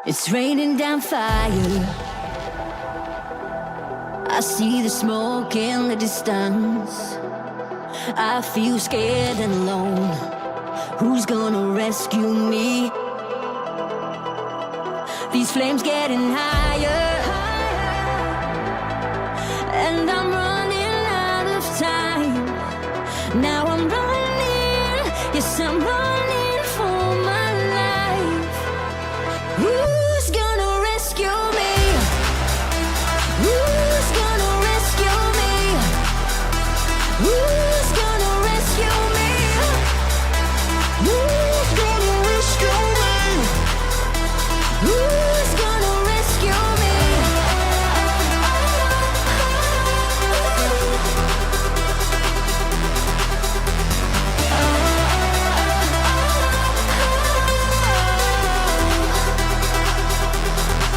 It's raining down fire. I see the smoke in the distance. I feel scared and alone. Who's gonna rescue me? These flames getting higher, and I'm running out of time. Now I'm running, yes I'm running for my life. Who's gonna rescue me? Who's gonna rescue me? Who's gonna rescue me? Who's gonna rescue me? Who's gonna rescue me?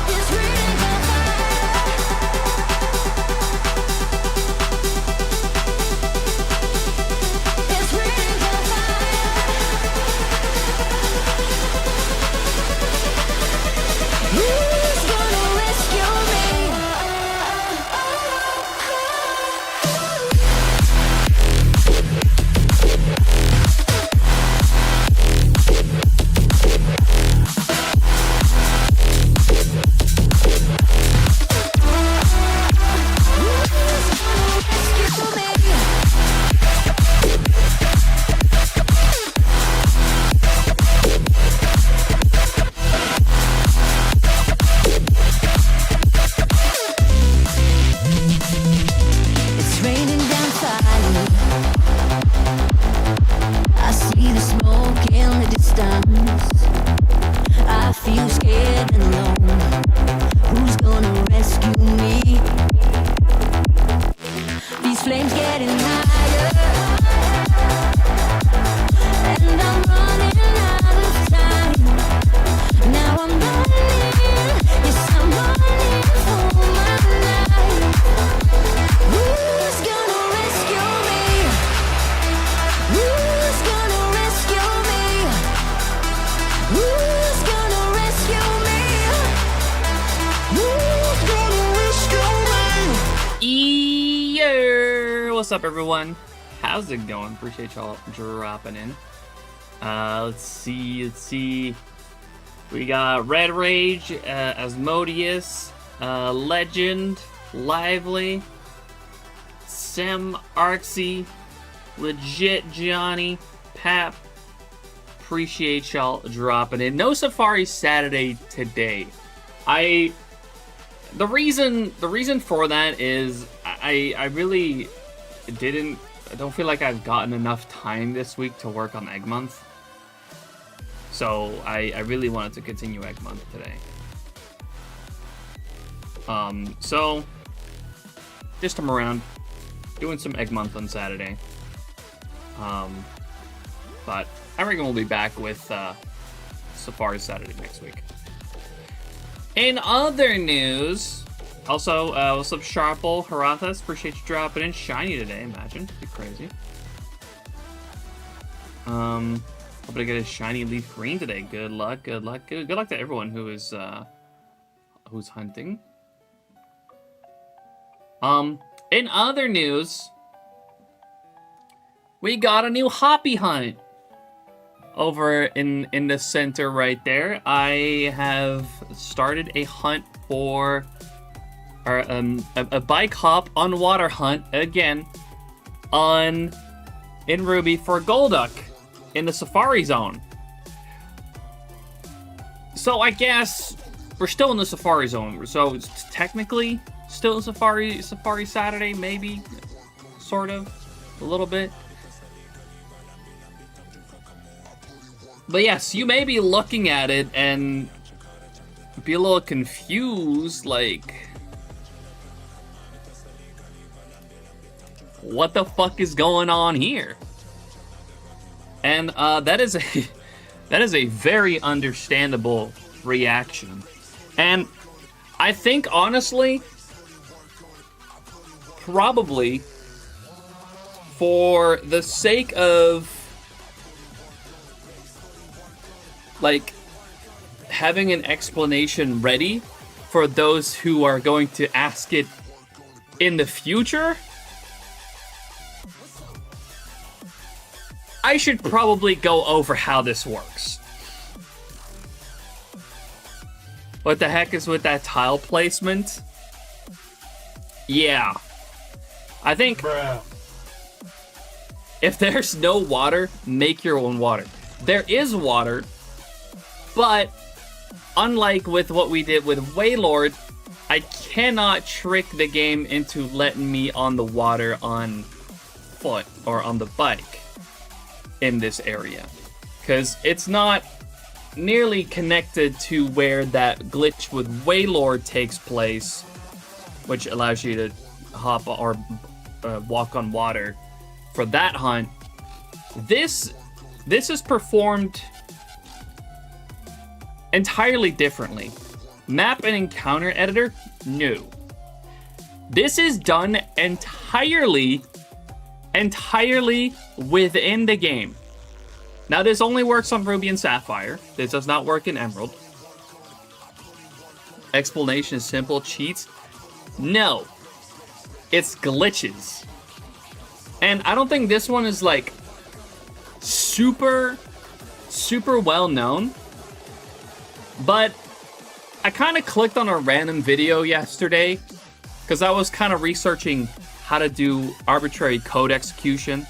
It's raining down fire. It's raining down fire. Who's gonna rescue me? It's raining down fire. I see the smoke in the distance. I feel scared and alone. Who's gonna rescue me? These flames getting higher, and I'm running out of time. Now I'm running, yes I'm running for my life. Who's gonna rescue me? Who's gonna rescue me? Who's gonna rescue me? Who's gonna rescue me? Yeah, what's up, everyone? How's it going? Appreciate y'all dropping in. Let's see. We got Red Rage, Asmodeus, Legend, Lively, Sam Arksy, Legit Johnny, Pap. Appreciate y'all dropping in. No Safari Saturday today. The reason for that is I really I don't feel like I've gotten enough time this week to work on Egg Month. So I really wanted to continue Egg Month today. So just I'm around doing some Egg Month on Saturday. But I reckon we'll be back with Safari Saturday next week. In other news, also, what's up, Sharple, Harathas? Appreciate you dropping in. Shiny today, imagine. Be crazy. Hoping to get a shiny leaf green today. Good luck, good luck. Good luck to everyone who is, who's hunting. In other news, we got a new Hoppy Hunt over in the center right there. I have started a hunt for a bike hop on water hunt again in Ruby for Golduck in the Safari Zone. So I guess we're still in the Safari Zone. So it's technically still Safari Saturday, maybe, sort of, a little bit. But yes, you may be looking at it and be a little confused, like, what the fuck is going on here? And that is a very understandable reaction. And I think, honestly, probably for the sake of, like, having an explanation ready for those who are going to ask it in the future, I should probably go over how this works. What the heck is with that tile placement? Yeah. I think if there's no water, make your own water. There is water, but unlike with what we did with Waylord, I cannot trick the game into letting me on the water on foot or on the bike in this area. Because it's not nearly connected to where that glitch with Waylord takes place, which allows you to hop or walk on water for that hunt. This is performed entirely differently. Map and encounter editor? No. This is done entirely within the game. Now, this only works on Ruby and Sapphire. This does not work in Emerald. Explanation is simple. Cheats? No. It's glitches. And I don't think this one is like super well known. But I kind of clicked on a random video yesterday because I was kind of researching how to do arbitrary code execution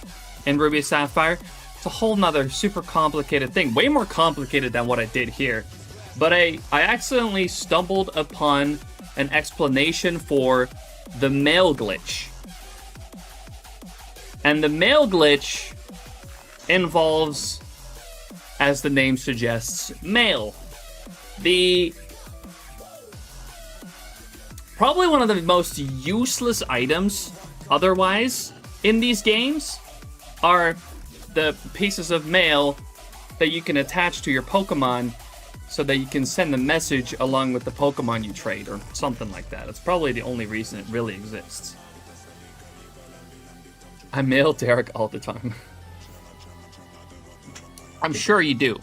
in Ruby Sapphire. It's a whole nother super complicated thing, way more complicated than what I did here. But I accidentally stumbled upon an explanation for the mail glitch. And the mail glitch involves, as the name suggests, mail. Probably one of the most useless items otherwise in these games are the pieces of mail that you can attach to your Pokemon so that you can send a message along with the Pokemon you trade or something like that. It's probably the only reason it really exists. I mail Derek all the time. I'm sure you do.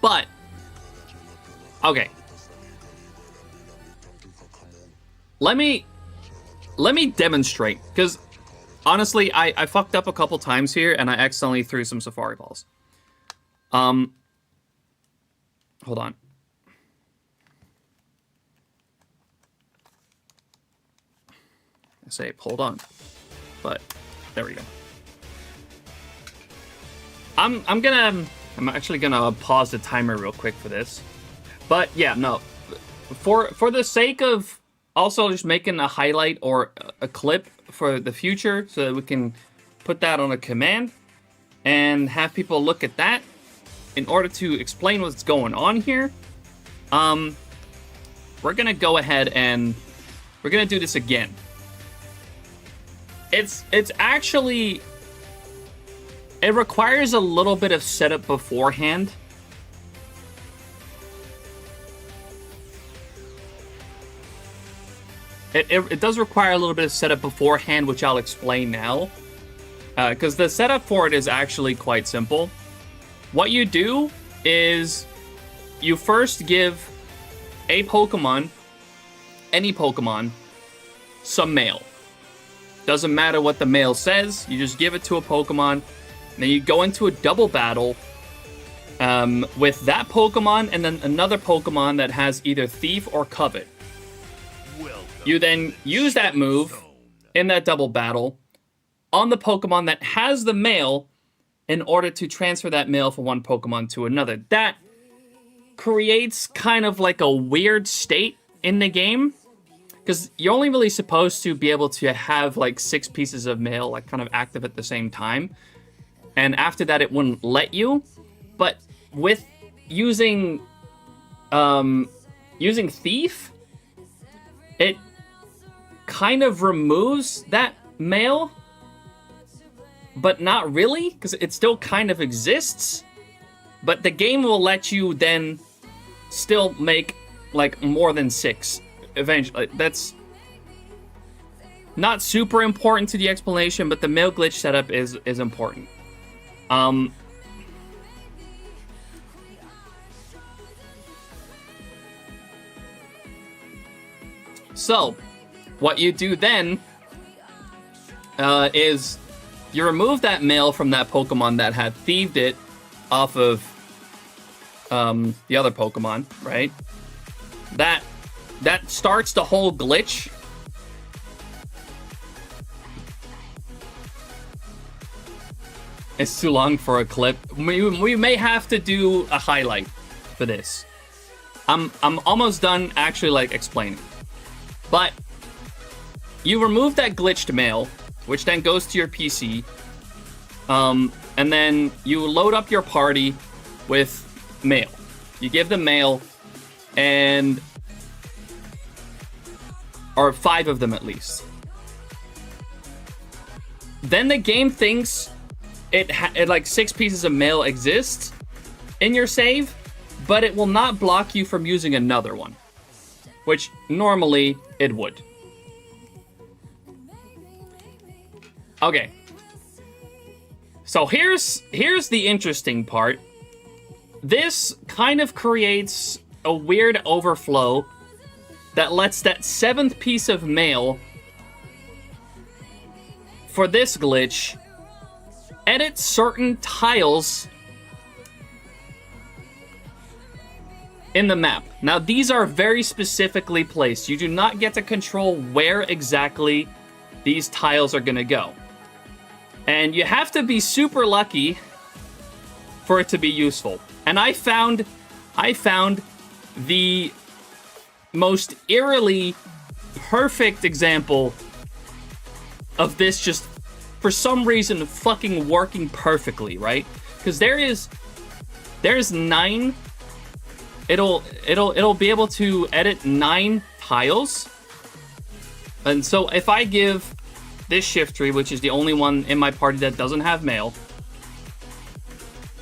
But, okay. Let me demonstrate, because honestly, I fucked up a couple times here, and I accidentally threw some Safari Balls. Hold on. I say hold on, but there we go. I'm actually gonna pause the timer real quick for this, but yeah, no, for the sake of also just making a highlight or a clip for the future so that we can put that on a command and have people look at that in order to explain what's going on here. We're gonna go ahead and we're gonna do this again. It's actually, it requires a little bit of setup beforehand. It does require a little bit of setup beforehand, which I'll explain now. Because the setup for it is actually quite simple. What you do is you first give a Pokemon, any Pokemon, some mail. Doesn't matter what the mail says, you just give it to a Pokemon. And then you go into a double battle with that Pokemon and then another Pokemon that has either Thief or Covet. You then use that move in that double battle on the Pokemon that has the mail in order to transfer that mail from one Pokemon to another. That creates kind of like a weird state in the game, because you're only really supposed to be able to have like 6 pieces of mail like kind of active at the same time. And after that, it wouldn't let you. But with using Thief, it kind of removes that mail, but not really, because it still kind of exists. But the game will let you then still make like more than 6 eventually. That's not super important to the explanation, but the mail glitch setup is So, what you do then is you remove that male from that Pokemon that had thieved it off of the other Pokemon, right? That starts the whole glitch. It's too long for a clip. We may have to do a highlight for this. I'm almost done actually like explaining. But you remove that glitched mail, which then goes to your PC. And then you load up your party with mail. You give them mail, or 5 of them at least. Then the game thinks it like 6 pieces of mail exist in your save, but it will not block you from using another one, which normally it would. Okay. So here's the interesting part. This kind of creates a weird overflow that lets that 7th piece of mail for this glitch edit certain tiles in the map. Now, these are very specifically placed. You do not get to control where exactly these tiles are going to go. And you have to be super lucky for it to be useful. And I found the most eerily perfect example of this just for some reason fucking working perfectly, right? Because there's 9. It'll be able to edit 9 tiles. And so if I give this shift tree, which is the only one in my party that doesn't have mail,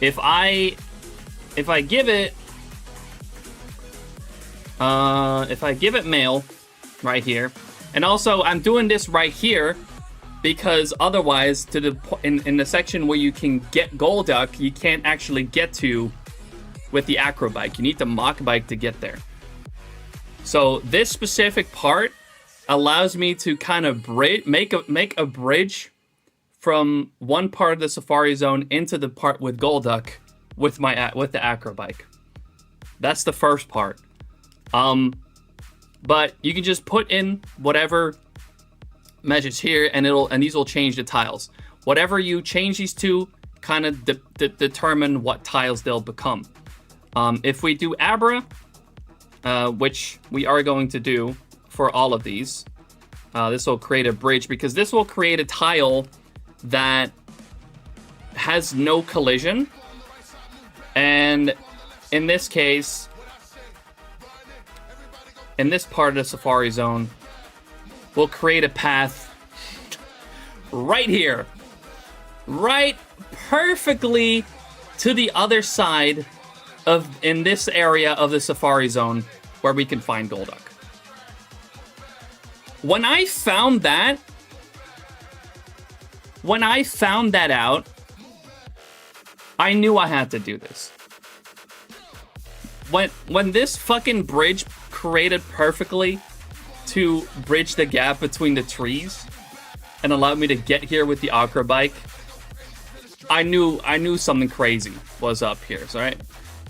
if I give it mail right here, and also I'm doing this right here because otherwise in the section where you can get Golduck, you can't actually get to with the Acro Bike. You need the Mach Bike to get there. So this specific part allows me to kind of make a bridge from one part of the Safari Zone into the part with Golduck with the Acro Bike. That's the first part. But you can just put in whatever measures here, and these will change the tiles. Whatever you change these to, kind of determine what tiles they'll become. If we do Abra, which we are going to do for all of these, this will create a bridge, because this will create a tile that has no collision. And in this case, in this part of the Safari Zone, we'll create a path right here, right perfectly to the other side in this area of the Safari Zone where we can find Golduck. When I found that out, I knew I had to do this. When this fucking bridge created perfectly to bridge the gap between the trees and allowed me to get here with the Acro Bike, I knew something crazy was up here, right?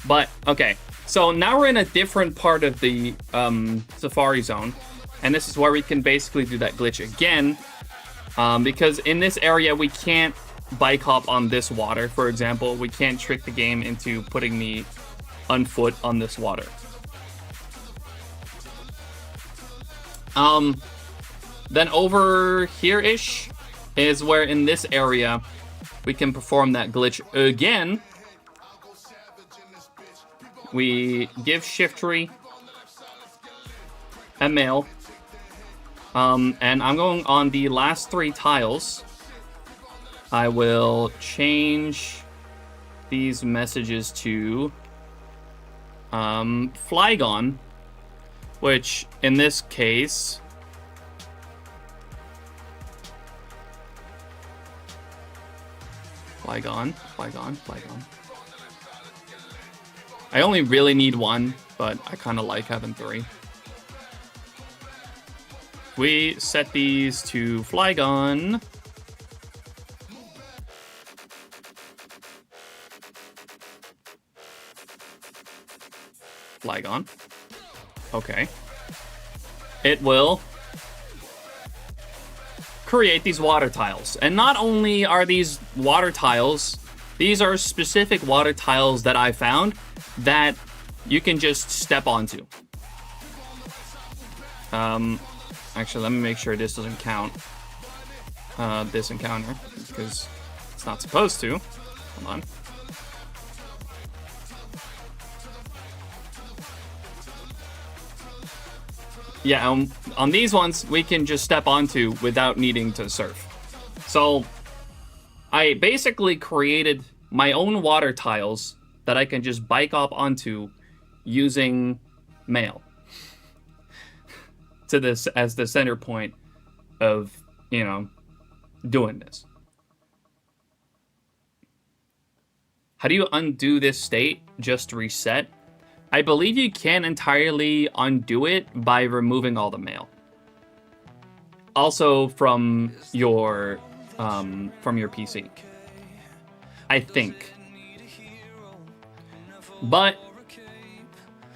But okay, so now we're in a different part of the Safari Zone, and this is where we can basically do that glitch again, because in this area we can't bike hop on this water, for example. We can't trick the game into putting me on foot on this water. Then over here-ish is where in this area we can perform that glitch again. We give Shiftry a mail. And I'm going on the last 3 tiles. I will change these messages to Flygon, which in this case Flygon. I only really need 1, but I kind of like having 3. we set these to Flygon. Flygon. Okay. It will create these water tiles. And not only are these water tiles, these are specific water tiles that I found that you can just step onto. Actually, let me make sure this doesn't count. This encounter, because it's not supposed to. Hold on. Yeah, on these ones, we can just step onto without needing to surf. So, I basically created my own water tiles that I can just bike up onto using mail to this as the center point of, you know, doing this. How do you undo this state? Just reset? I believe you can entirely undo it by removing all the mail. Also from your PC. I think. But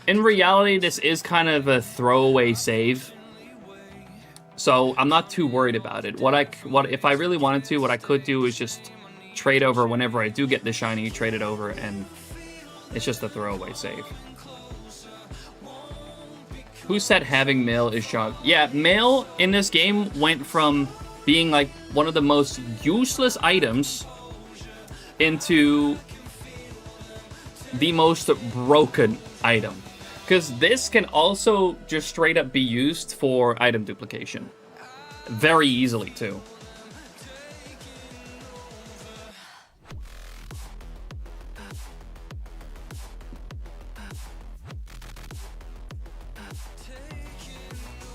in reality, this is kind of a throwaway save. So I'm not too worried about it. What if I really wanted to, what I could do is just trade over whenever I do get the shiny, trade it over, and it's just a throwaway save. Who said having mail is junk? Yeah, mail in this game went from being like one of the most useless items into the most broken item. Because this can also just straight up be used for item duplication. Very easily, too.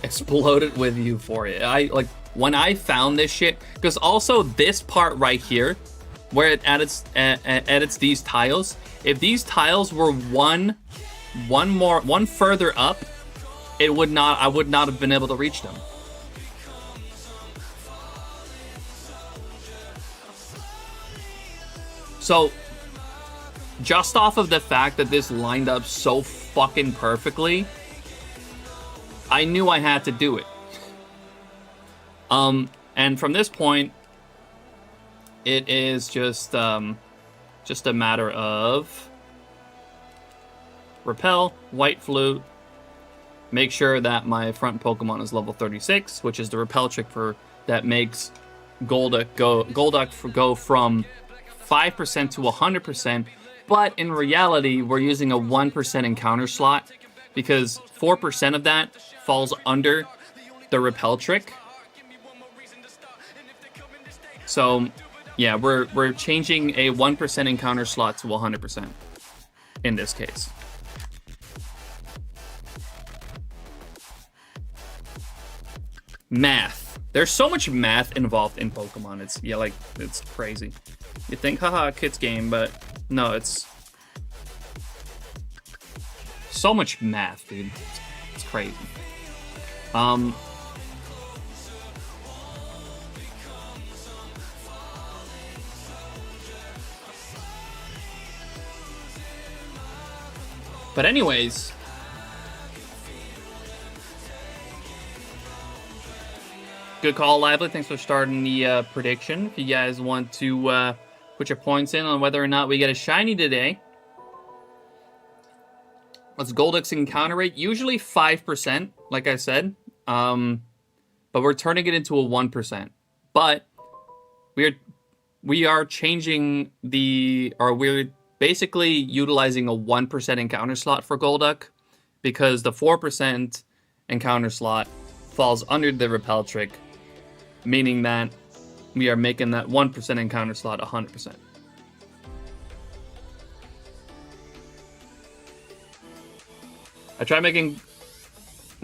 Exploded with euphoria. When I found this shit, because also this part right here, where it edits these tiles, if these tiles were one further up, I would not have been able to reach them. So, just off of the fact that this lined up so fucking perfectly, I knew I had to do it. And from this point, it is just a matter of repel, white flute, make sure that my front Pokemon is level 36, which is the repel trick that makes Golduck go from 5% to 100%, but in reality, we're using a 1% encounter slot, because 4% of that falls under the repel trick. So, yeah, we're changing a 1% encounter slot to 100% in this case. Math. There's so much math involved in Pokemon. It's crazy. You think, haha, kids game, but no, it's so much math, dude. It's crazy. But anyways, good call, Lively. Thanks for starting the prediction. If you guys want to put your points in on whether or not we get a shiny today. What's Golduck's encounter rate? Usually 5%, like I said. But we're turning it into a 1%. But we are changing we're basically utilizing a 1% encounter slot for Golduck, because the 4% encounter slot falls under the repel trick, meaning that we are making that 1% encounter slot 100%. I tried making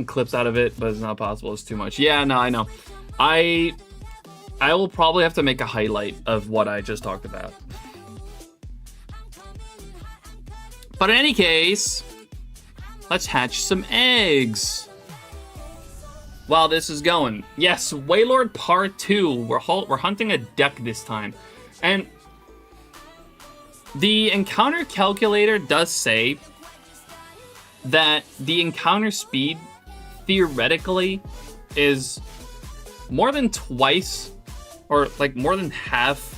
clips out of it, but it's not possible. It's too much. Yeah, no, I know. I will probably have to make a highlight of what I just talked about. But in any case, let's hatch some eggs. while this is going. Yes, Waylord Part 2. We're hunting a duck this time. And the encounter calculator does say that the encounter speed theoretically is more than twice or like more than half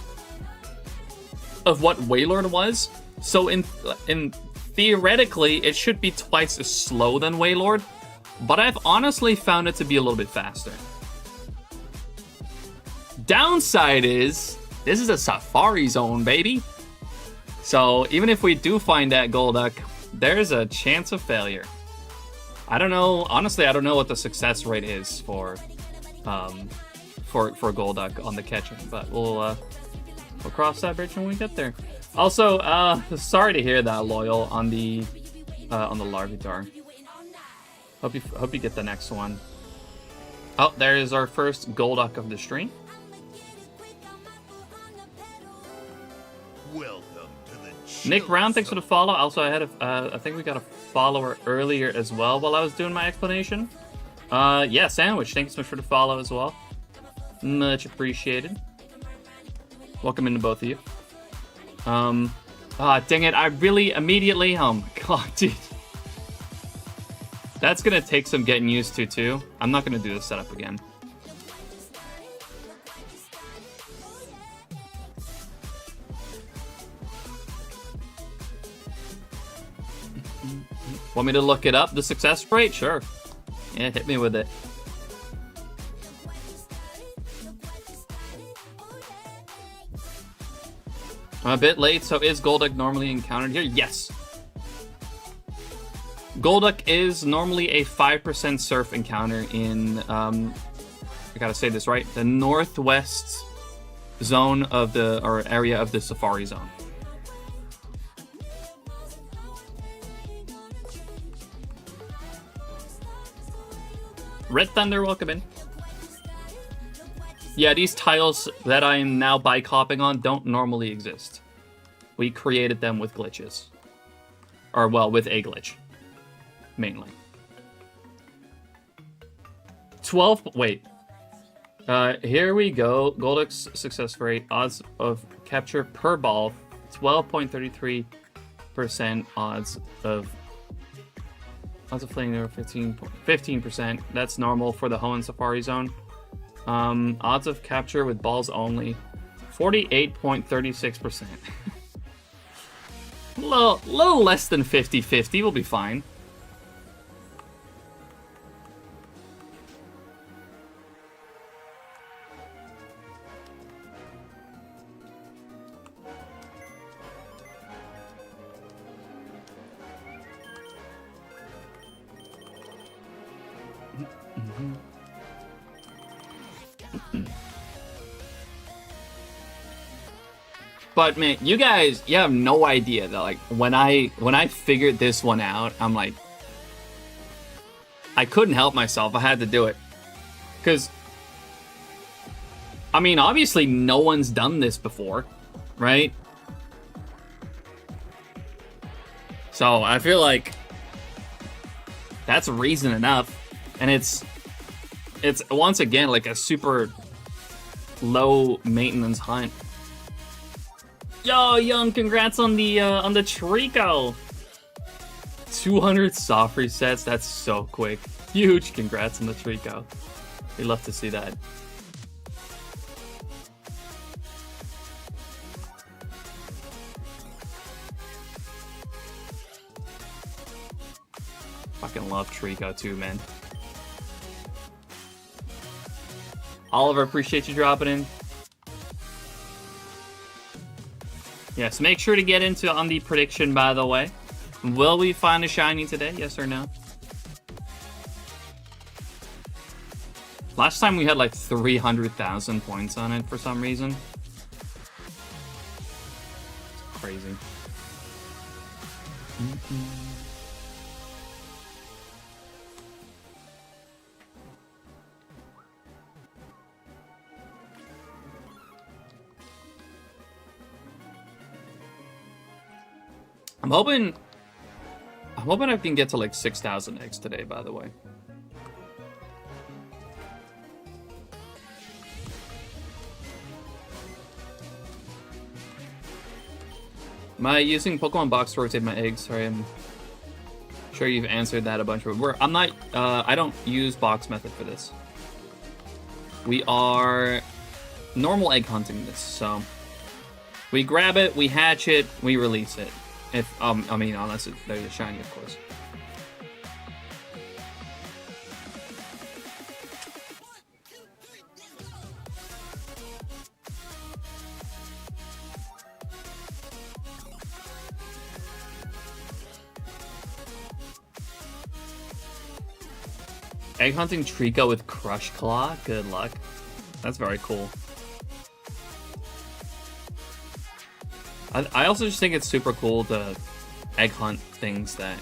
of what Waylord was. So in theoretically it should be twice as slow than Waylord, but I've honestly found it to be a little bit faster. Downside is this is a safari zone, baby. So even if we do find that Golduck, there's a chance of failure. I don't know. Honestly, I don't know what the success rate is for Golduck on the catching, but we'll cross that bridge when we get there. Also, sorry to hear that, Loyal, on the Larvitar. Hope you get the next one. Oh, there is our first Golduck of the stream. Nick Brown, thanks for the follow. Also, I think we got a follower earlier as well while I was doing my explanation. Yeah, Sandwich, thanks so much for the follow as well. Much appreciated. Welcome into both of you. Dang it, I really immediately, oh my god, dude. That's gonna take some getting used to, too. I'm not gonna do this setup again. Want me to look it up, the success rate? Sure. Yeah, hit me with it. I'm a bit late, so is Golduck normally encountered here? Yes. Golduck is normally a 5% surf encounter in, I gotta say this right, the northwest zone of the, or area of the safari zone. Red Thunder, welcome in. Yeah, these tiles that I am now bike hopping on don't normally exist. We created them with glitches. Or, well, with a glitch. Mainly. 12, wait. Here we go. Golduck's success rate, odds of capture per ball, 12.33% odds of flaying over 15%. That's normal for the Hoenn Safari Zone. Odds of capture with balls only, 48.36%. little less than 50-50, we'll be fine. But man, you guys, you have no idea that like when I figured this one out, I'm like, I couldn't help myself. I had to do it. Because, I mean, obviously no one's done this before, right? So I feel like that's reason enough. And it's once again like a super low maintenance hunt. Yo, Young, congrats on the Trico. 200 soft resets, that's so quick. Huge congrats on the Trico. We love to see that. Fucking love Trico too, man. Oliver, appreciate you dropping in. Yes, make sure to get into on the prediction, by the way. Will we find a shiny today? Yes or no? Last time we had like 300,000 points on it for some reason. It's crazy. I'm hoping I can get to like 6,000 eggs today, by the way. Am I using Pokemon Box to rotate my eggs? Sorry, I'm sure you've answered that a bunch. But I'm not. I don't use box method for this. We are normal egg hunting this, so we grab it, we hatch it, we release it. If I mean, unless there's a shiny, of course. Egg hunting Trico with Crush Claw? Good luck. That's very cool. I also just think it's super cool to egg hunt things that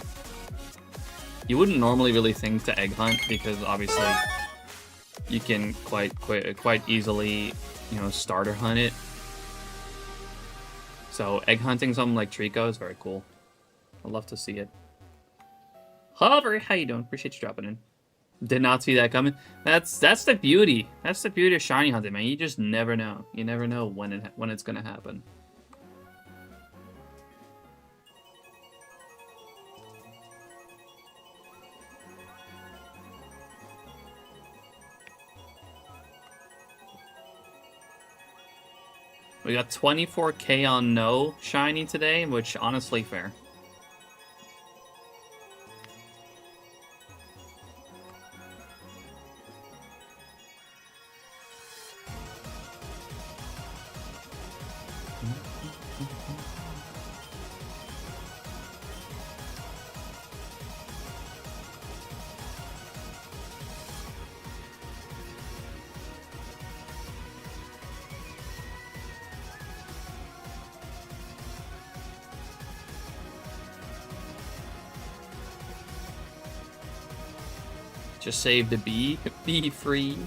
you wouldn't normally really think to egg hunt, because obviously you can quite easily, you know, starter hunt it. So egg hunting something like Trico is very cool. I'd love to see it. Hover, how you doing? Appreciate you dropping in. Did not see that coming. That's the beauty. That's the beauty of shiny hunting, man. You just never know. You never know when it's gonna happen. We got 24k on no shiny today, which honestly fair. Just save the bee. Be free.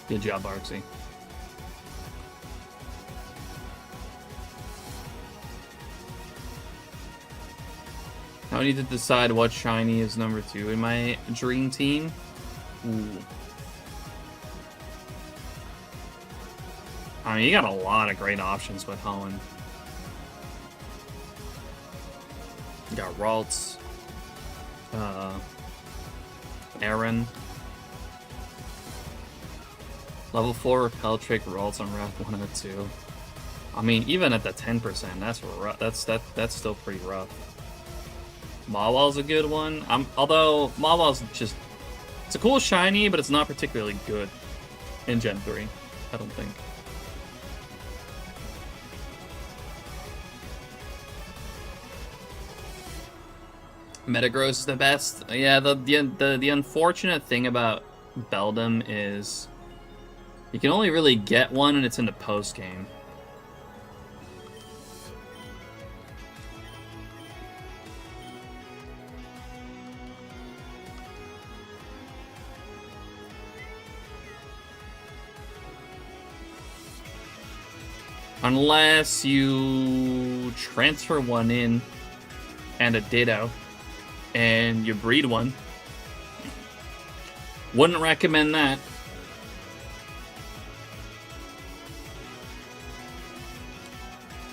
Good job, Artsy. Now I need to decide what shiny is number 2 in my dream team. Ooh. I mean, you got a lot of great options with Hoenn. You got Ralts. Aaron. Level 4 Repel Trick Ralts on Route 102. I mean, even at the 10%, that's rough. That's still pretty rough. Mawil's a good one. Although Mawil's just, it's a cool shiny, but it's not particularly good in Gen 3, I don't think. Metagross is the best. Yeah, the unfortunate thing about Beldum is you can only really get one and it's in the post game. Unless you transfer one in and a Ditto and you breed one. Wouldn't recommend that.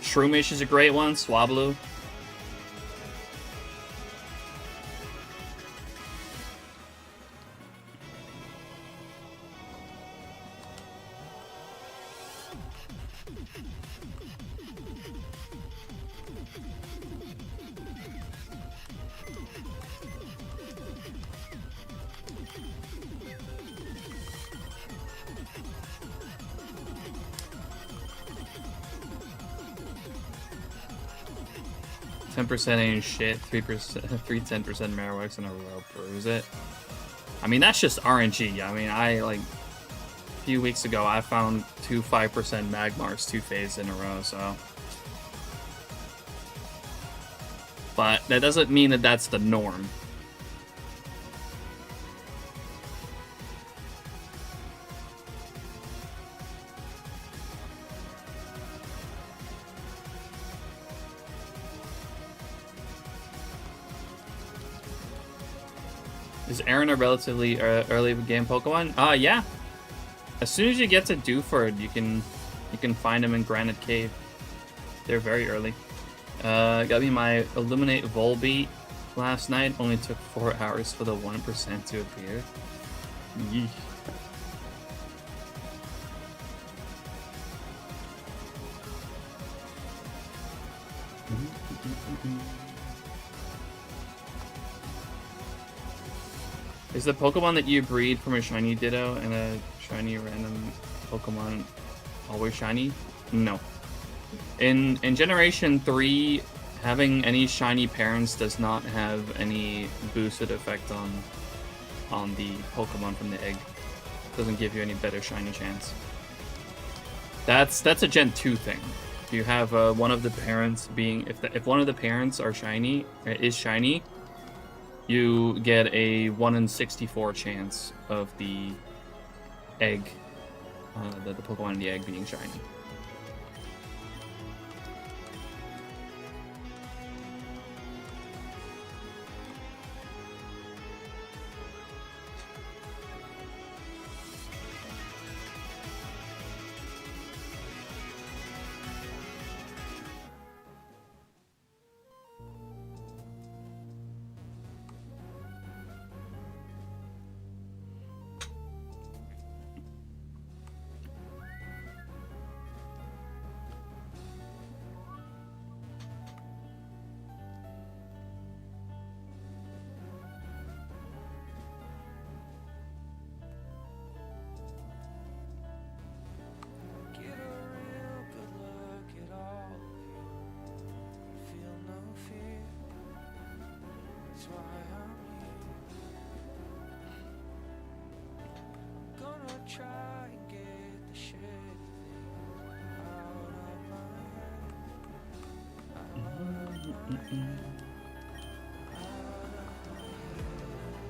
Shroomish is a great one. Swablu. Percent ain't shit. 3%, 10% Marowaks in a row proves it. I mean, that's just RNG. I mean, a few weeks ago I found 2 5% Magmars 2 phases in a row. So, but that doesn't mean that that's the norm. Is Aaron a relatively early game Pokemon? Yeah. As soon as you get to Dewford, you can find him in Granite Cave. They're very early. Got me my Illuminate Volbeat last night. Only took 4 hours for the 1% to appear. Yeesh. Is the Pokemon that you breed from a shiny Ditto and a shiny random Pokemon always shiny? No. In Generation 3, having any shiny parents does not have any boosted effect on the Pokemon from the egg. Doesn't give you any better shiny chance. That's a Gen 2 thing. You have one of the parents being if one of the parents are shiny is shiny, you get a 1 in 64 chance of the egg, the Pokemon in the egg being shiny.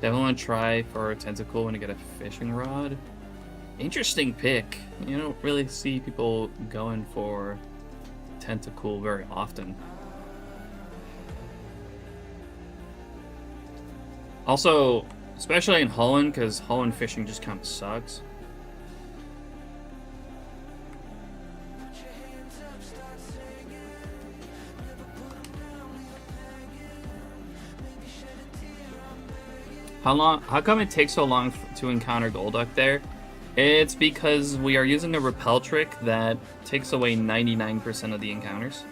Definitely want to try for a Tentacool when you get a fishing rod. Interesting pick. You don't really see people going for Tentacool very often. Also, especially in Holland, because Holland fishing just kind of sucks. How come it takes so long to encounter Golduck there? It's because we are using a repel trick that takes away 99% of the encounters.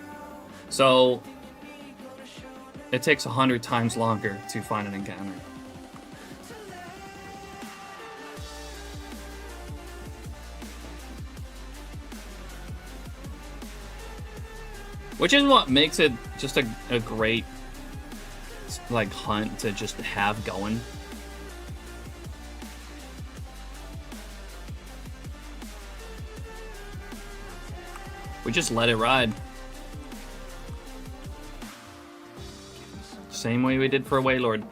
So it takes 100 times longer to find an encounter. Which is what makes it just a great like hunt to just have going. We just let it ride. Same way we did for a Wailord.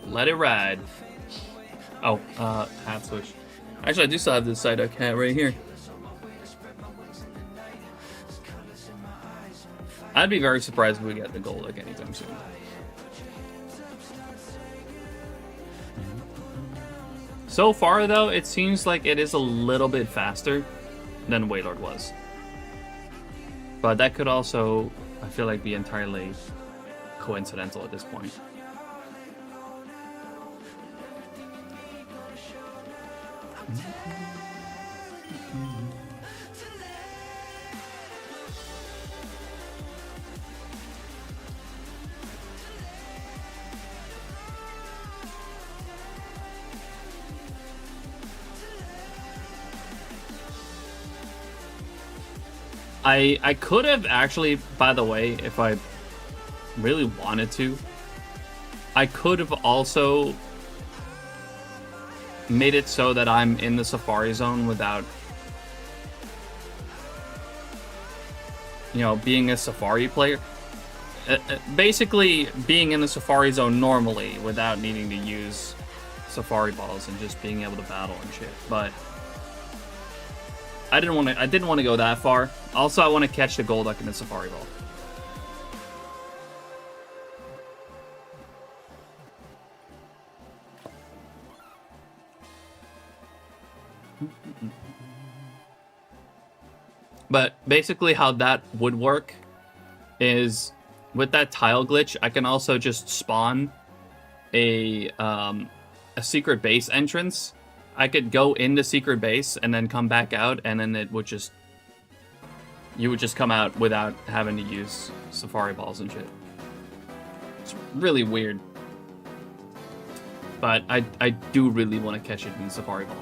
Let it ride. Oh, hat switch. Actually, I do still have this Psyduck hat right here. I'd be very surprised if we get the Golduck anytime soon. So far, though, it seems like it is a little bit faster than Wailord was. But that could also, I feel like, be entirely coincidental at this point. I could have actually, by the way, if I really wanted to, I could have also made it so that I'm in the Safari Zone without, you know, being a Safari player. Basically, being in the Safari Zone normally without needing to use Safari Balls and just being able to battle and shit. But I didn't want to go that far. Also, I want to catch the Golduck in the Safari Ball. But basically how that would work is with that tile glitch, I can also just spawn a secret base entrance. I could go into secret base and then come back out, and then it would just... You would just come out without having to use Safari Balls and shit. It's really weird. But I do really want to catch it in Safari Ball.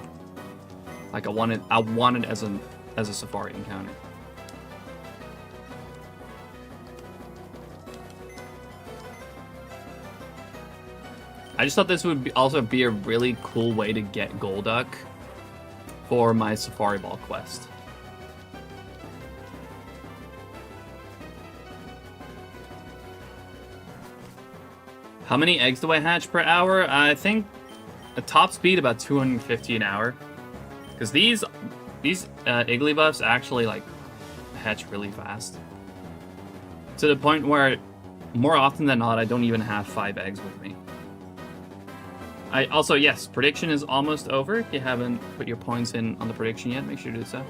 Like I want it as a Safari encounter. I just thought this would also be a really cool way to get Golduck for my Safari Ball quest. How many eggs do I hatch per hour? I think a top speed about 250 an hour. Because these Igglybuffs actually like hatch really fast. To the point where more often than not I don't even have 5 eggs with me. I also, yes, prediction is almost over. If you haven't put your points in on the prediction yet, make sure to do so.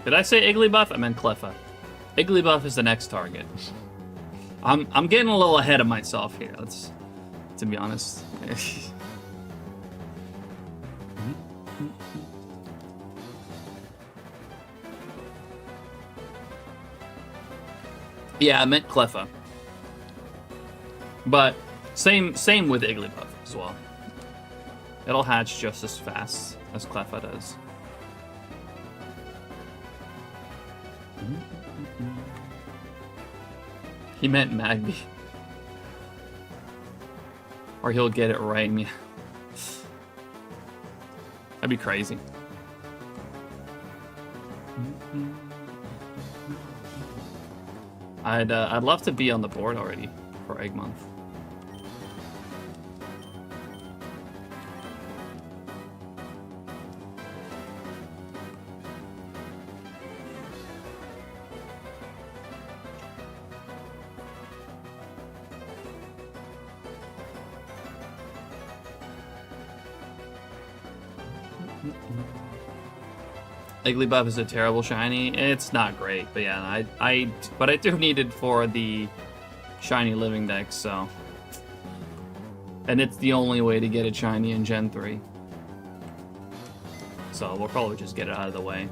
Did I say Igglybuff? I meant Cleffa. Igglybuff is the next target. I'm getting a little ahead of myself here, to be honest. Yeah, I meant Cleffa. But same with Igglybuff as well. It'll hatch just as fast as Cleffa does. He meant Magby. Or he'll get it right. Yeah. That'd be crazy. I'd love to be on the board already for Egg Month. Igglybuff is a terrible shiny. It's not great, but yeah, but I do need it for the shiny living dex, so. And it's the only way to get it shiny in Gen 3. So we'll probably just get it out of the way.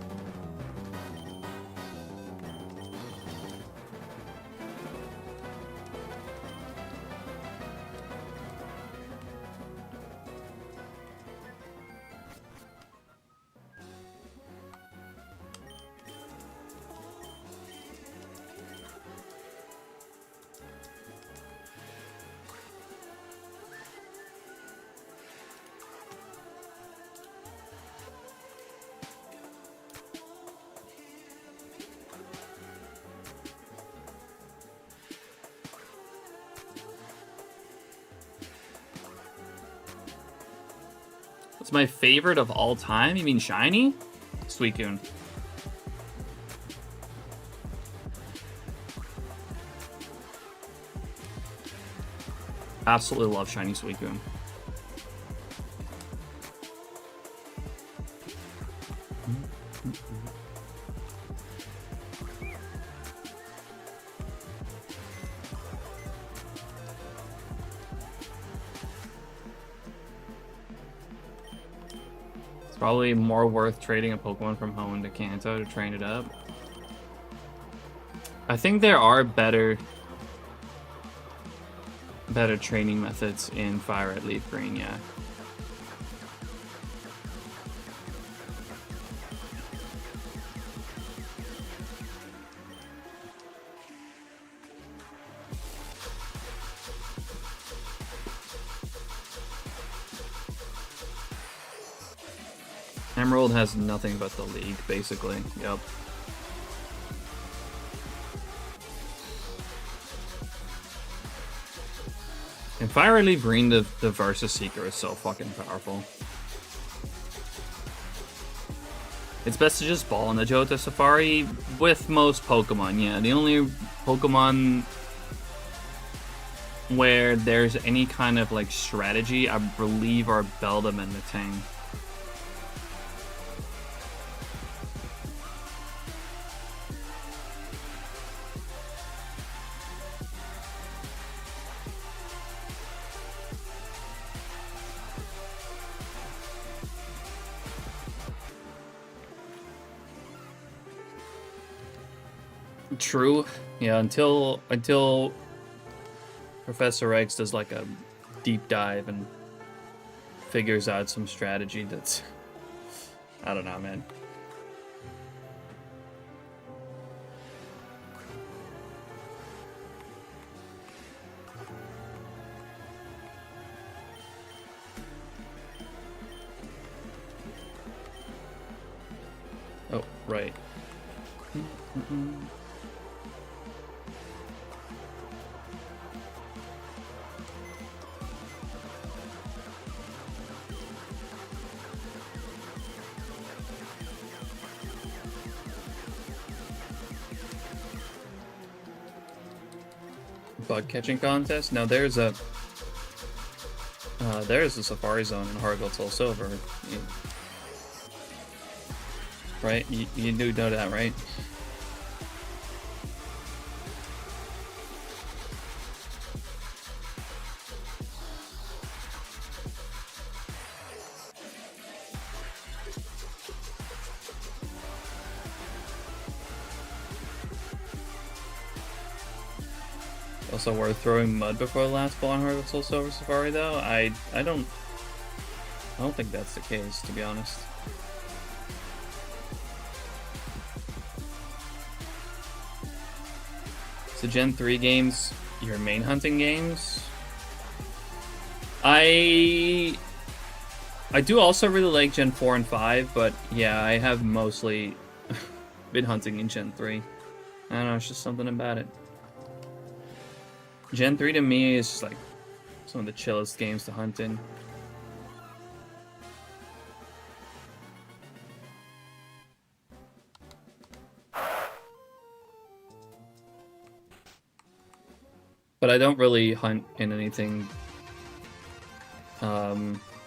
What's my favorite of all time? You mean shiny? Suicune. Absolutely love shiny Suicune. Probably more worth trading a Pokemon from Hoenn to Kanto to train it up. I think there are better training methods in Fire Red Leaf Green, yeah. Emerald has nothing but the league, basically. Yep. In Fire Leaf Green, the Versus Seeker is so fucking powerful. It's best to just ball in the Johto Safari with most Pokemon, yeah. The only Pokemon where there's any kind of like strategy, I believe, are Beldum and Metang. True. Yeah, until Professor X does like a deep dive and figures out some strategy that's, I don't know, man. Oh, right. Bug catching contest? No, there's a Safari Zone in Heart Gold Soul Silver. Right? You do know that, right? Also worth throwing mud before the last ball on Heart Gold Soul Silver Safari, though. I don't think that's the case, to be honest. So Gen 3 games, your main hunting games? I do also really like Gen 4 and 5, but yeah, I have mostly been hunting in Gen 3. I don't know, it's just something about it. Gen 3 to me is just like some of the chillest games to hunt in. But I don't really hunt in anything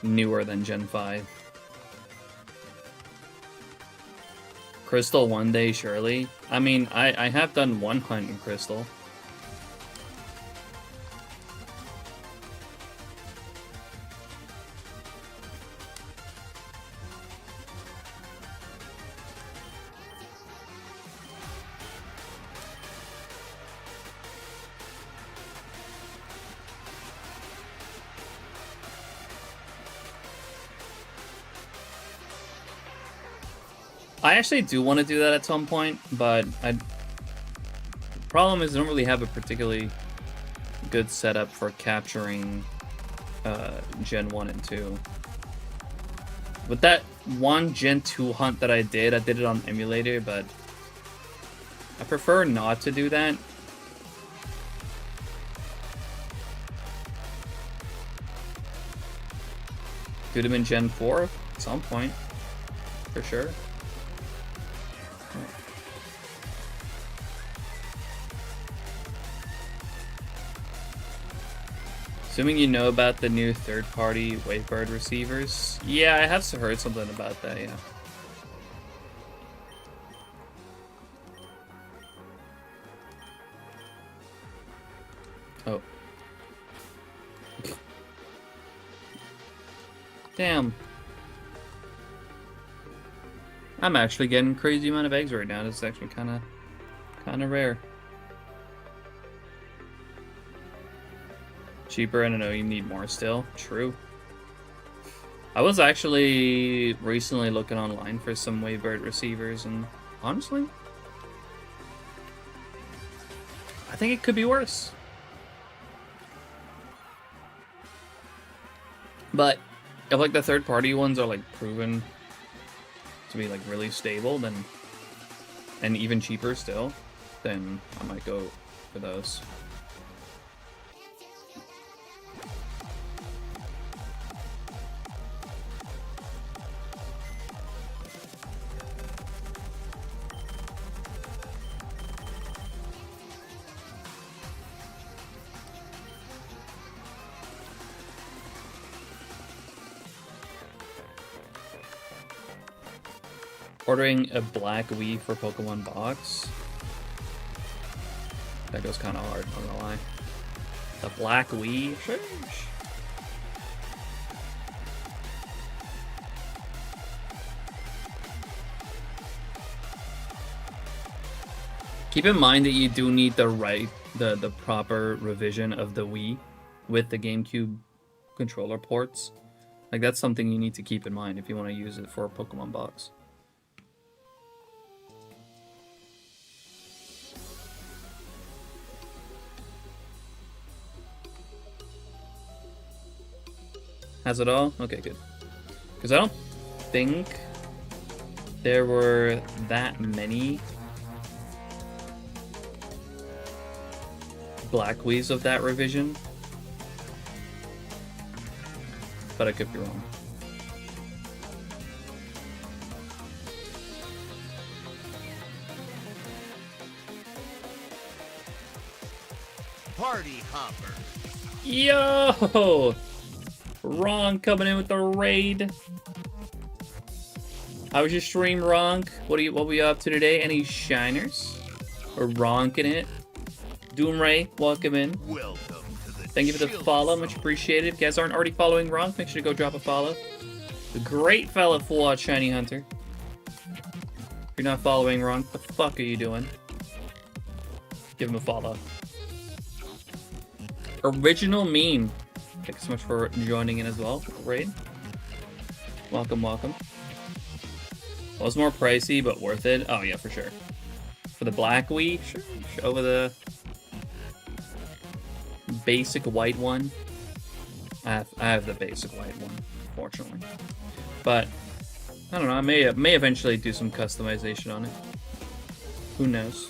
newer than Gen 5. Crystal one day, surely. I mean, I have done one hunt in Crystal. I actually do want to do that at some point, but the problem is I don't really have a particularly good setup for capturing Gen 1 and 2. With that one Gen 2 hunt that I did it on emulator, but I prefer not to do that. Do them in Gen 4 at some point, for sure. Assuming you know about the new third-party Wavebird receivers. Yeah, I have heard something about that, yeah. Oh. Damn. I'm actually getting a crazy amount of eggs right now. This is actually kind of rare. Cheaper, I don't know, you need more still. True. I was actually recently looking online for some Wavebird receivers, and honestly, I think it could be worse. But if like the third-party ones are like proven to be like really stable, then and even cheaper still, then I might go for those. Ordering a black Wii for Pokemon box. That goes kind of hard, I'm not gonna lie. The black Wii? Sheesh. Keep in mind that you do need the proper revision of the Wii with the GameCube controller ports. Like, that's something you need to keep in mind if you want to use it for a Pokemon box. Has it all? Okay, good. Because I don't think there were that many black Wiis of that revision. But I could be wrong. Party hopper. Yo! Ron coming in with the raid. How was your stream, Ronk? What were you up to today? Any shiners? Or ronking it? Doomray, welcome in. Welcome to the Thank you for the follow, much appreciated. If you guys aren't already following Ronk, make sure to go drop a follow. The great fella, full out Shiny Hunter. If you're not following Ronk, what the fuck are you doing? Give him a follow. Original Meme. Thanks so much for joining in as well. Raid. Welcome, welcome. Was more pricey, but worth it. Oh yeah, for sure. For the black Wii, sure. Over the basic white one. I have the basic white one, fortunately. But I don't know. I may eventually do some customization on it. Who knows?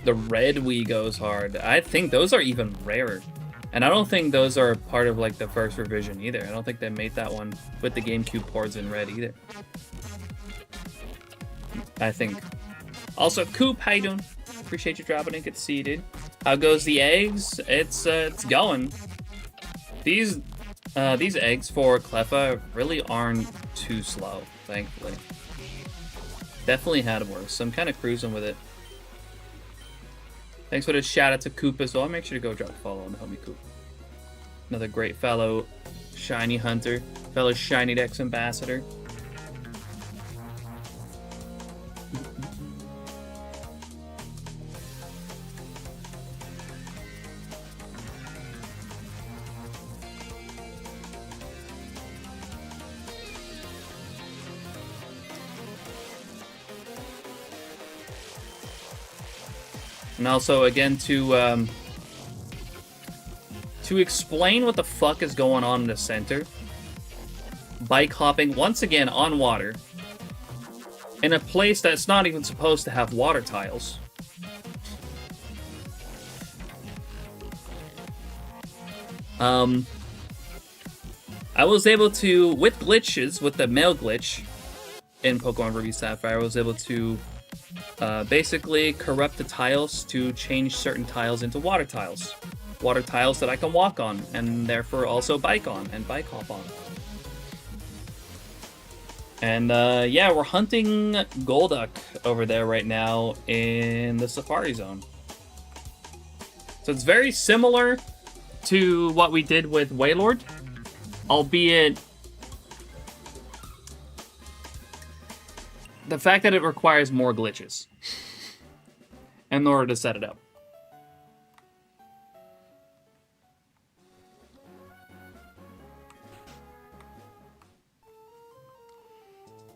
The red Wii goes hard. I think those are even rarer. And I don't think those are part of like the first revision either. I don't think they made that one with the GameCube ports in red either. I think. Also, Coop, how you doing? Appreciate you dropping in. Good to see you, dude. How goes the eggs? It's going. These eggs for Cleffa really aren't too slow, thankfully. Definitely had worse. So I'm kind of cruising with it. Thanks for the shout out to Coop as well. Make sure to go drop a follow and help me, Coop. Another great fellow Shiny Hunter, fellow SHINYDEX ambassador. And also, again, to explain what the fuck is going on in the center, bike hopping once again on water in a place that's not even supposed to have water tiles. I was able to, with glitches, with the mail glitch in Pokemon Ruby Sapphire, I was able to basically corrupt the tiles to change certain tiles into water tiles. Water tiles that I can walk on, and therefore also bike on, and bike hop on. And yeah, we're hunting Golduck over there right now in the Safari Zone. So it's very similar to what we did with Wailord, albeit the fact that it requires more glitches in order to set it up.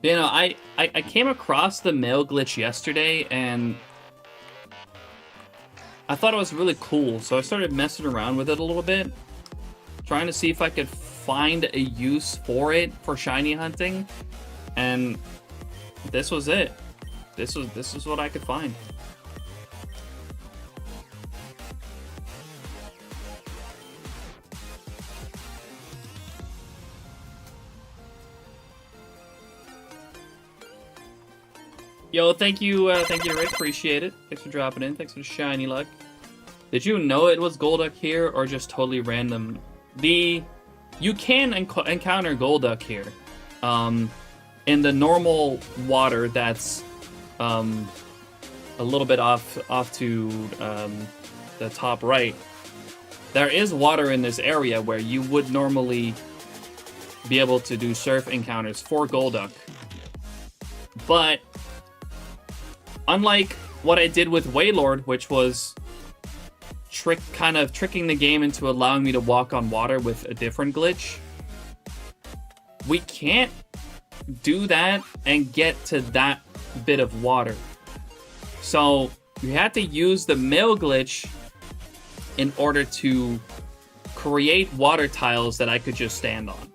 You know, I came across the mail glitch yesterday, and I thought it was really cool, so I started messing around with it a little bit, trying to see if I could find a use for it for shiny hunting, and this was it. This is what I could find. Yo, thank you, Rick. Appreciate it. Thanks for dropping in. Thanks for the shiny luck. Did you know it was Golduck here, or just totally random? You can encounter Golduck here, in the normal water that's a little bit off to the top right. There is water in this area where you would normally be able to do surf encounters for Golduck, but unlike what I did with Wailord, which was kind of tricking the game into allowing me to walk on water with a different glitch, we can't do that and get to that bit of water. So we had to use the mill glitch in order to create water tiles that I could just stand on.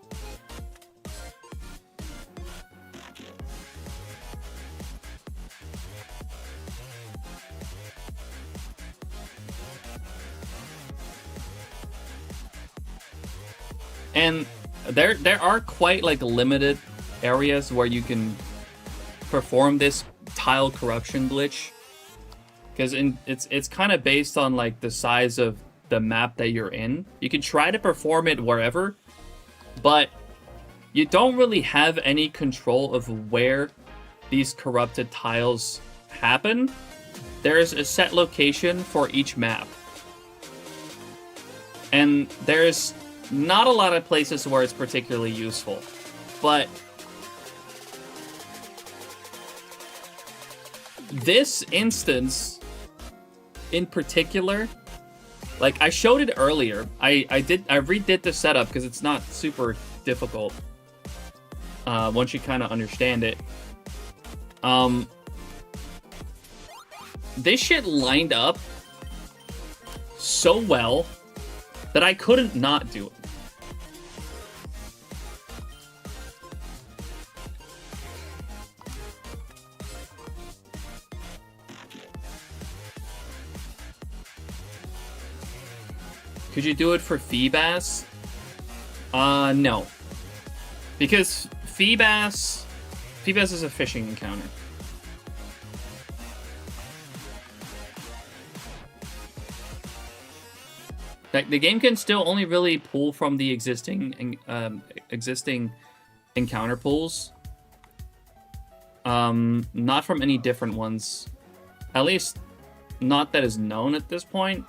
And there are quite like limited areas where you can perform this tile corruption glitch, because it's kind of based on like the size of the map that you're in. You can try to perform it wherever, but you don't really have any control of where these corrupted tiles happen. There's a set location for each map, and there's not a lot of places where it's particularly useful, but this instance in particular, like I showed it earlier, I redid the setup because it's not super difficult once you kind of understand it. This shit lined up so well that I couldn't not do it. Could you do it for Feebas? No. Because Feebas is a fishing encounter. Like, the game can still only really pull from the existing encounter pools. Not from any different ones. At least, not that is known at this point.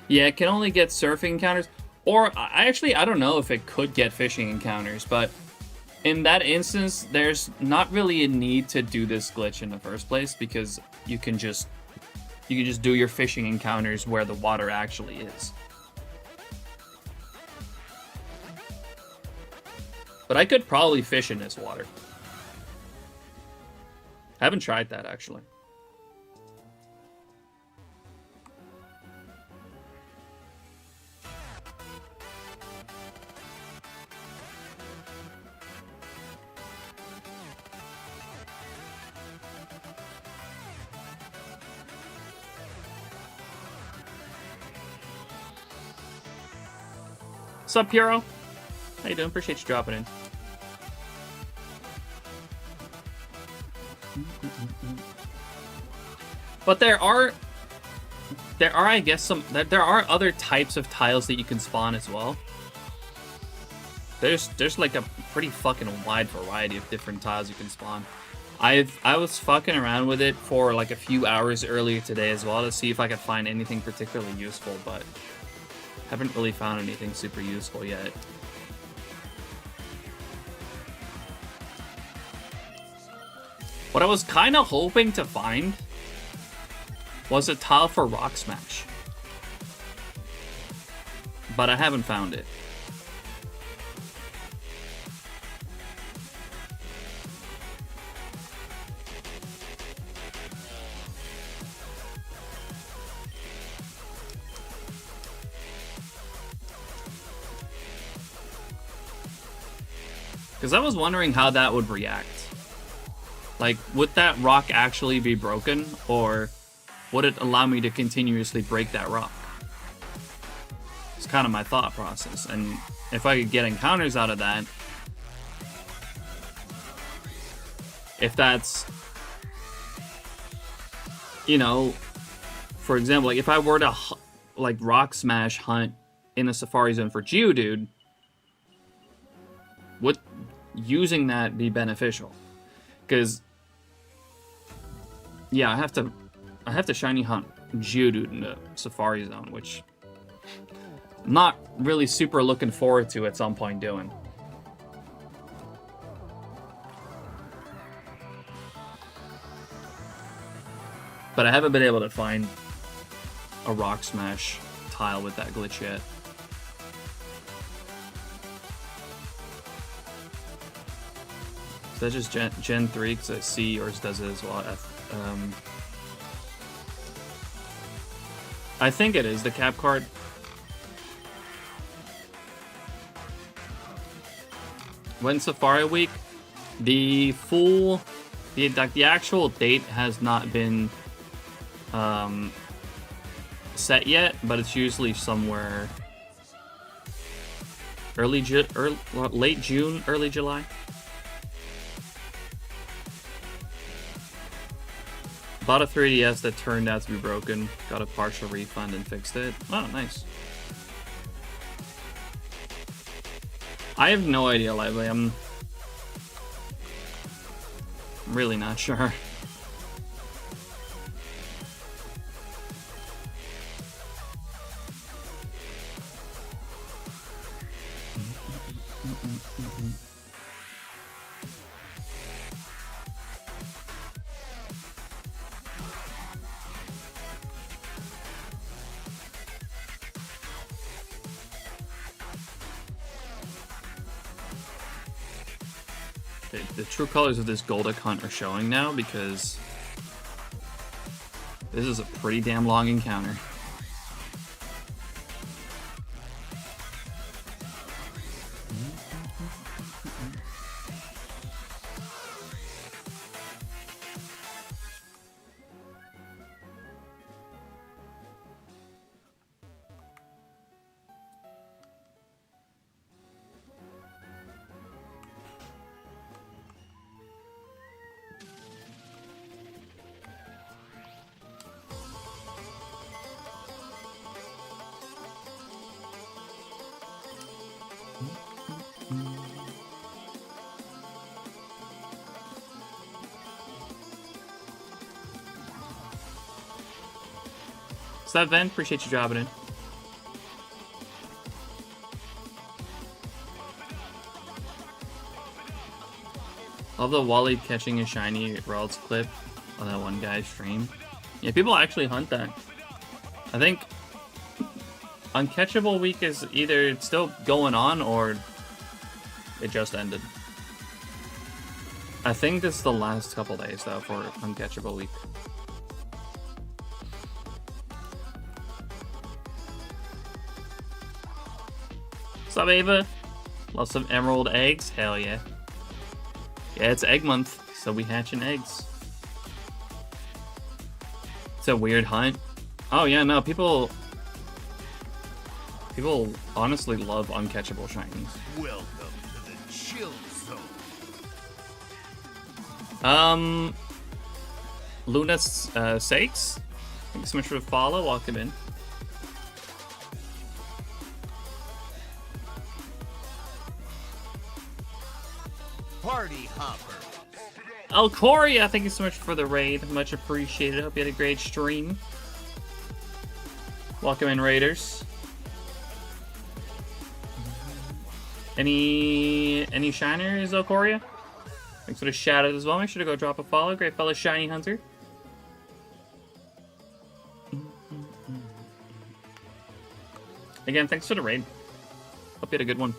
Yeah, it can only get surfing encounters. Or, I don't know if it could get fishing encounters, but in that instance, there's not really a need to do this glitch in the first place, because you can just do your fishing encounters where the water actually is. But I could probably fish in this water. I haven't tried that, actually. What's up, Puro? How you doing? Appreciate you dropping in. But there are, I guess, there are other types of tiles that you can spawn as well. There's like a pretty fucking wide variety of different tiles you can spawn. I was fucking around with it for like a few hours earlier today as well to see if I could find anything particularly useful, but haven't really found anything super useful yet. What I was kind of hoping to find was a tile for Rock Smash, but I haven't found it. Because I was wondering how that would react. Like, would that rock actually be broken, or would it allow me to continuously break that rock? It's kind of my thought process, and if I could get encounters out of that, if that's, you know, for example, like if I were to like rock smash hunt in a Safari Zone for Geodude, would using that be beneficial? Because yeah, I have to shiny hunt Geodude in the Safari Zone, which I'm not really super looking forward to at some point doing. But I haven't been able to find a Rock Smash tile with that glitch yet. Is that just Gen 3? Because I see yours does it as well. I think it is the cap card. When Safari Week, the actual date has not been set yet, but it's usually somewhere late June, early July. Bought a 3DS that turned out to be broken. Got a partial refund and fixed it. Oh, nice. I have no idea, Lively. I'm really not sure. The true colors of this Golduck hunt are showing now because this is a pretty damn long encounter. What's that, Ven? Appreciate you dropping in. Love the Wally catching a shiny World's clip on that one guy's stream. Yeah, people actually hunt that. I think Uncatchable Week is either still going on or it just ended. I think this is the last couple days though for Uncatchable Week. What's up, Ava? Love some emerald eggs? Hell yeah. Yeah, it's egg month, so we hatching eggs. It's a weird hunt. Oh yeah, no, people honestly love uncatchable shinies. Welcome to the chill zone. Luna's Sakes. Thank you so much for the follow. Welcome in. Party hopper. Alcoria, thank you so much for the raid. Much appreciated. Hope you had a great stream. Welcome in, Raiders. Any shiners, Alcoria? Thanks for the shout out as well. Make sure to go drop a follow. Great fellow shiny hunter. Again, thanks for the raid. Hope you had a good one.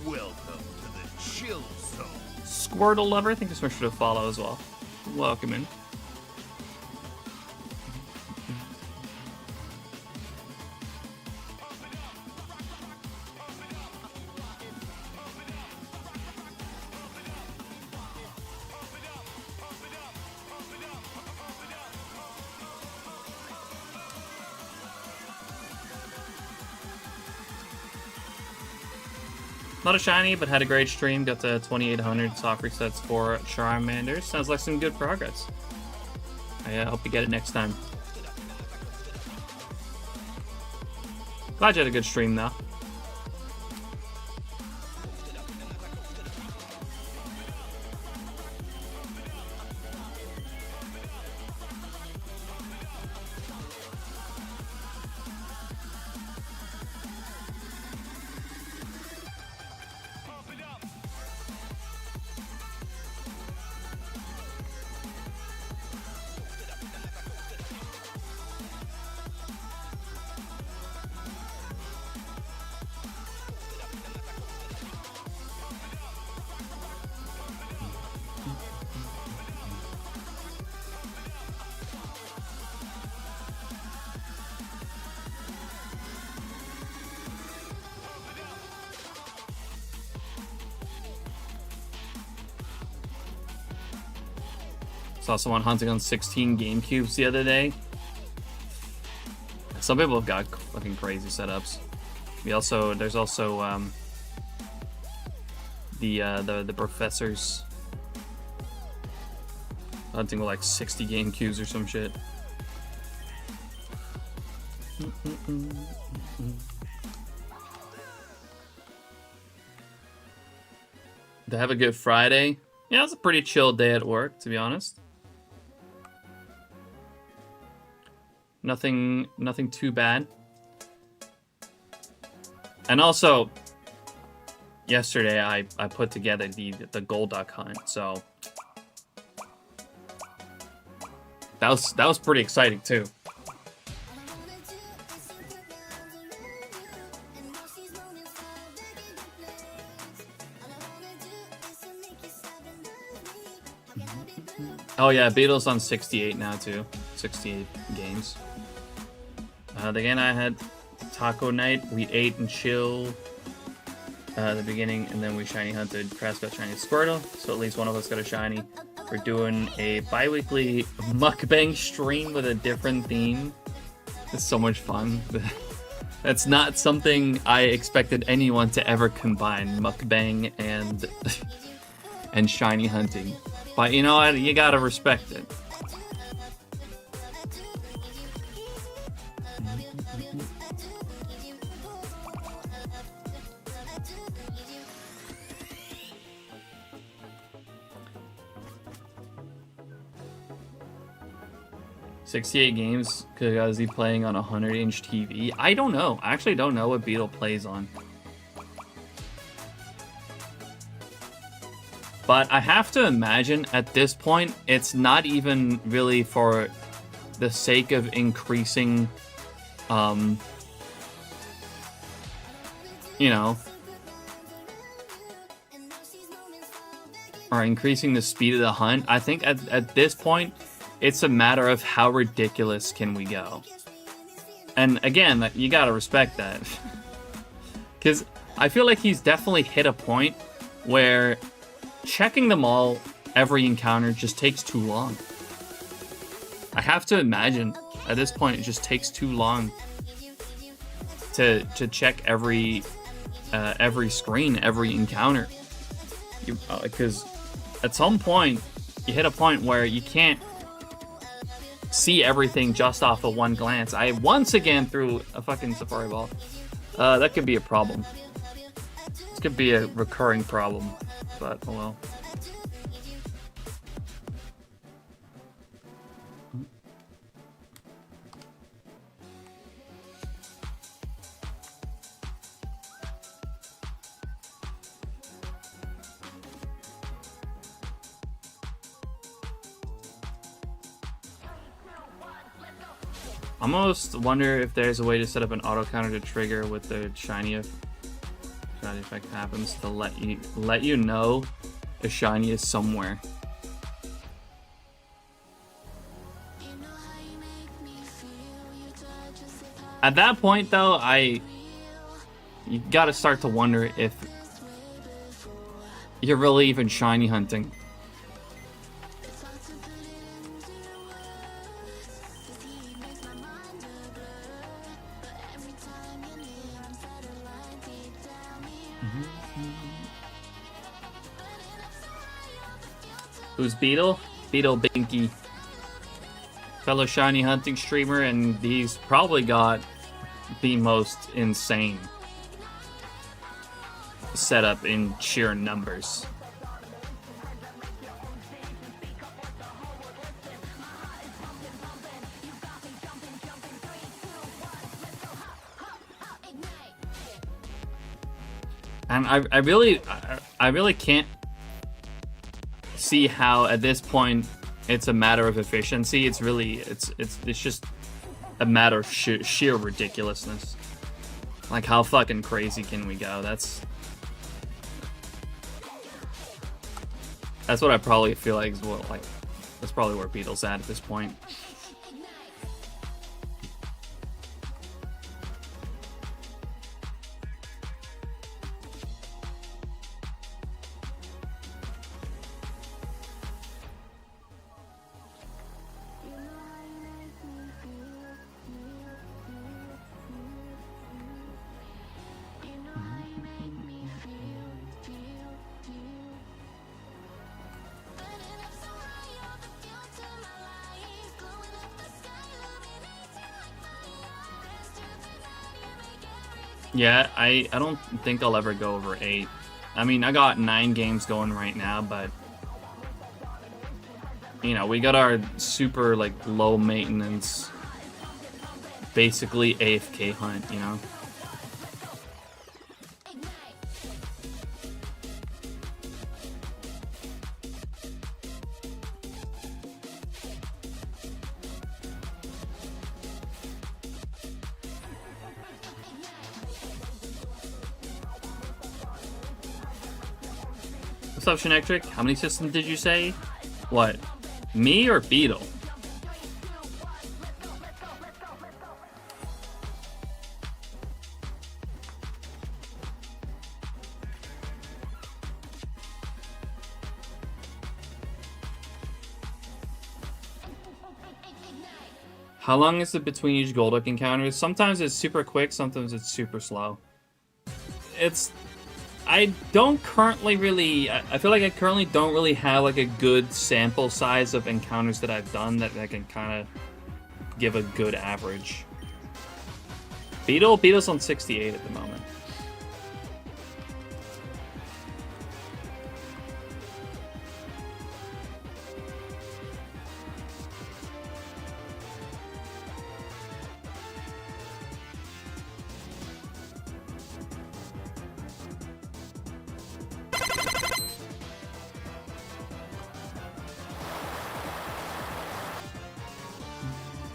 Welcome to the chill zone. Squirtle lover, thank you so much for the follow as well. Welcome in. Not a shiny, but had a great stream. Got to 2,800 soft resets for Charmander. Sounds like some good progress. I hope you get it next time. Glad you had a good stream, though. Saw someone hunting on 16 GameCubes the other day. Some people have got fucking crazy setups. There's also the professors hunting with like 60 GameCubes or some shit. To have a good Friday. Yeah, it was a pretty chill day at work, to be honest. Nothing too bad. And also, yesterday I put together the gold duck hunt, so that was pretty exciting too. Oh yeah, Beatles on 68 now too. 68 games. Again, I had taco night. We ate and chill at the beginning, and then we shiny hunted. Kras got shiny Squirtle, so at least one of us got a shiny. We're doing a bi-weekly mukbang stream with a different theme. It's so much fun. That's not something I expected anyone to ever combine, mukbang and and shiny hunting. But you know what? You gotta respect it. $68 games because he's playing on a 100-inch TV. I don't know. I actually don't know what Beetle plays on. But I have to imagine at this point, it's not even really for the sake of increasing, you know, or increasing the speed of the hunt. I think at this point, it's a matter of how ridiculous can we go. And again, you gotta respect that. Because I feel like he's definitely hit a point where checking them all every encounter just takes too long. I have to imagine at this point it just takes too long to check every screen, every encounter. Because at some point you hit a point where you can't see everything just off of one glance. I once again threw a fucking Safari Ball. That could be a problem. This could be a recurring problem, but oh well. I almost wonder if there's a way to set up an auto counter to trigger with the shiny effect happens to let you know a shiny is somewhere. At that point though, you gotta start to wonder if you're really even shiny hunting. Who's Beetle? Beetle Binky. Fellow shiny hunting streamer, and he's probably got the most insane setup in sheer numbers. And I really can't see how at this point it's a matter of efficiency. It's really it's just a matter of sheer ridiculousness. Like, how fucking crazy can we go? That's what I probably feel like is what, like, that's probably where Beetle's at this point. Yeah, I don't think I'll ever go over 8. I mean, I got 9 games going right now, but you know, we got our super, like, low maintenance, basically AFK hunt, you know? What's up, Shinectric? How many systems did you say? What? Me or Beetle? How long is it between each Golduck encounters? Sometimes it's super quick, sometimes it's super slow. I don't currently really... I feel like I currently don't really have, like, a good sample size of encounters that I've done that I can kind of give a good average. Beetle's on 68 at the moment.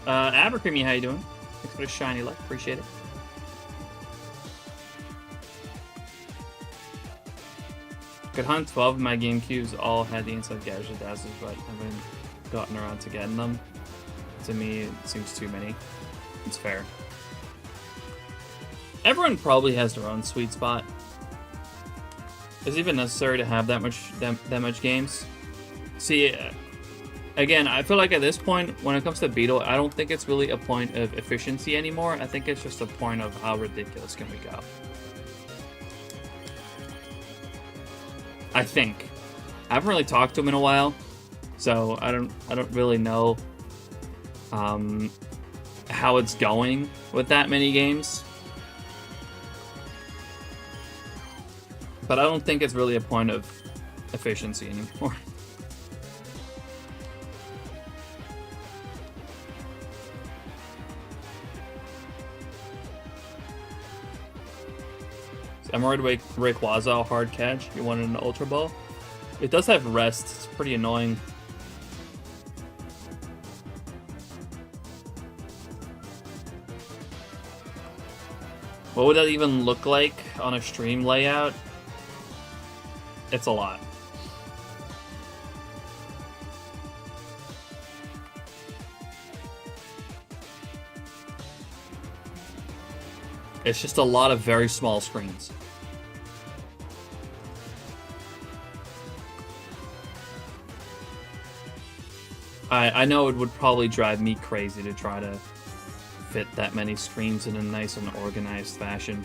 Abercreamy, how you doing? Thanks for the shiny luck, appreciate it. Could hunt 12 of my GameCubes, all had the inside gadget dazzles, but haven't gotten around to getting them. To me, it seems too many. It's fair. Everyone probably has their own sweet spot. Is it even necessary to have that much games? See, again, I feel like at this point, when it comes to Beetle, I don't think it's really a point of efficiency anymore. I think it's just a point of how ridiculous can we go. I think. I haven't really talked to him in a while, so I don't really know how it's going with that many games. But I don't think it's really a point of efficiency anymore. Emerald Rayquaza hard catch. You wanted an Ultra Ball? It does have rest. It's pretty annoying. What would that even look like on a stream layout? It's a lot. It's just a lot of very small screens. I know it would probably drive me crazy to try to fit that many screens in a nice and organized fashion.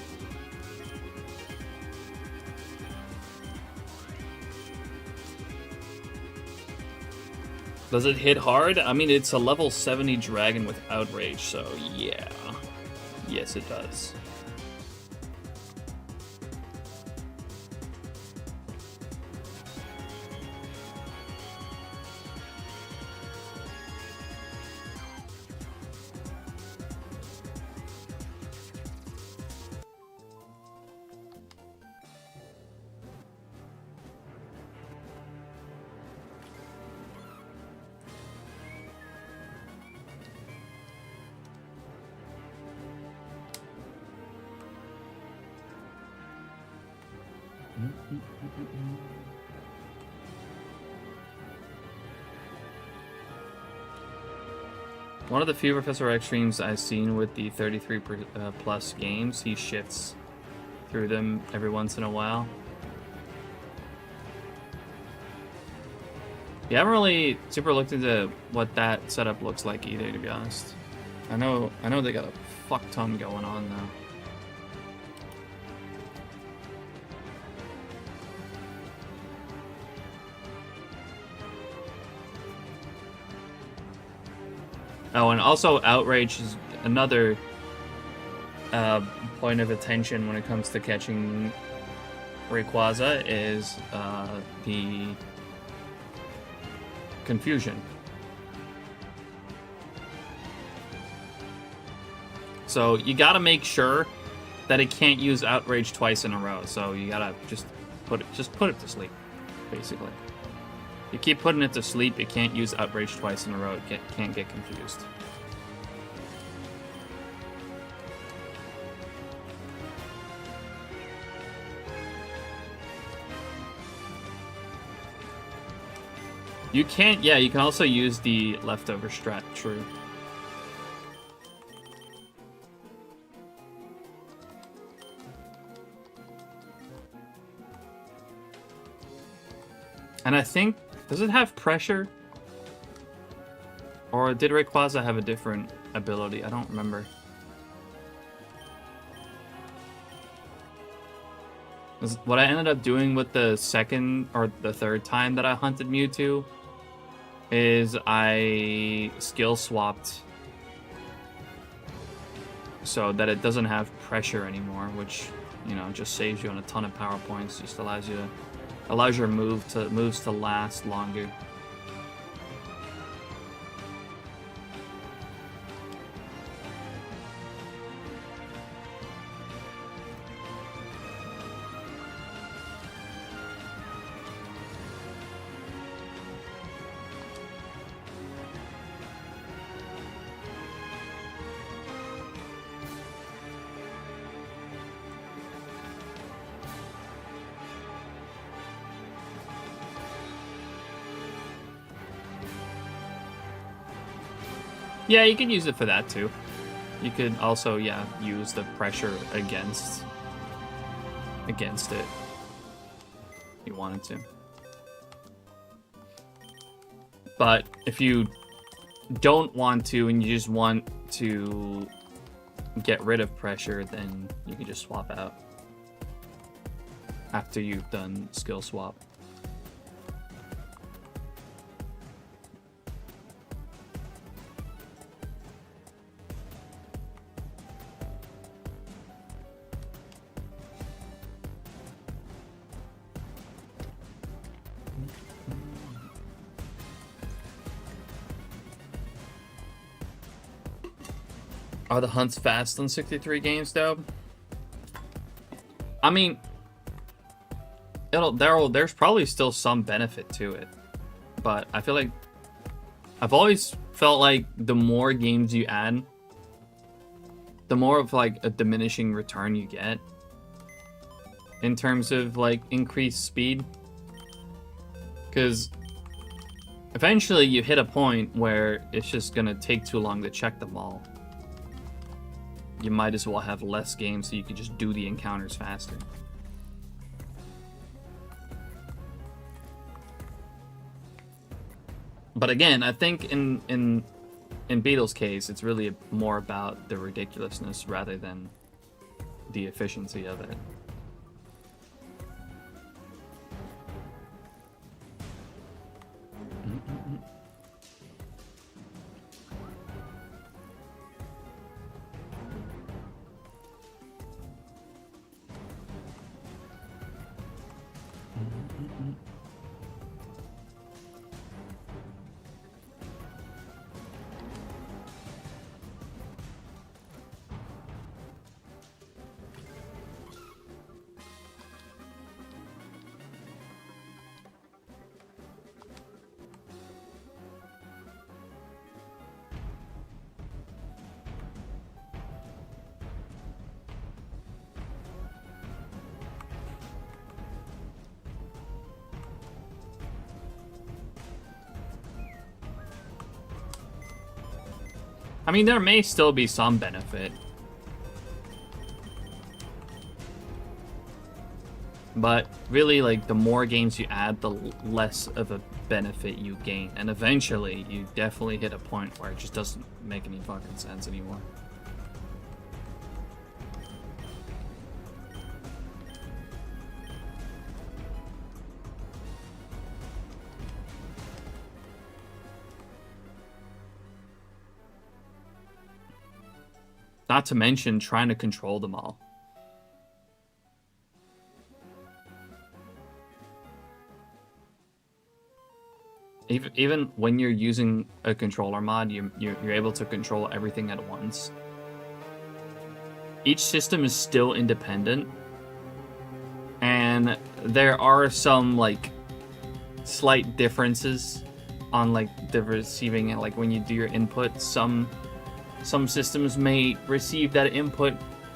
Does it hit hard? I mean, it's a level 70 dragon with outrage, so yeah. Yes, it does. One of the few Professor X streams I've seen with the 33 plus games, he shifts through them every once in a while. You haven't really super looked into what that setup looks like either, to be honest. I know they got a fuck ton going on though. Oh, and also outrage is another point of attention when it comes to catching Rayquaza is the confusion. So you gotta make sure that it can't use outrage twice in a row. So you gotta just put it to sleep, basically. You keep putting it to sleep, it can't use outrage twice in a row. It can't get confused. You can't, yeah, you can also use the leftover strat, true. And I think, does it have pressure? Or did Rayquaza have a different ability? I don't remember. What I ended up doing with the second or the third time that I hunted Mewtwo is I skill swapped so that it doesn't have pressure anymore, which, you know, just saves you on a ton of power points. Just allows your moves to last longer. Yeah, you can use it for that too. You could also, yeah, use the pressure against it if you wanted to. But if you don't want to and you just want to get rid of pressure, then you can just swap out after you've done skill swap. Are the hunts fast on 63 games, though? I mean, there's probably still some benefit to it, but I feel like I've always felt like the more games you add, the more of like a diminishing return you get in terms of like increased speed, because eventually you hit a point where it's just gonna take too long to check them all. You might as well have less games so you can just do the encounters faster. But again, I think in Beetle's case, it's really more about the ridiculousness rather than the efficiency of it. I mean, there may still be some benefit. But really, like, the more games you add, the less of a benefit you gain. And eventually, you definitely hit a point where it just doesn't make any fucking sense anymore. Not to mention trying to control them all. Even when you're using a controller mod, you're able to control everything at once. Each system is still independent, and there are some like slight differences on like the receiving and like when you do your input. Some systems may receive that input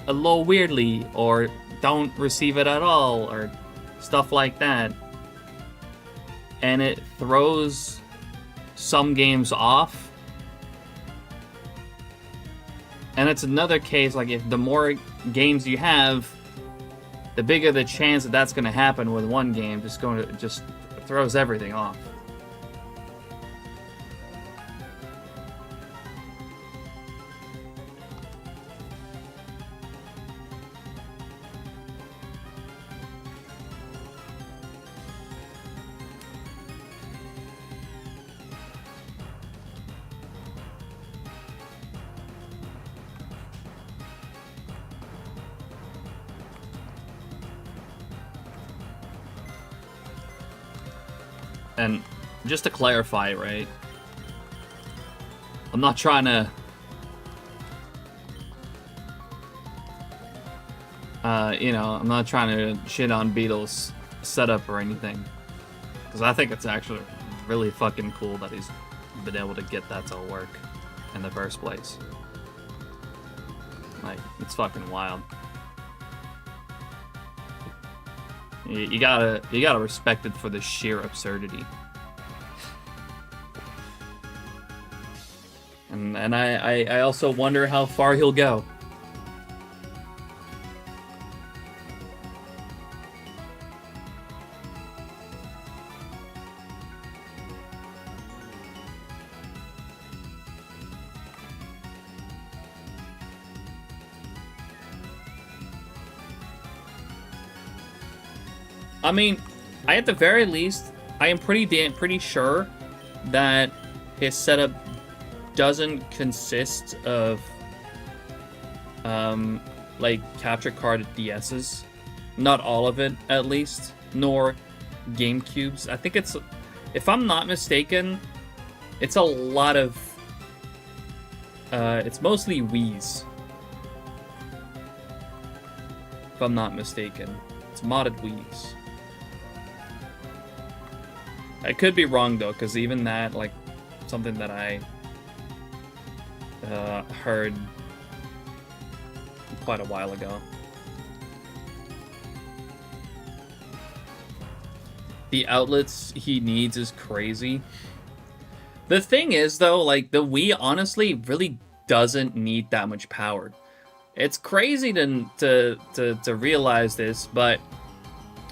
a little weirdly, or don't receive it at all, or stuff like that. And it throws some games off. And it's another case, like, if the more games you have, the bigger the chance that that's going to happen with one game. Just throws everything off. And just to clarify, right? I'm not trying to I'm not trying to shit on Beatles' setup or anything, because I think it's actually really fucking cool that he's been able to get that to work in the first place. Like, it's fucking wild. You gotta respect it for the sheer absurdity. And I also wonder how far he'll go. I mean, at the very least, I am pretty sure that his setup doesn't consist of like capture card DSs. Not all of it, at least, nor GameCubes. I think it's, if I'm not mistaken, it's a lot of it's mostly Wii's. If I'm not mistaken, it's modded Wii's. I could be wrong though, because even that, like, something that I heard quite a while ago. The outlets he needs is crazy. The thing is though, like, the Wii honestly really doesn't need that much power. It's crazy to realize this, but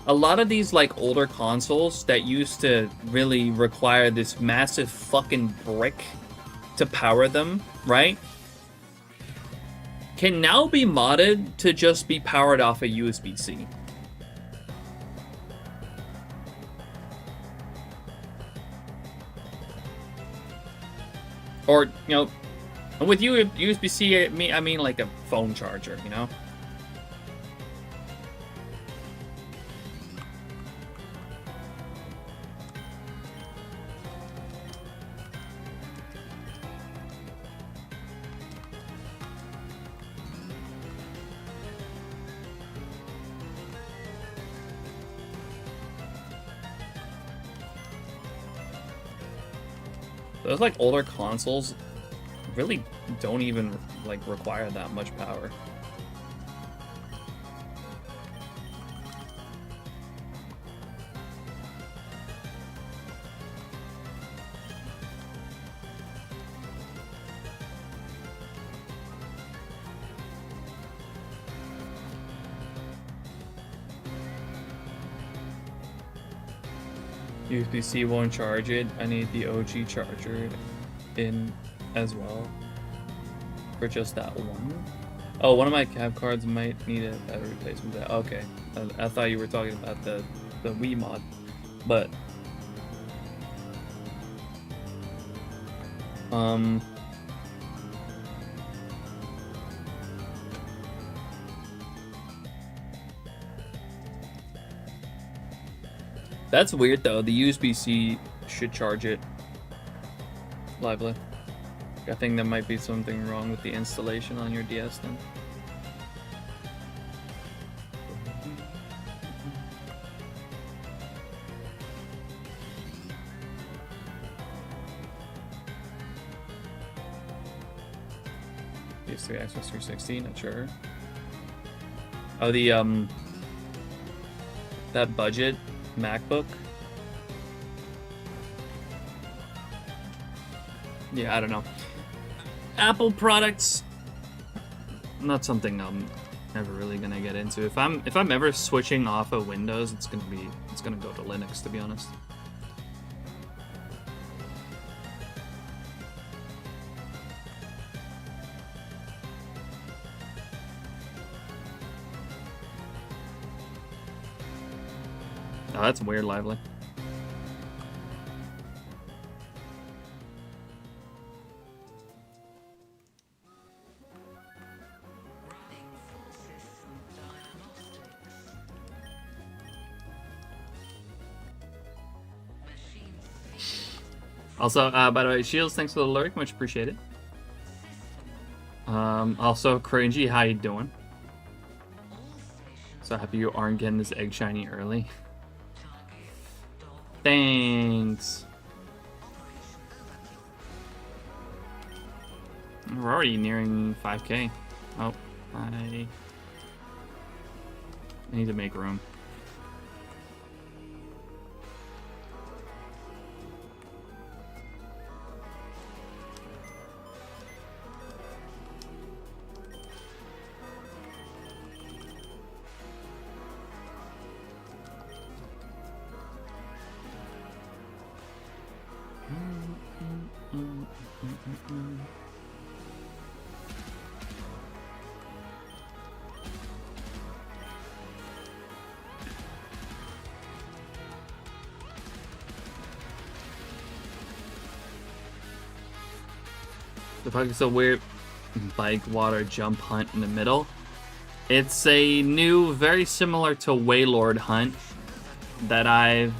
a lot of these, like, older consoles that used to really require this massive fucking brick to power them, right? Can now be modded to just be powered off a USB-C. Or, you know, with USB-C, I mean like a phone charger, you know? Those, like, older consoles really don't even, like, require that much power. USB-C won't charge it. I need the OG charger in as well for just that one. Oh, one of my cap cards might need a battery replacement. Okay, I thought you were talking about the Wii mod, but that's weird though. The USB-C should charge it lively. I think there might be something wrong with the installation on your DS then. PS3, Xbox 360, not sure. Oh, the that budget MacBook. Yeah, I don't know. Apple products, not something I'm ever really gonna get into. If I'm ever switching off of Windows, it's gonna go to Linux, to be honest. Oh, that's weird, lively. Also, by the way, Shields, thanks for the lurk, much appreciated. Also, Cringy, how you doing? So happy you aren't getting this egg shiny early. Thanks. We're already nearing 5K. Oh, I need to make room. The fuck is a weird bike water jump hunt in the middle? It's a new, very similar to Waylord hunt that I've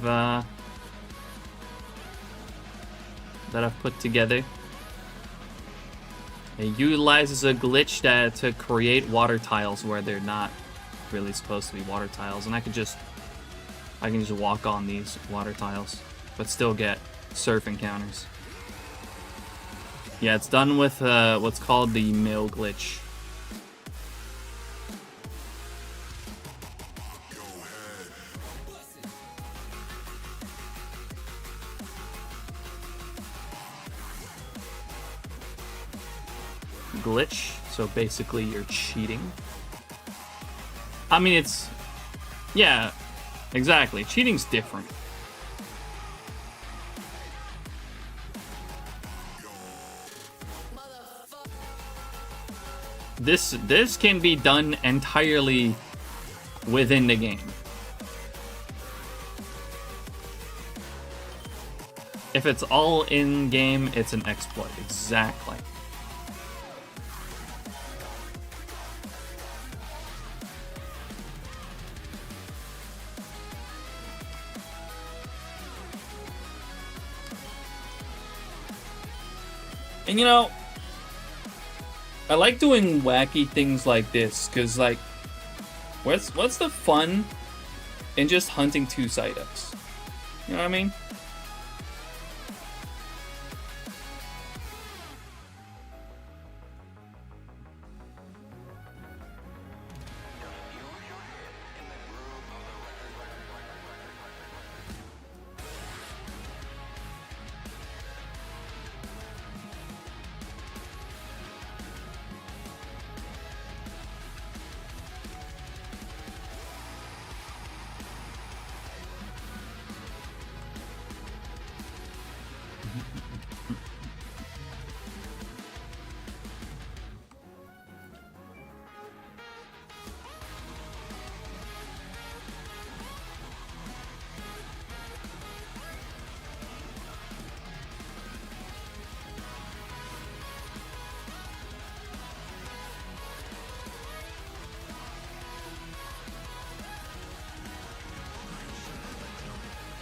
put together. It utilizes a glitch to create water tiles where they're not really supposed to be water tiles, and I can just walk on these water tiles, but still get surf encounters. Yeah, it's done with what's called the mill glitch. Glitch, so basically you're cheating. I mean, it's... yeah, exactly. Cheating's different. This can be done entirely within the game. If it's all in game, it's an exploit. Exactly. And you know, I like doing wacky things like this, cause like, what's the fun in just hunting two Psyducks? You know what I mean?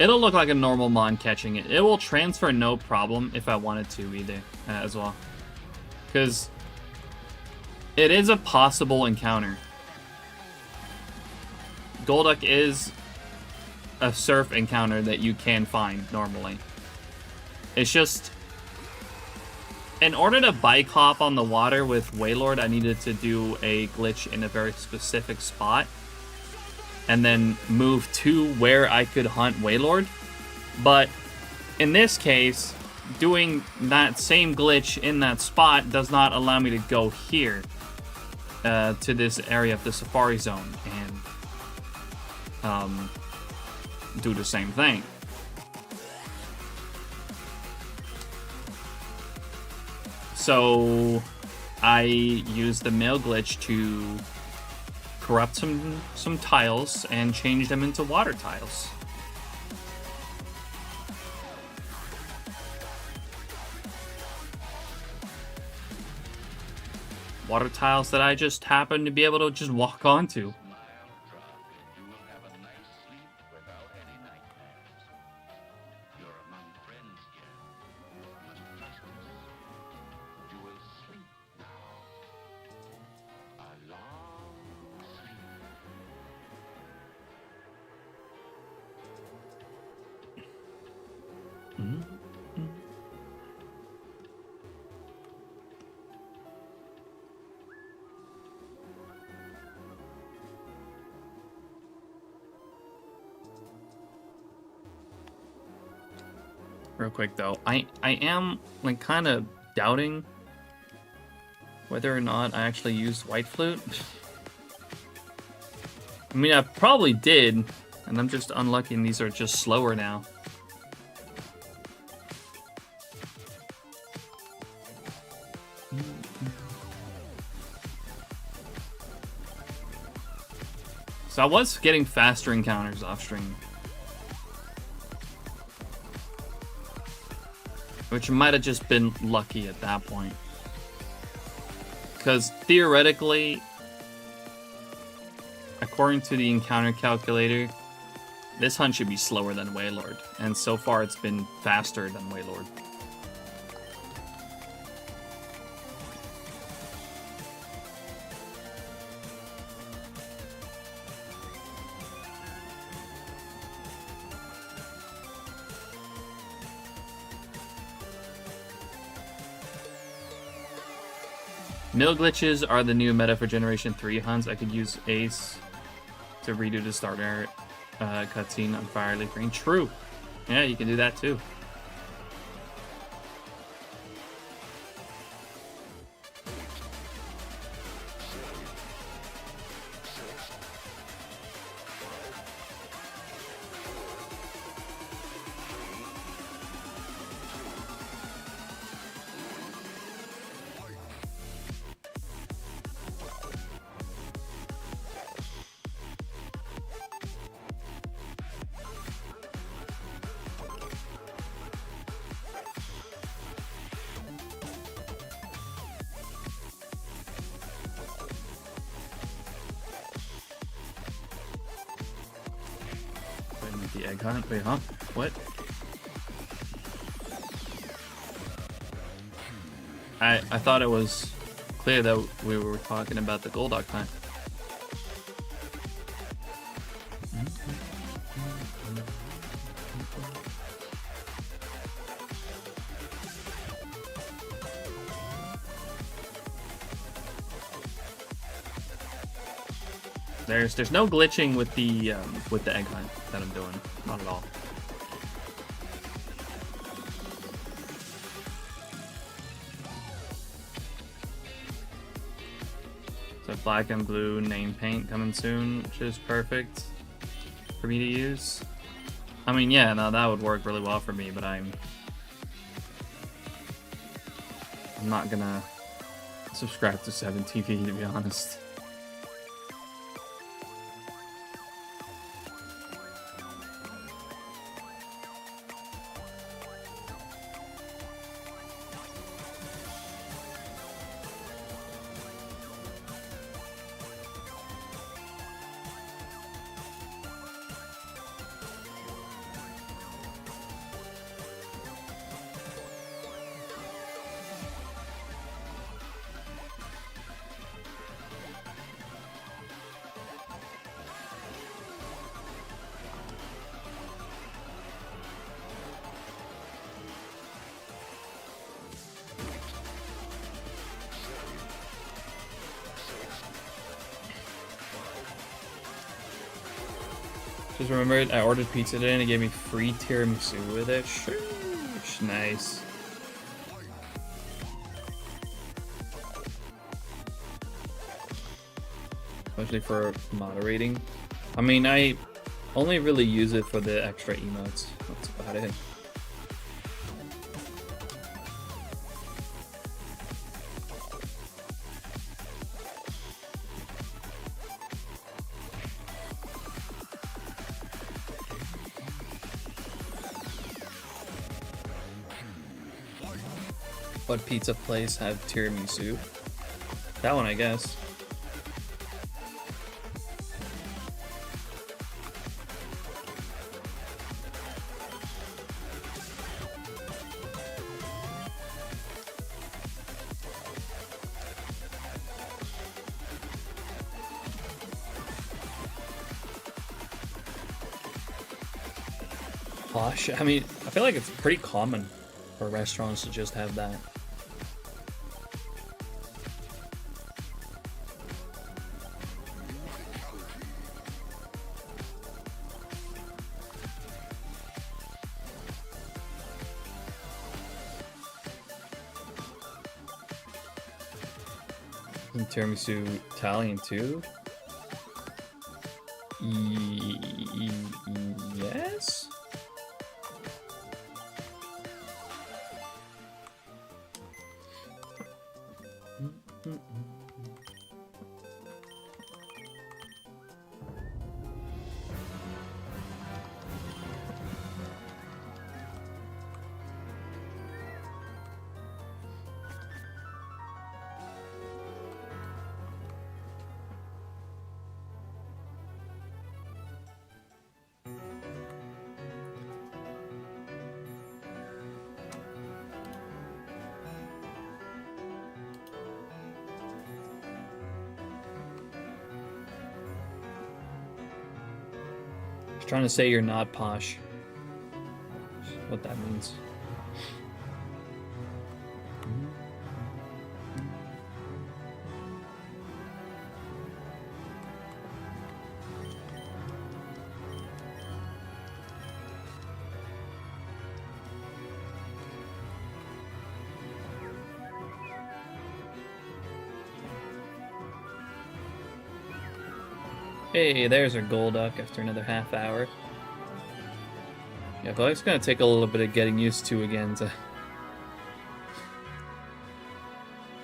It'll look like a normal mon catching it. It will transfer no problem if I wanted to either, as well. Because it is a possible encounter. Golduck is a surf encounter that you can find normally. It's just, in order to bike hop on the water with Wailord, I needed to do a glitch in a very specific spot and then move to where I could hunt Wailord. But in this case, doing that same glitch in that spot does not allow me to go here to this area of the Safari Zone and do the same thing. So I used the mail glitch to corrupt some tiles and change them into water tiles. Water tiles that I just happen to be able to just walk onto. Real quick though, I am like kind of doubting whether or not I actually used White Flute. I mean, I probably did, and I'm just unlucky and these are just slower now. So I was getting faster encounters off stream, which might have just been lucky at that point. Because theoretically, according to the encounter calculator, this hunt should be slower than Wailord, and so far it's been faster than Wailord. Mill glitches are the new meta for Generation 3 hunts. I could use Ace to redo the starter cutscene on Fireleaf Green. True. Yeah, you can do that too. The egg hunt? Wait, huh? What? I thought it was clear that we were talking about the Golduck hunt. There's no glitching with the egg hunt that I'm doing, not at all. So black and blue name paint coming soon, which is perfect for me to use. I mean, yeah, no, that would work really well for me, but I'm not gonna subscribe to 7TV, to be honest. Just remembered I ordered pizza today and it gave me free tiramisu with it. Sheesh, nice. Especially for moderating. I mean, I only really use it for the extra emotes. That's about it. What pizza place have tiramisu? That one, I guess. Posh? I mean, I feel like it's pretty common for restaurants to just have that. And tiramisu Italian too? Yes? Trying to say you're not posh. What that means. Hey, there's our Golduck after another half hour. Yeah, but it's gonna take a little bit of getting used to again to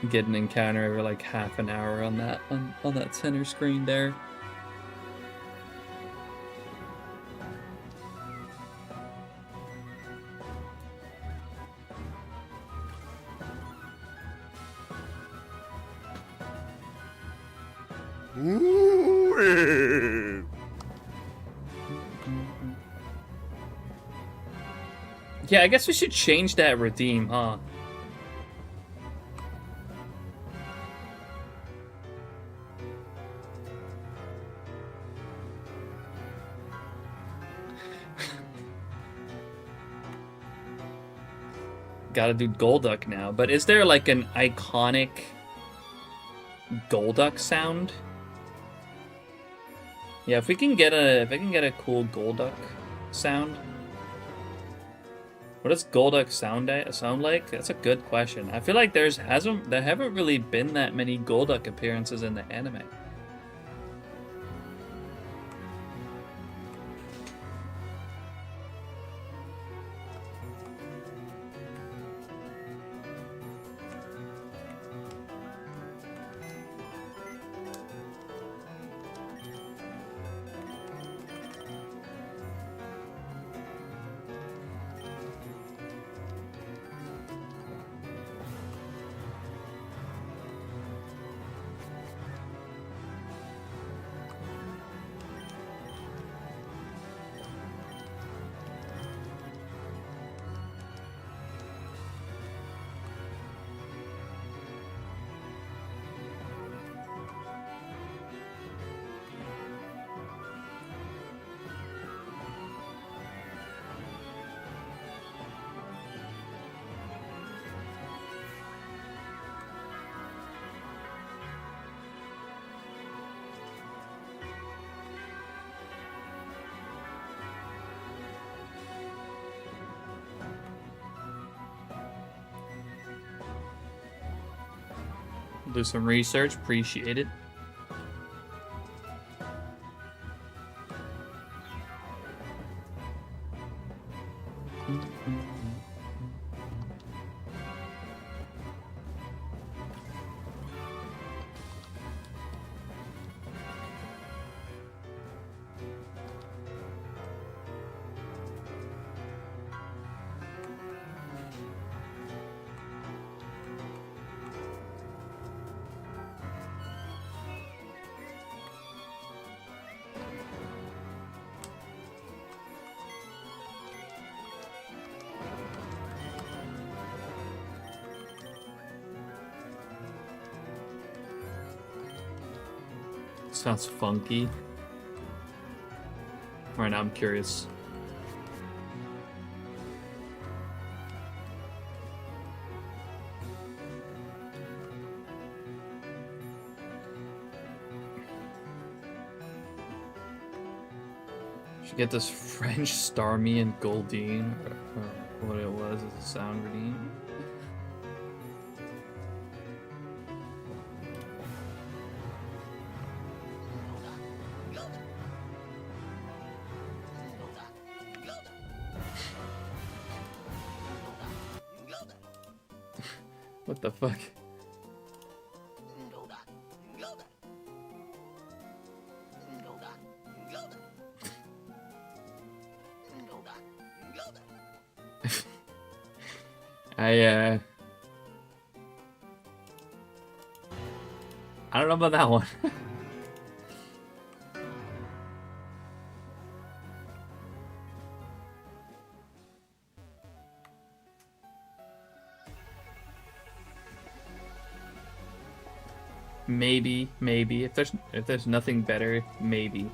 get an encounter every like half an hour on that on that center screen there. Yeah, I guess we should change that redeem, huh? Gotta do Golduck now, but is there like an iconic Golduck sound? Yeah, if I can get a cool Golduck sound. What does Golduck sound like? That's a good question. I feel like there haven't really been that many Golduck appearances in the anime. Do some research. Appreciate it. Sounds funky. Right now I'm curious. Should get this French Starmie and Goldine, or what it was as a sound redeem. What the fuck? I don't know about that one. Maybe if there's nothing better, maybe.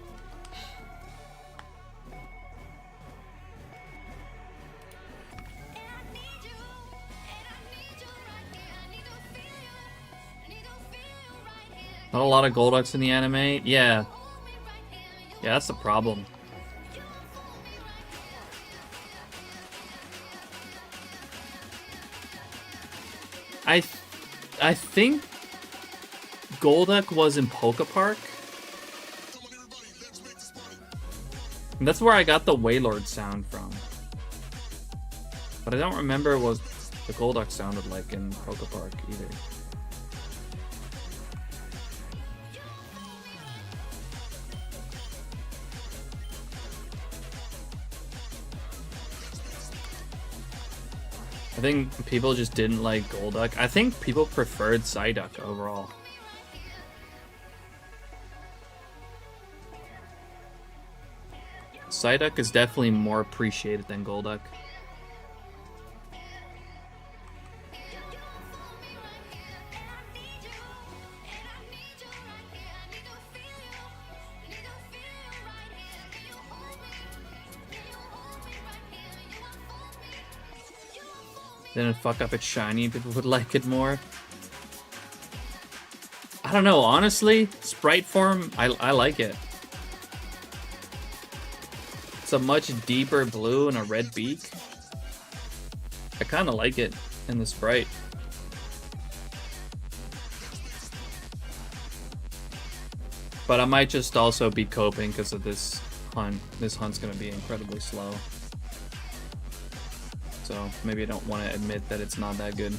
Not a lot of Golducks in the anime. Yeah, that's the problem. I think Golduck was in Poke Park. And that's where I got the Wailord sound from. But I don't remember what the Golduck sounded like in Poke Park either. I think people just didn't like Golduck. I think people preferred Psyduck overall. Psyduck is definitely more appreciated than Golduck. Then it'd fuck up its shiny, people would like it more. I don't know, honestly, sprite form, I like it. It's a much deeper blue and a red beak. I kind of like it in the sprite. But I might just also be coping because of this hunt. This hunt's going to be incredibly slow. So maybe I don't want to admit that it's not that good.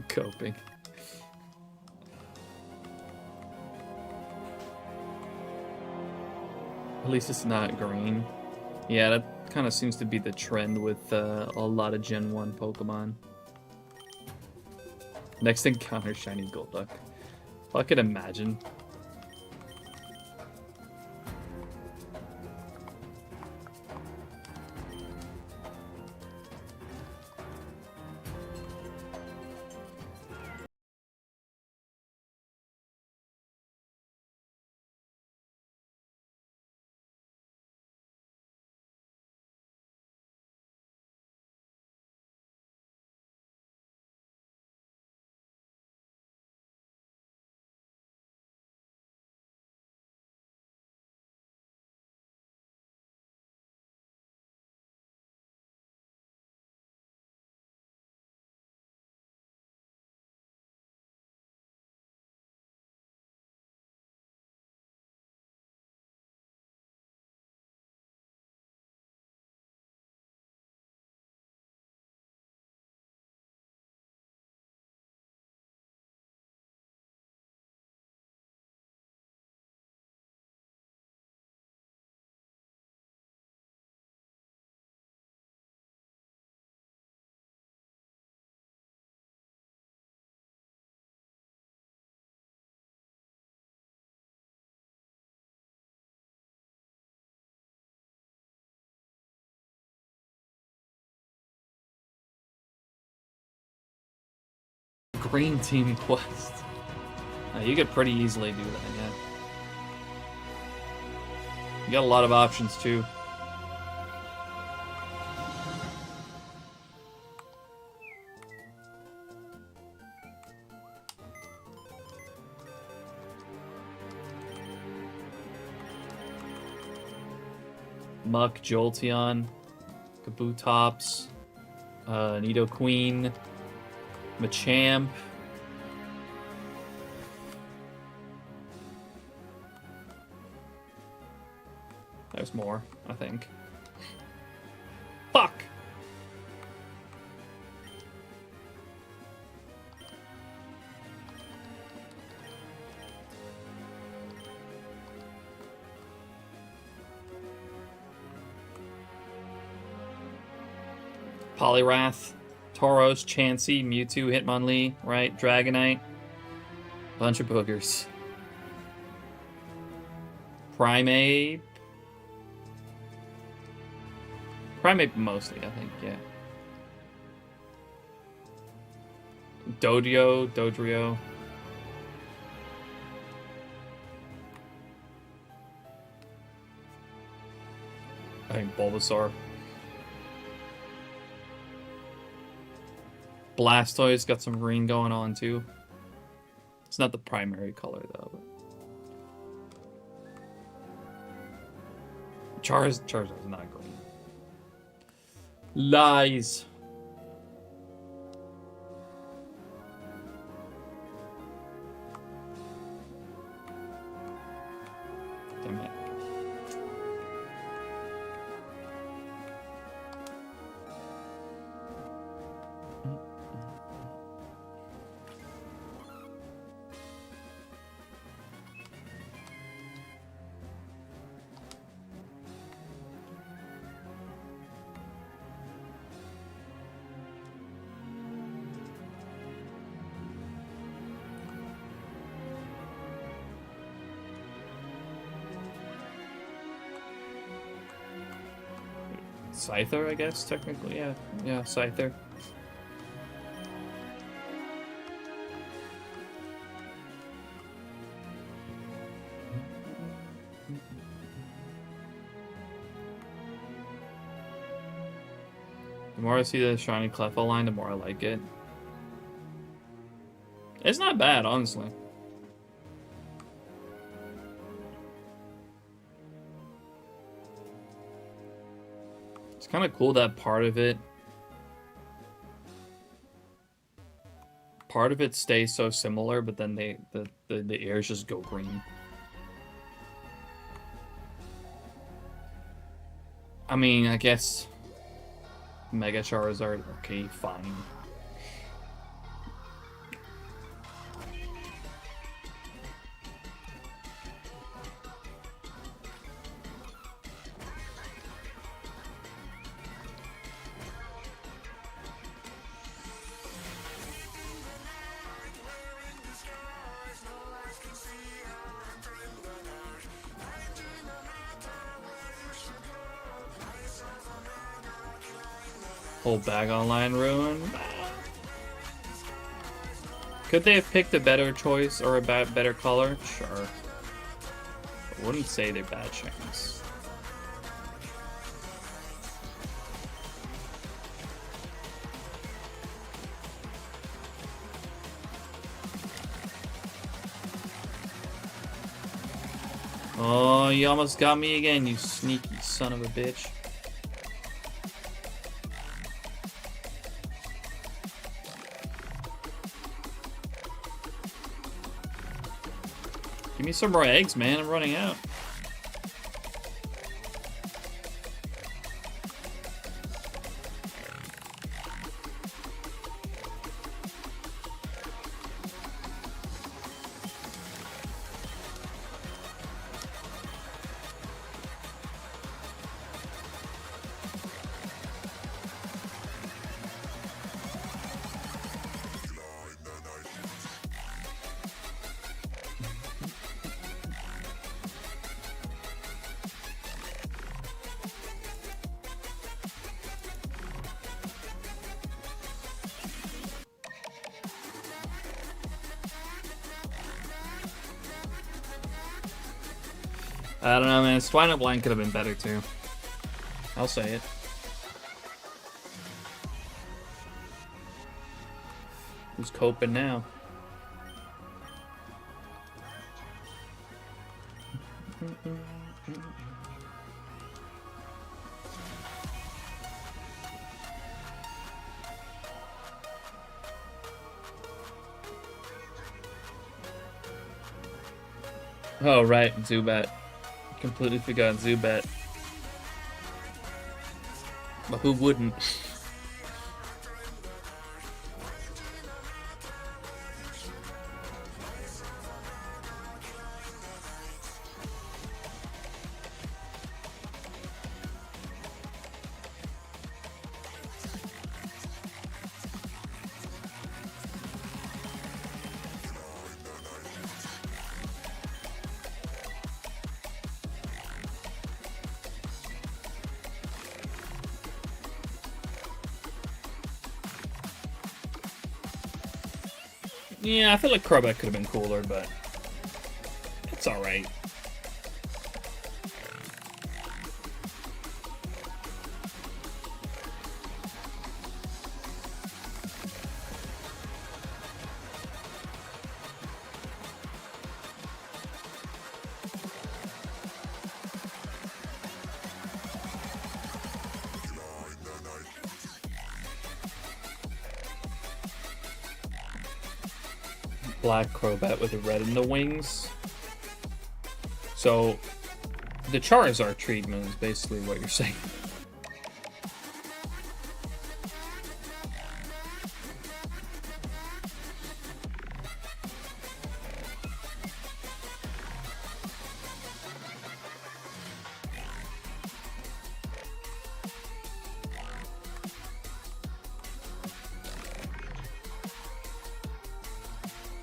Coping. At least it's not green. Yeah, that kind of seems to be the trend with a lot of Gen 1 Pokemon. Next encounter, shiny Golduck. If I could imagine. Green team quest. You could pretty easily do that, yeah. You got a lot of options too. Muck, Jolteon, Kabutops, Nidoqueen, Machamp. There's more, I think. Fuck! Poliwrath, Tauros, Chansey, Mewtwo, Hitmonlee, right? Dragonite. Bunch of boogers. Primeape. Primeape mostly, I think, yeah. Dodrio. I think Bulbasaur. Blastoise got some green going on too. It's not the primary color though. But Charizard's not green. Lies. Damn it. Scyther, I guess, technically, yeah. Yeah, Scyther. The more I see the shiny Cleffa line, the more I like it. It's not bad, honestly. It's kind of cool that part of it stays so similar, but then the ears just go green. I mean, I guess Mega Charizard, okay, fine. Whole bag online ruin. Could they have picked a better choice or a better color? Sure. I wouldn't say they're bad shinies. Oh, you almost got me again, you sneaky son of a bitch. Give me some more eggs, man. I'm running out. I don't know, man. Swine Up Line could have been better, too. I'll say it. Who's coping now? Oh, right, Zubat. Completely forgot Zubat. But who wouldn't? Yeah, I feel like Crobat could have been cooler, but it's alright. Black Crobat with the red in the wings. So, the Charizard treatment is basically what you're saying.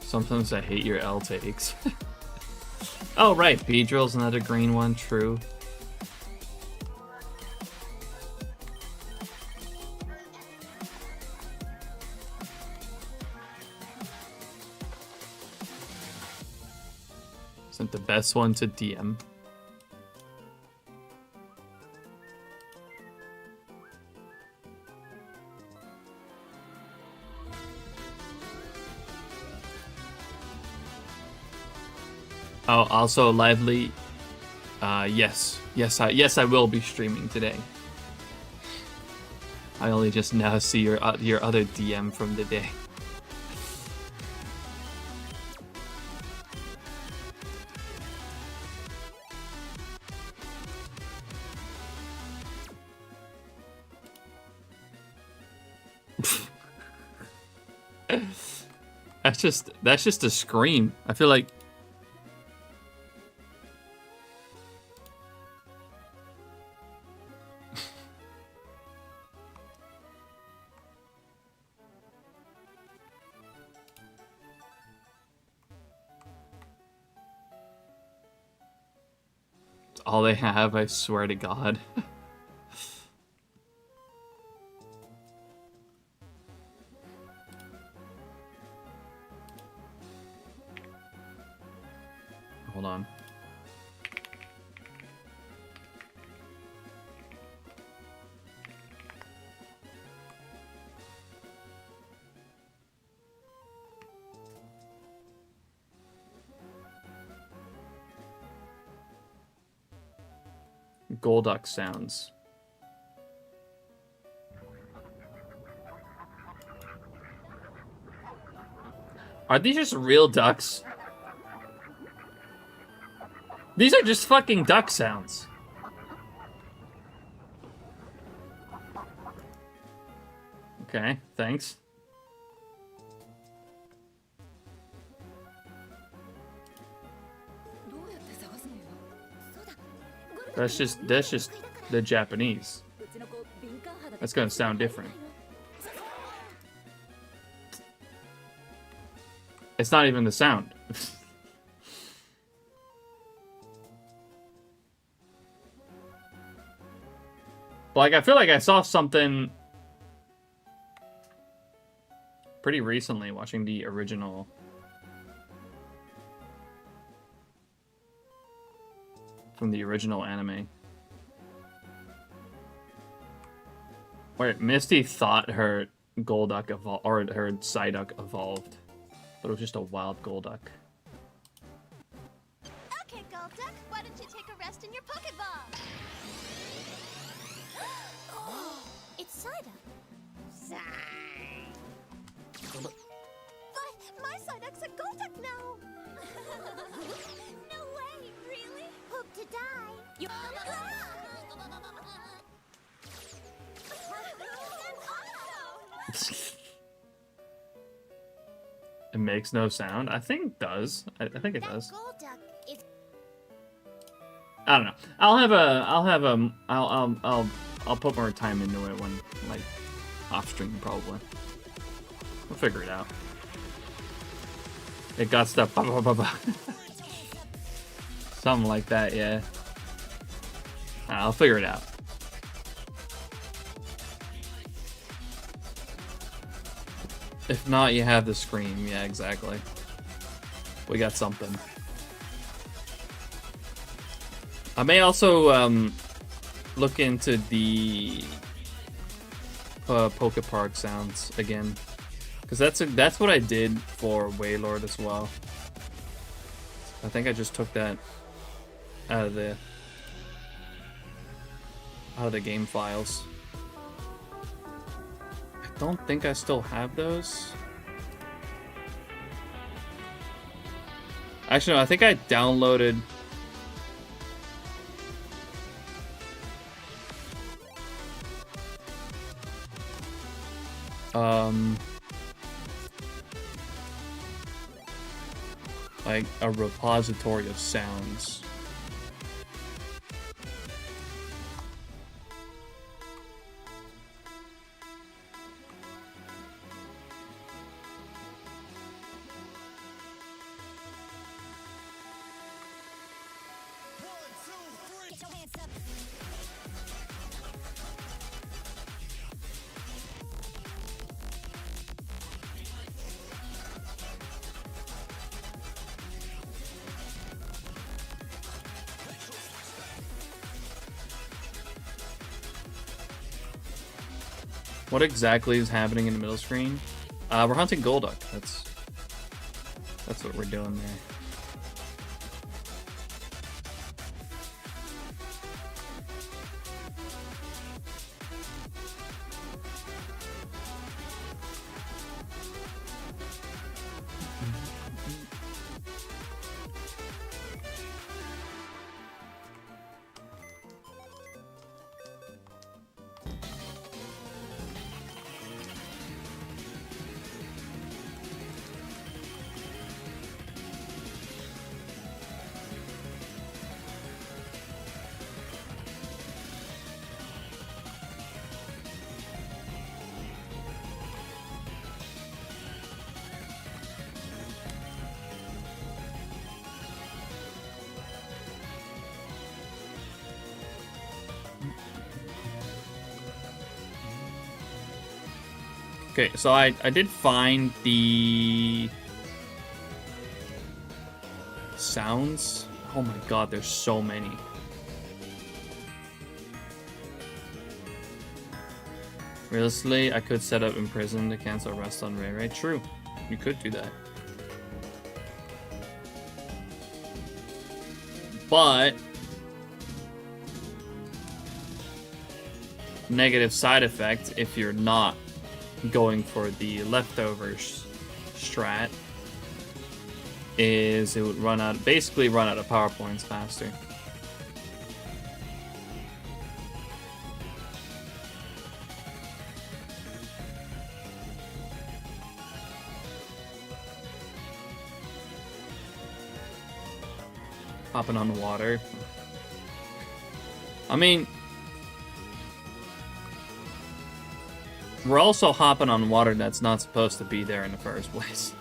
Sometimes I hate your L takes. Oh, right. Beedrill's another green one. True. Isn't the best one to DM. Oh, also Lively. Yes, I will be streaming today. I only just now see your other DM from the day. That's just a scream. I feel like. All they have, I swear to God. Hold on. Golduck sounds. Are these just real ducks? These are just fucking duck sounds. Okay, thanks. That's just the Japanese. That's gonna sound different. It's not even the sound. Like, I feel like I saw something pretty recently watching the original. from the original anime. Where Misty thought her Golduck evolved, or her Psyduck evolved, but it was just a wild Golduck. Okay, Golduck, why don't you take a rest in your Pokeball? It's Psyduck. But my Psyduck's a Golduck now. No way, really? Hope to die. You. It makes no sound. I think it does. I think it does. Golduck is. I don't know. I'll put more time into it when, like, off stream probably. We'll figure it out. It got stuff. Something like that, yeah. I'll figure it out. If not, you have the scream. Yeah, exactly. We got something. I may also look into the Poke Park sounds again, because that's what I did for Wailord as well. I think I just took that out of the game files. I don't think I still have those. Actually, no, I think I downloaded. Like a repository of sounds. What exactly is happening in the middle screen? We're hunting Golduck. That's what we're doing there. Okay, so I did find the sounds. Oh my god, there's so many. Realistically, I could set up Imprison to cancel Rest on Ray Ray. True, you could do that. But negative side effect if you're not going for the leftovers strat is it would basically run out of power points faster. Hopping on the water. I mean, we're also hopping on water that's not supposed to be there in the first place.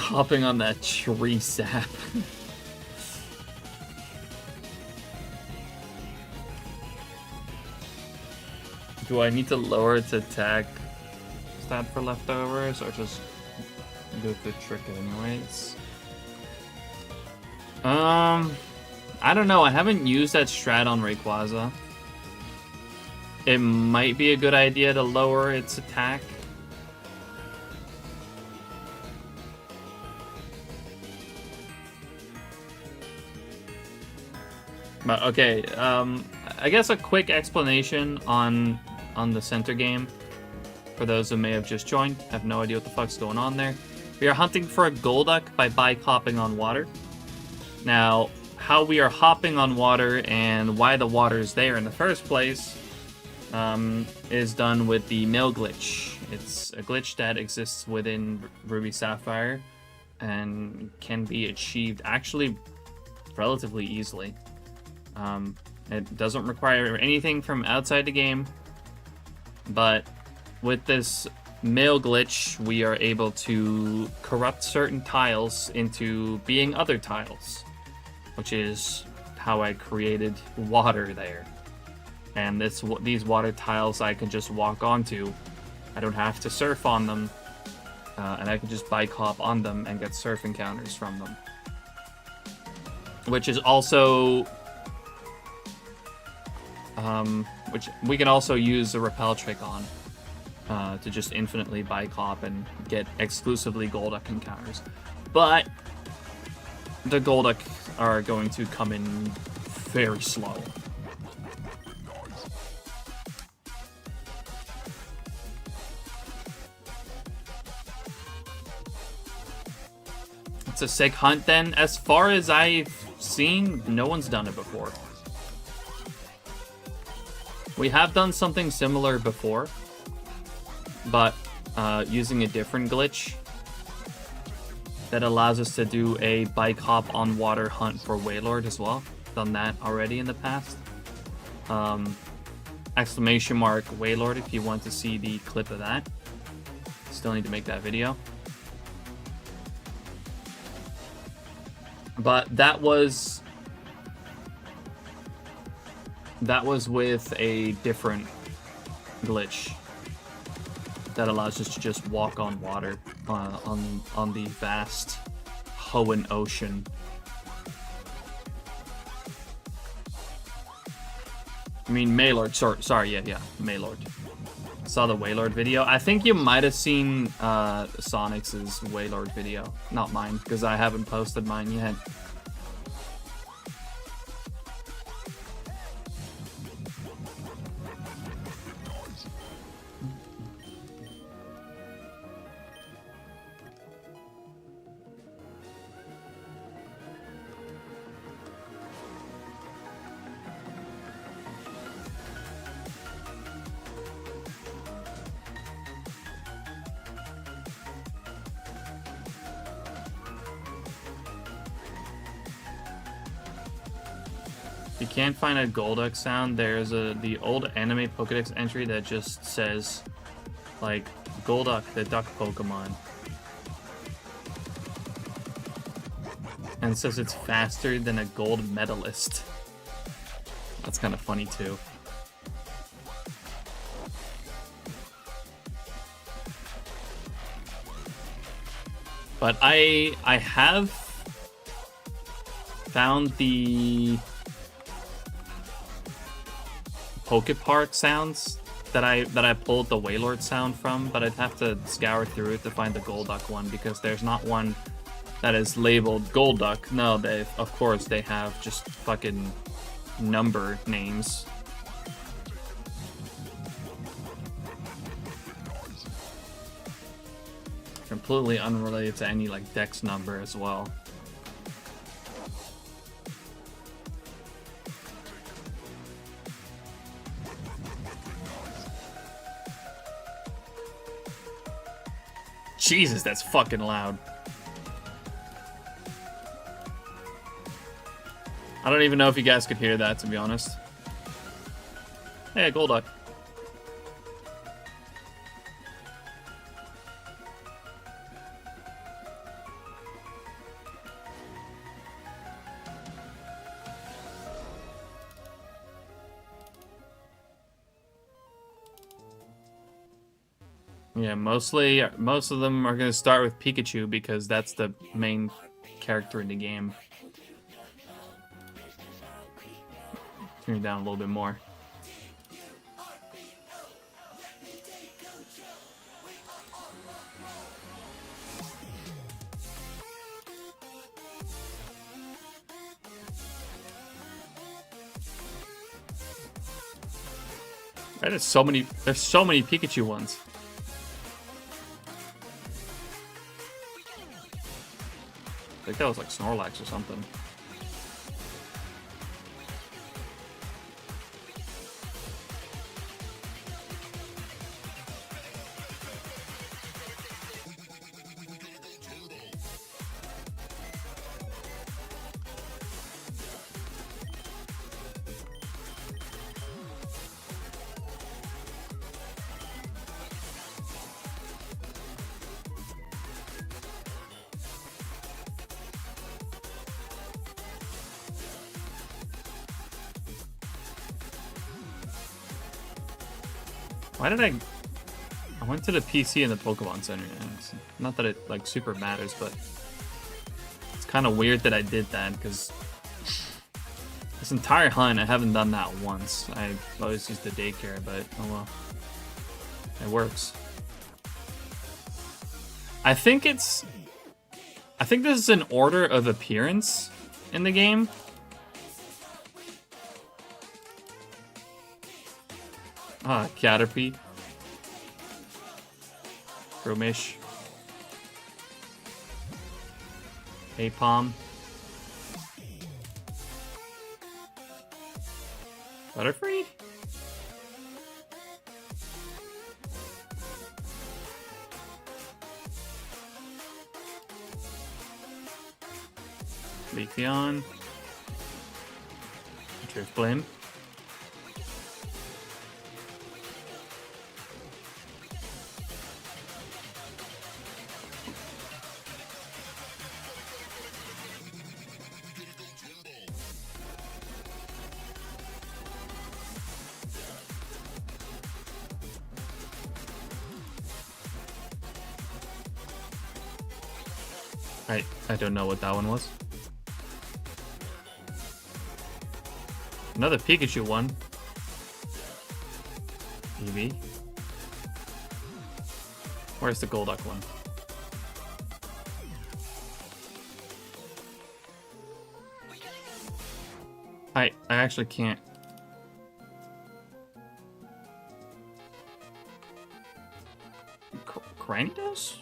hopping on that tree sap. Do I need to lower its attack stat for leftovers, or just do the trick anyways? I don't know. I haven't used that strat on Rayquaza. It might be a good idea to lower its attack. But okay, I guess a quick explanation on the center game. For those who may have just joined, have no idea what the fuck's going on there. We are hunting for a Golduck by bike hopping on water. Now, how we are hopping on water and why the water is there in the first place is done with the mill glitch. It's a glitch that exists within Ruby Sapphire and can be achieved actually relatively easily. It doesn't require anything from outside the game, but with this mill glitch, we are able to corrupt certain tiles into being other tiles, which is how I created water there. And these water tiles I can just walk onto. I don't have to surf on them, and I can just bike hop on them and get surf encounters from them. Which is also, which we can also use a repel trick on, to just infinitely bike hop and get exclusively Golduck encounters. But the Golduck are going to come in very slow. It's a sick hunt then. As far as I've seen, no one's done it before. We have done something similar before, but using a different glitch that allows us to do a bike hop on water hunt for Wailord as well. Done that already in the past. Exclamation mark Wailord if you want to see the clip of that. Still need to make that video. But that was with a different glitch that allows us to just walk on water on the vast Hoenn Ocean. I mean Maylord, sorry, yeah, Maylord. Saw the Wailord video. I think you might have seen Sonic's Wailord video. Not mine, because I haven't posted mine yet. If you can't find a Golduck sound, there's the old anime Pokedex entry that just says, like, Golduck, the duck Pokemon. And it says it's faster than a gold medalist. That's kind of funny too. But I have found the Pokepark sounds that I pulled the Wailord sound from, but I'd have to scour through it to find the Golduck one, because there's not one that is labeled Golduck. No, of course they have just fucking number names. Completely unrelated to any like dex number as well. Jesus, that's fucking loud. I don't even know if you guys could hear that, to be honest. Hey, Golduck. Yeah, mostly most of them are gonna start with Pikachu because that's the main character in the game. Turn it down a little bit more. Right, there's so many Pikachu ones. I think that was like Snorlax or something. Why did I went to the PC in the Pokemon Center. It's not that it like super matters, but it's kind of weird that I did that because this entire hunt I haven't done that once. I always used the daycare, but oh well, it works. I think this is an order of appearance in the game. Ah, Caterpie. Groomish. Apom. Butterfree? Leafeon. Drifblim. I don't know what that one was. Another Pikachu one. Eevee. Where's the Golduck one? I actually can't. Cranidos?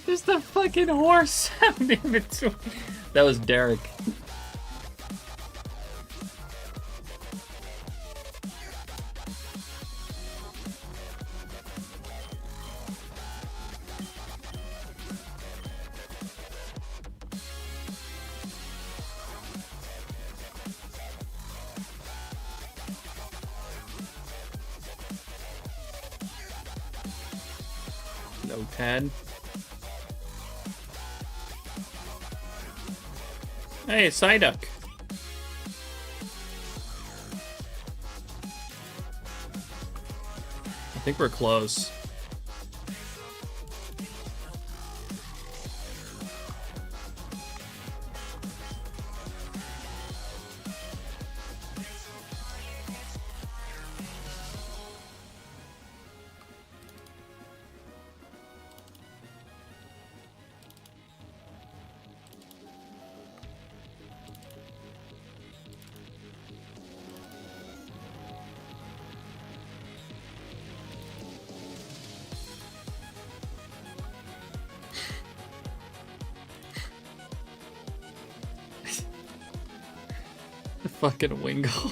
There's the fucking horse sound in between. That was Derek. No Tad. Hey, Psyduck. I think we're close. Fucking Wingull.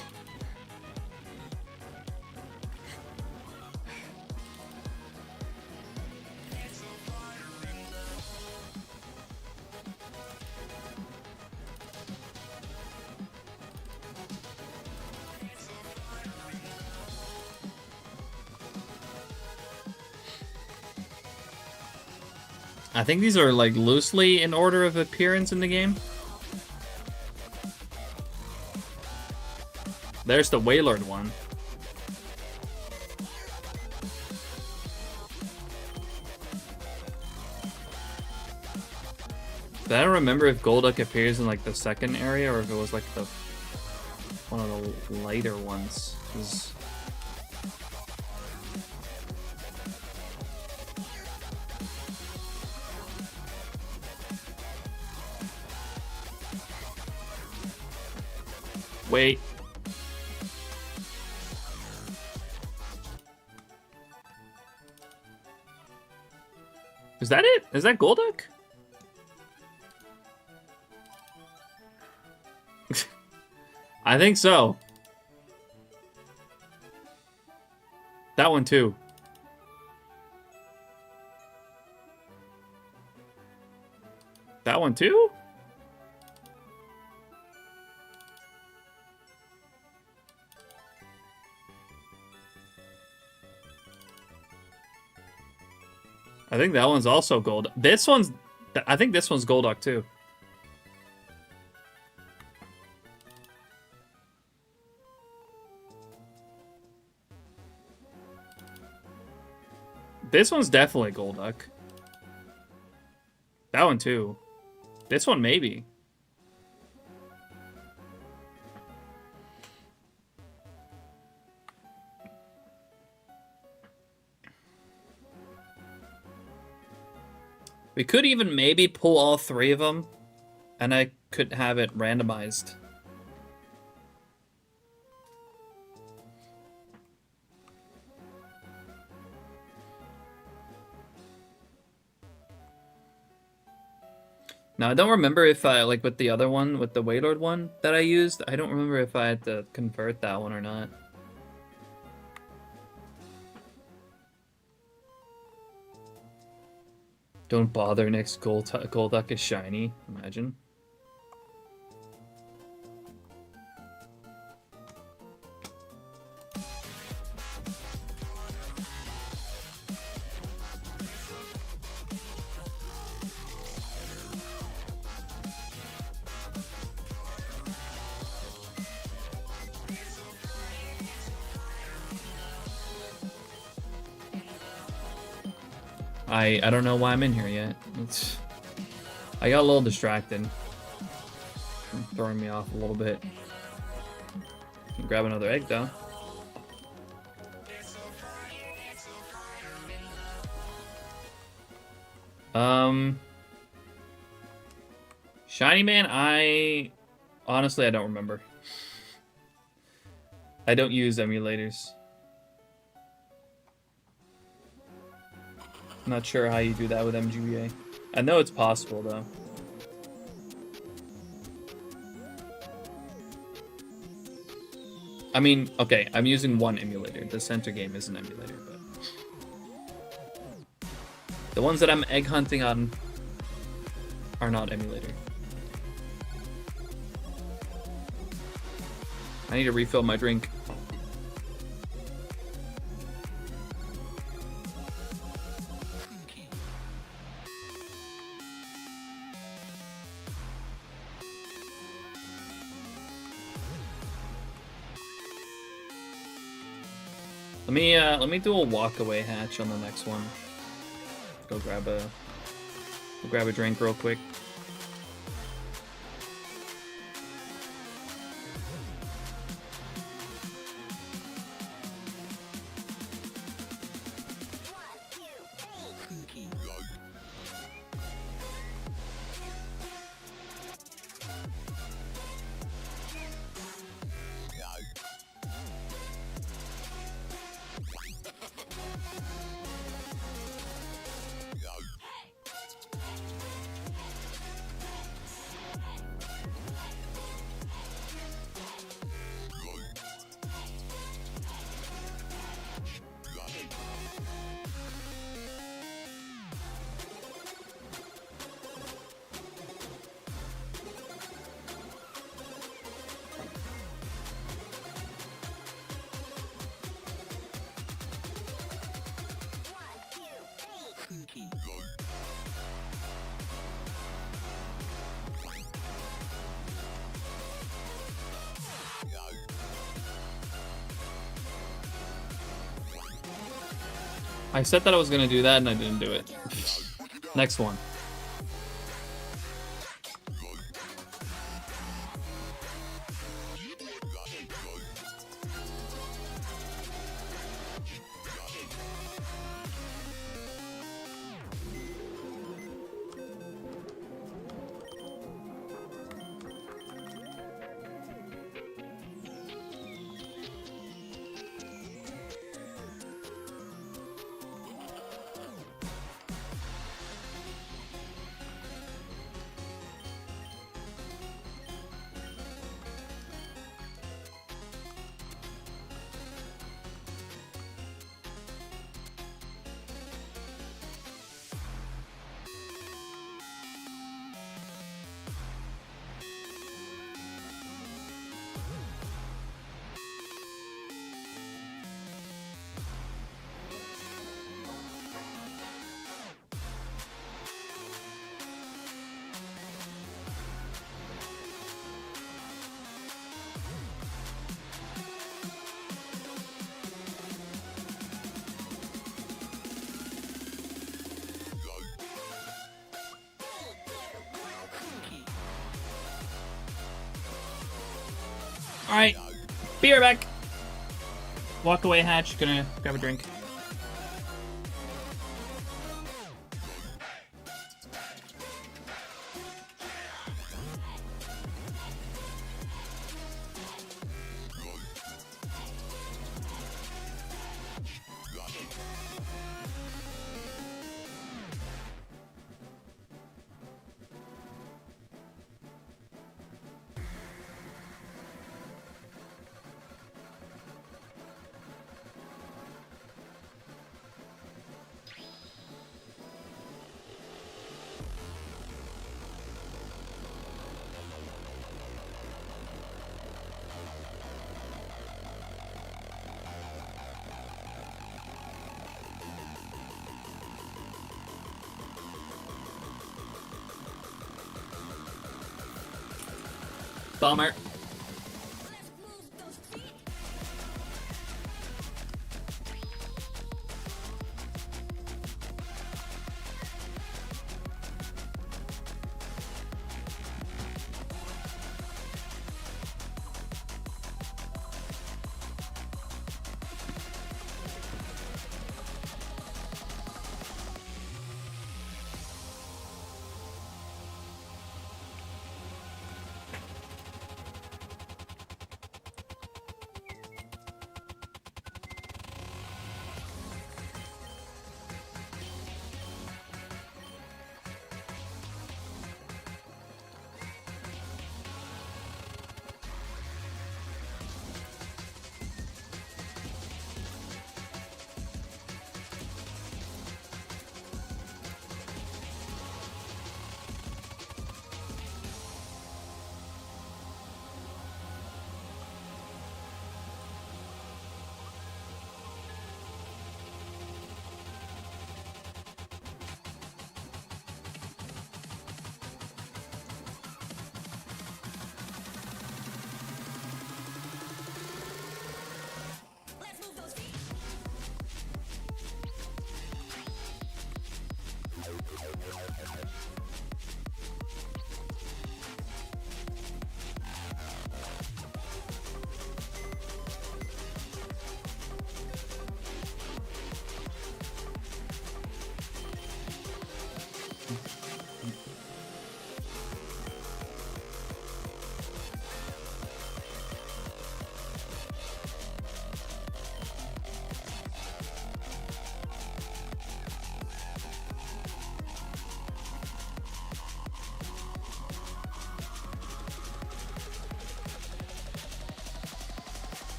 I think these are like loosely in order of appearance in the game. There's the Wailord one. I don't remember if Golduck appears in like the second area or if it was like the one of the lighter ones. 'Cause wait. Is that it? Is that Golduck? I think so. That one too. That one too? I think that one's also gold. This one's... I think this one's Golduck too. This one's definitely Golduck. That one too. This one maybe. We could even maybe pull all three of them, and I could have it randomized. Now, I don't remember if I, like with the other one, with the Wailord one that I used, I don't remember if I had to convert that one or not. Don't bother, next Golduck is shiny, imagine. I don't know why I'm in here yet. I got a little distracted. Throwing me off a little bit. Grab another egg though. Shiny Man, honestly I don't remember. I don't use emulators. I'm not sure how you do that with MGBA. I know it's possible, though. I mean, okay, I'm using one emulator. The center game is an emulator, but... the ones that I'm egg hunting on are not emulator. I need to refill my drink. Let me do a walk-away hatch on the next one. Go grab a drink real quick. I said that I was gonna do that and I didn't do it. Next one. Alright, be right back. Walk away, Hatch. Gonna grab a drink. Bummer.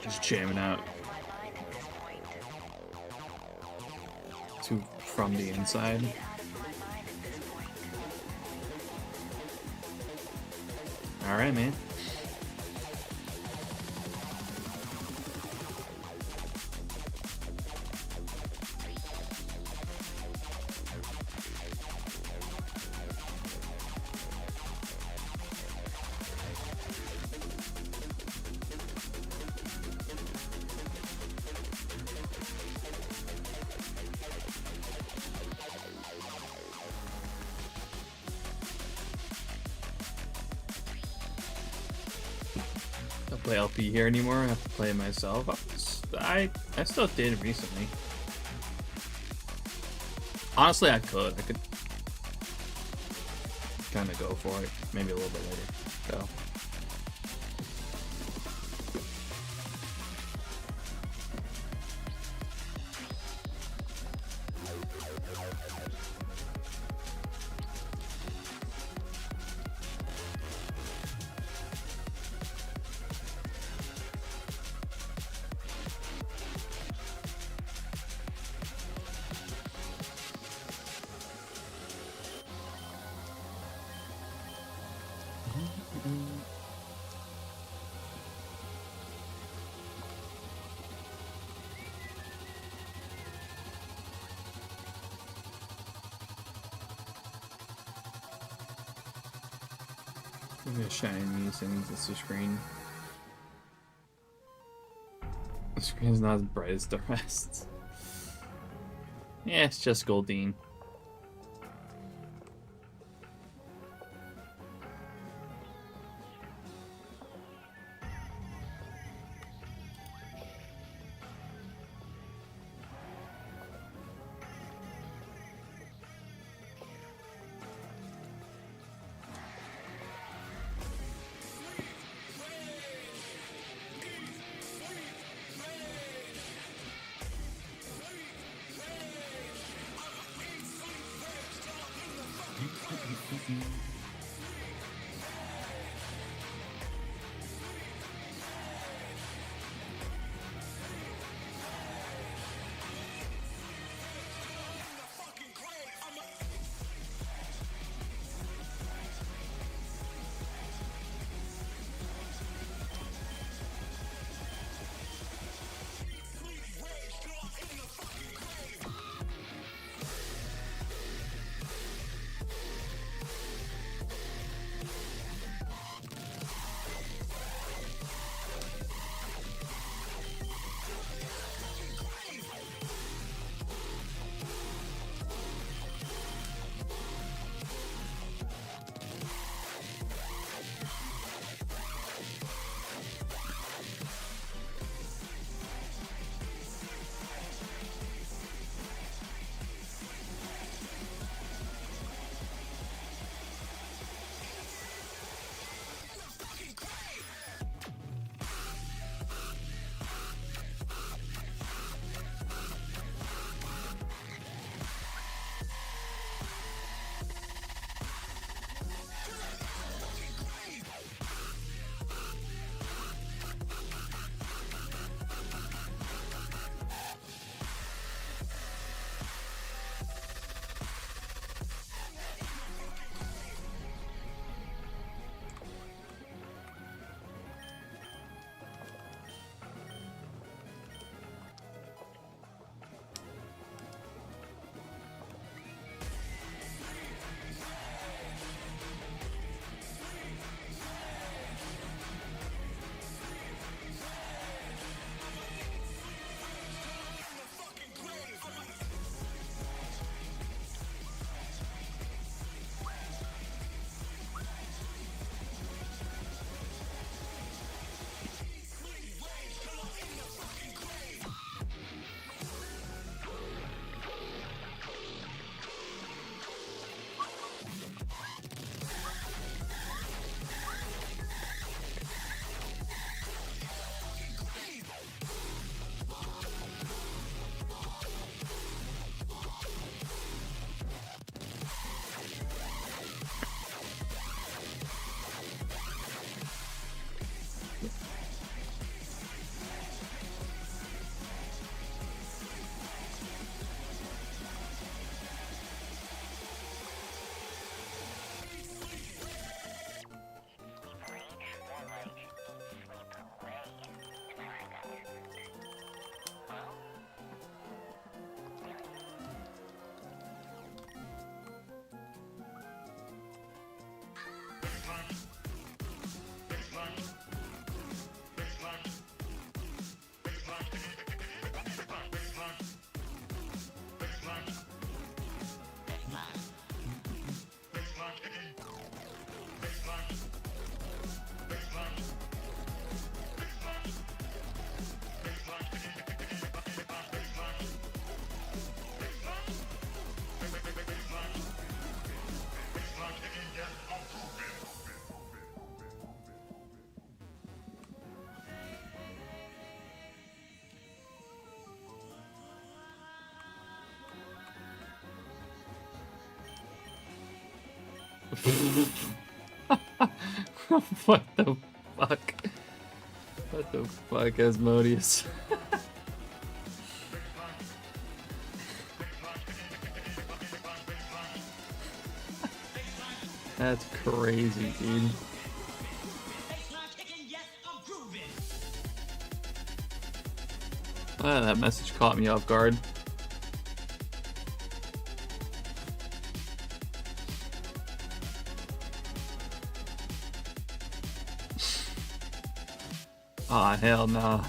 Just jamming out to From the Inside. All right, man. play LP here anymore. I have to play it myself. I still did recently. Honestly, I could kind of go for it. Maybe a little bit later. So. I'm gonna shine these things. It's the screen. The screen is not as bright as the rest. Yeah, it's just Goldine. What the fuck? What the fuck, Asmodeus? That's crazy, dude. Ah, that message caught me off guard. Aw, hell no.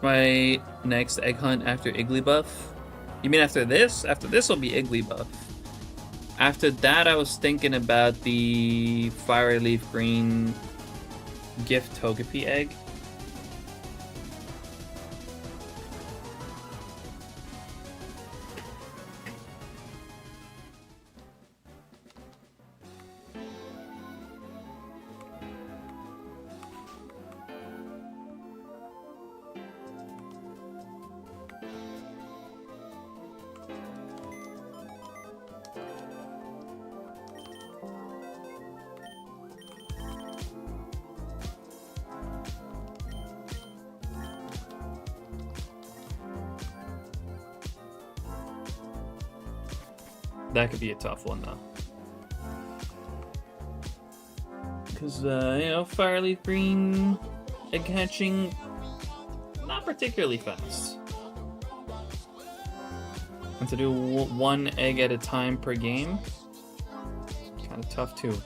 my next egg hunt after Igglybuff? You mean after this? After this will be Igglybuff. After that, I was thinking about the Fire Leaf Green Gift Togepi egg. That could be a tough one, though. Because, you know, Fire Leaf Green egg hatching, not particularly fast. And to do one egg at a time per game, kind of tough, too.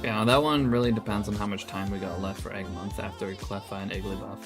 Yeah, that one really depends on how much time we got left for Egg Month after Cleffa and Igglybuff.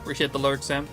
Appreciate the lurk, Sam.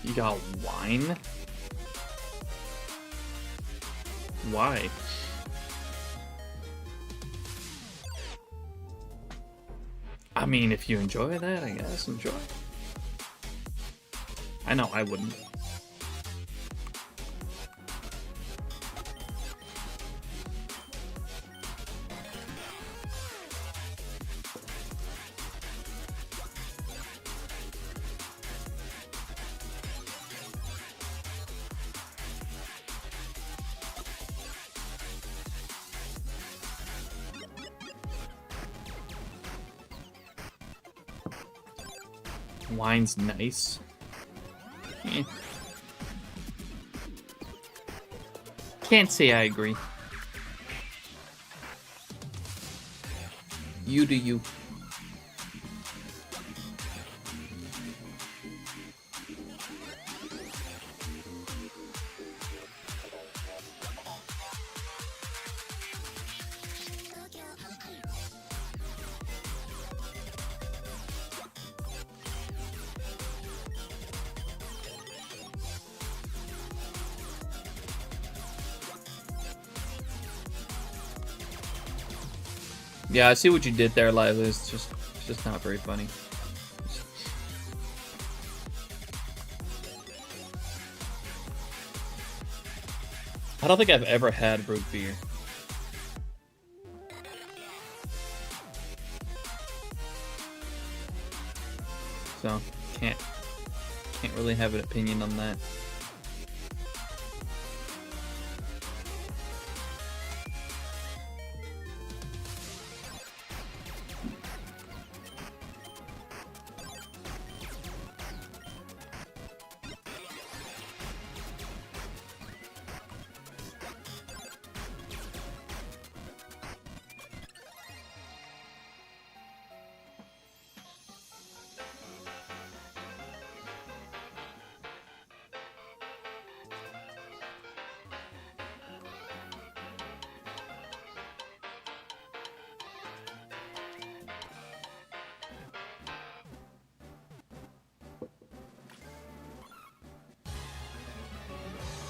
You got wine? Why? I mean, if you enjoy that, I guess enjoy. I know I wouldn't. Wine's nice. Eh. Can't say I agree. You do you. Yeah, I see what you did there, Lila. It's just not very funny. I don't think I've ever had root beer. So, can't really have an opinion on that.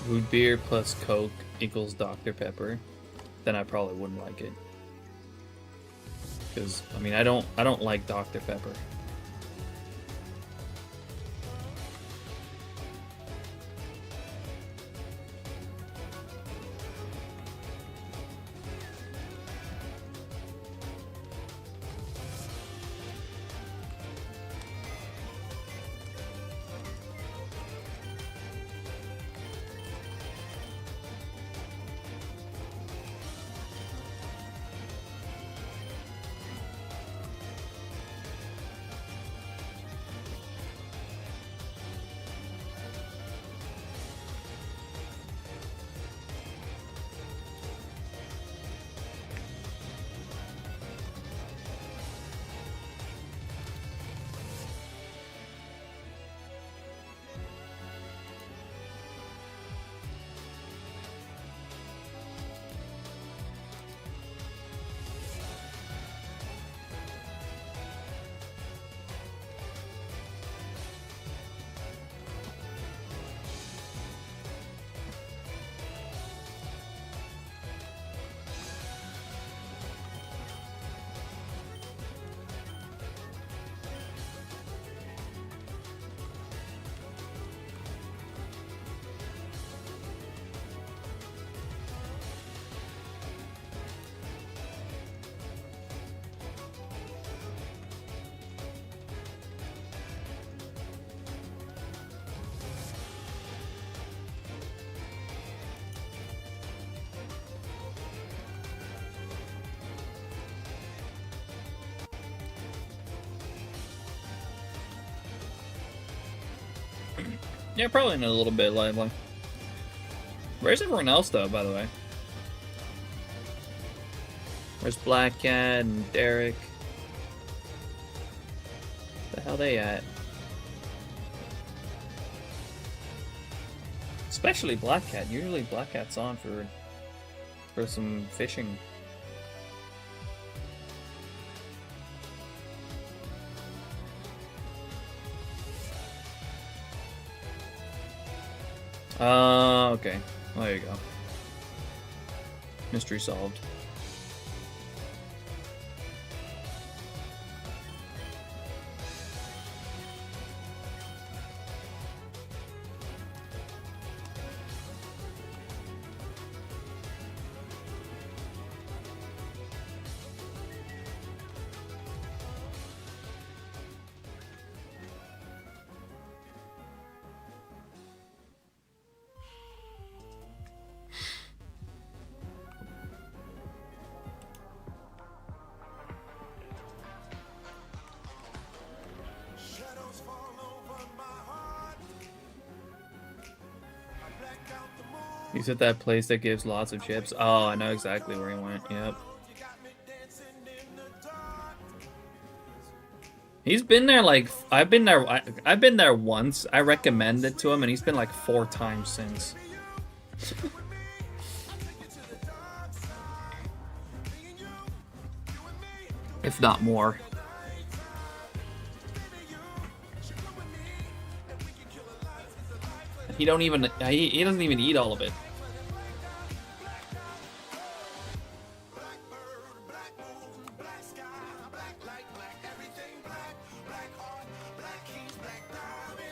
Root beer plus Coke equals Dr. Pepper, then I probably wouldn't like it. Because I mean, I don't like Dr. Pepper. Yeah, probably in a little bit, Lively. Where's everyone else, though, by the way? Where's Black Cat and Derek? The hell they at? Especially Black Cat. Usually Black Cat's on for some fishing. Okay. Well, there you go. Mystery solved. He's at that place that gives lots of chips. Oh, I know exactly where he went. Yep. He's been there like I've been there once. I recommended it to him, and he's been like 4 times since. If not more. He doesn't even eat all of it.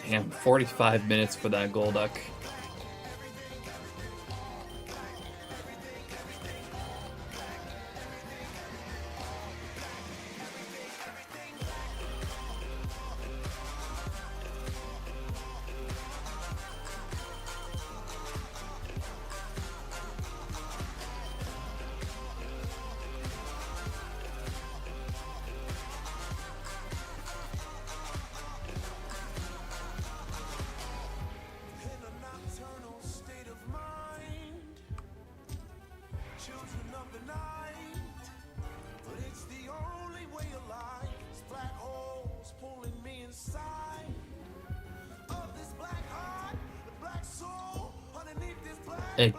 Damn, 45 minutes for that Golduck.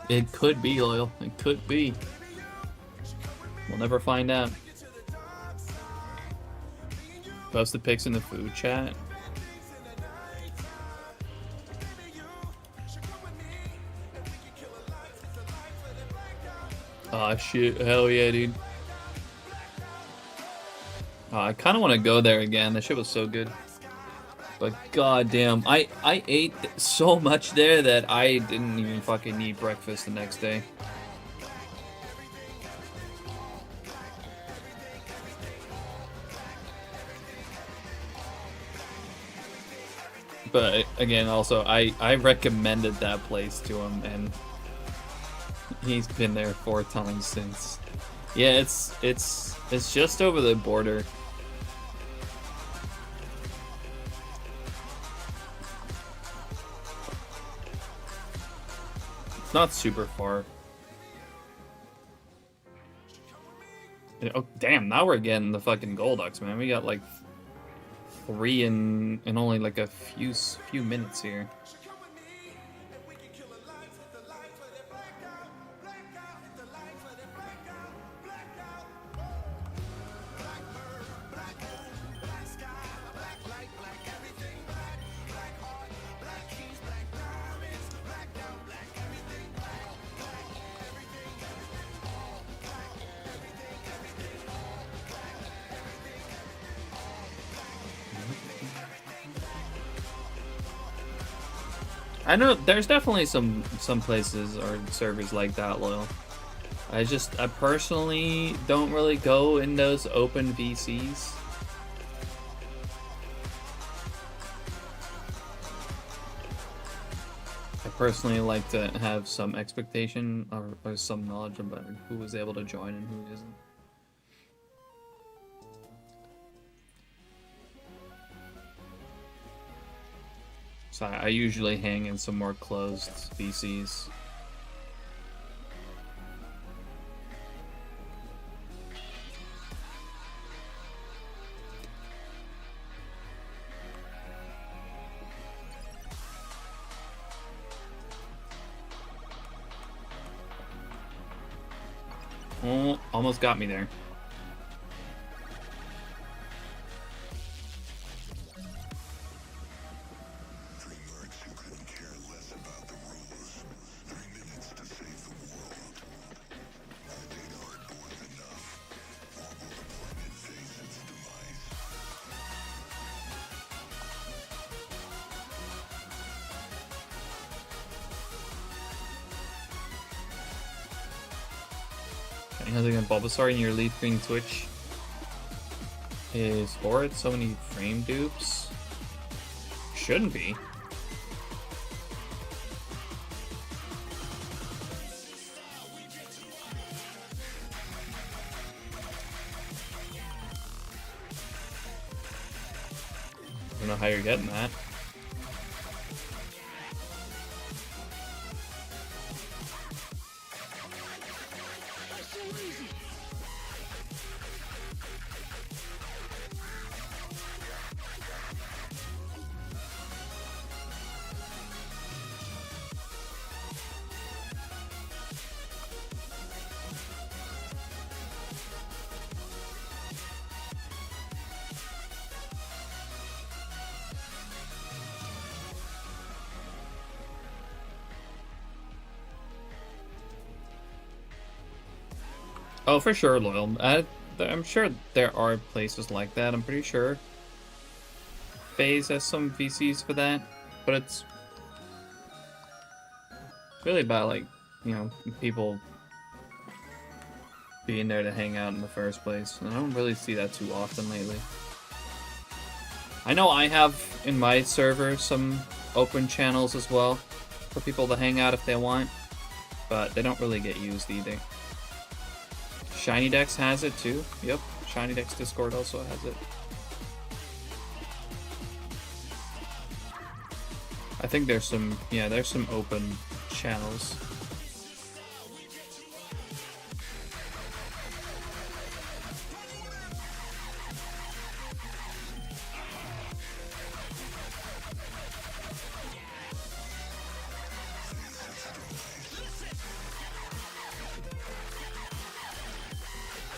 It could be, Loyal. It could be. We'll never find out. Post the pics in the food chat. Aw, shit. Hell yeah, dude. I kind of want to go there again. That shit was so good. But goddamn, I ate so much there that I didn't even fucking eat breakfast the next day. But again, also, I recommended that place to him, and he's been there 4 times since. Yeah, it's just over the border. It's not super far. Oh damn! Now we're getting the fucking Golducks, man. We got like 3 in only like a few minutes here. I know there's definitely some places or servers like that, Loyal. I personally don't really go in those open VCs. I personally like to have some expectation or some knowledge about who was able to join and who isn't. So I usually hang in some more closed VCs. Oh, almost got me there. How's it going, Bulbasaur? In your leaf green Twitch is horrid. So many frame dupes. Shouldn't be. I don't know how you're getting that. Oh, for sure, Loyal. I'm sure there are places like that. I'm pretty sure FaZe has some VCs for that, but it's really about, like, you know, people being there to hang out in the first place. And I don't really see that too often lately. I know I have in my server some open channels as well for people to hang out if they want, but they don't really get used either. SHINYDEX has it too. Yep, SHINYDEX Discord also has it. I think there's some, yeah, there's some open channels.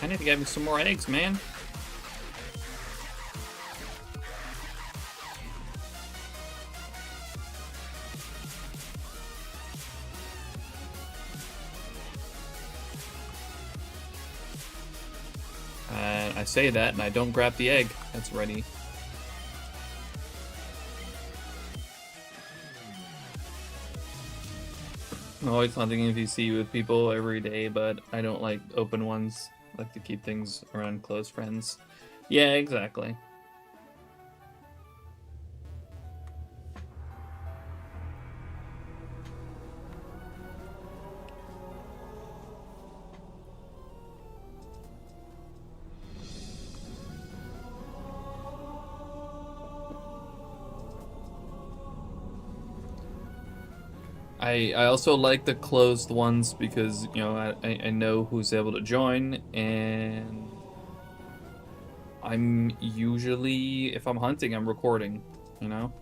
I need to get me some more eggs, man. I say that and I don't grab the egg that's ready. I'm always hunting in VC with people every day, but I don't like open ones. I like to keep things around close friends. Yeah, exactly. I also like the closed ones because, you know, I know who's able to join, and I'm usually, if I'm hunting, I'm recording, you know?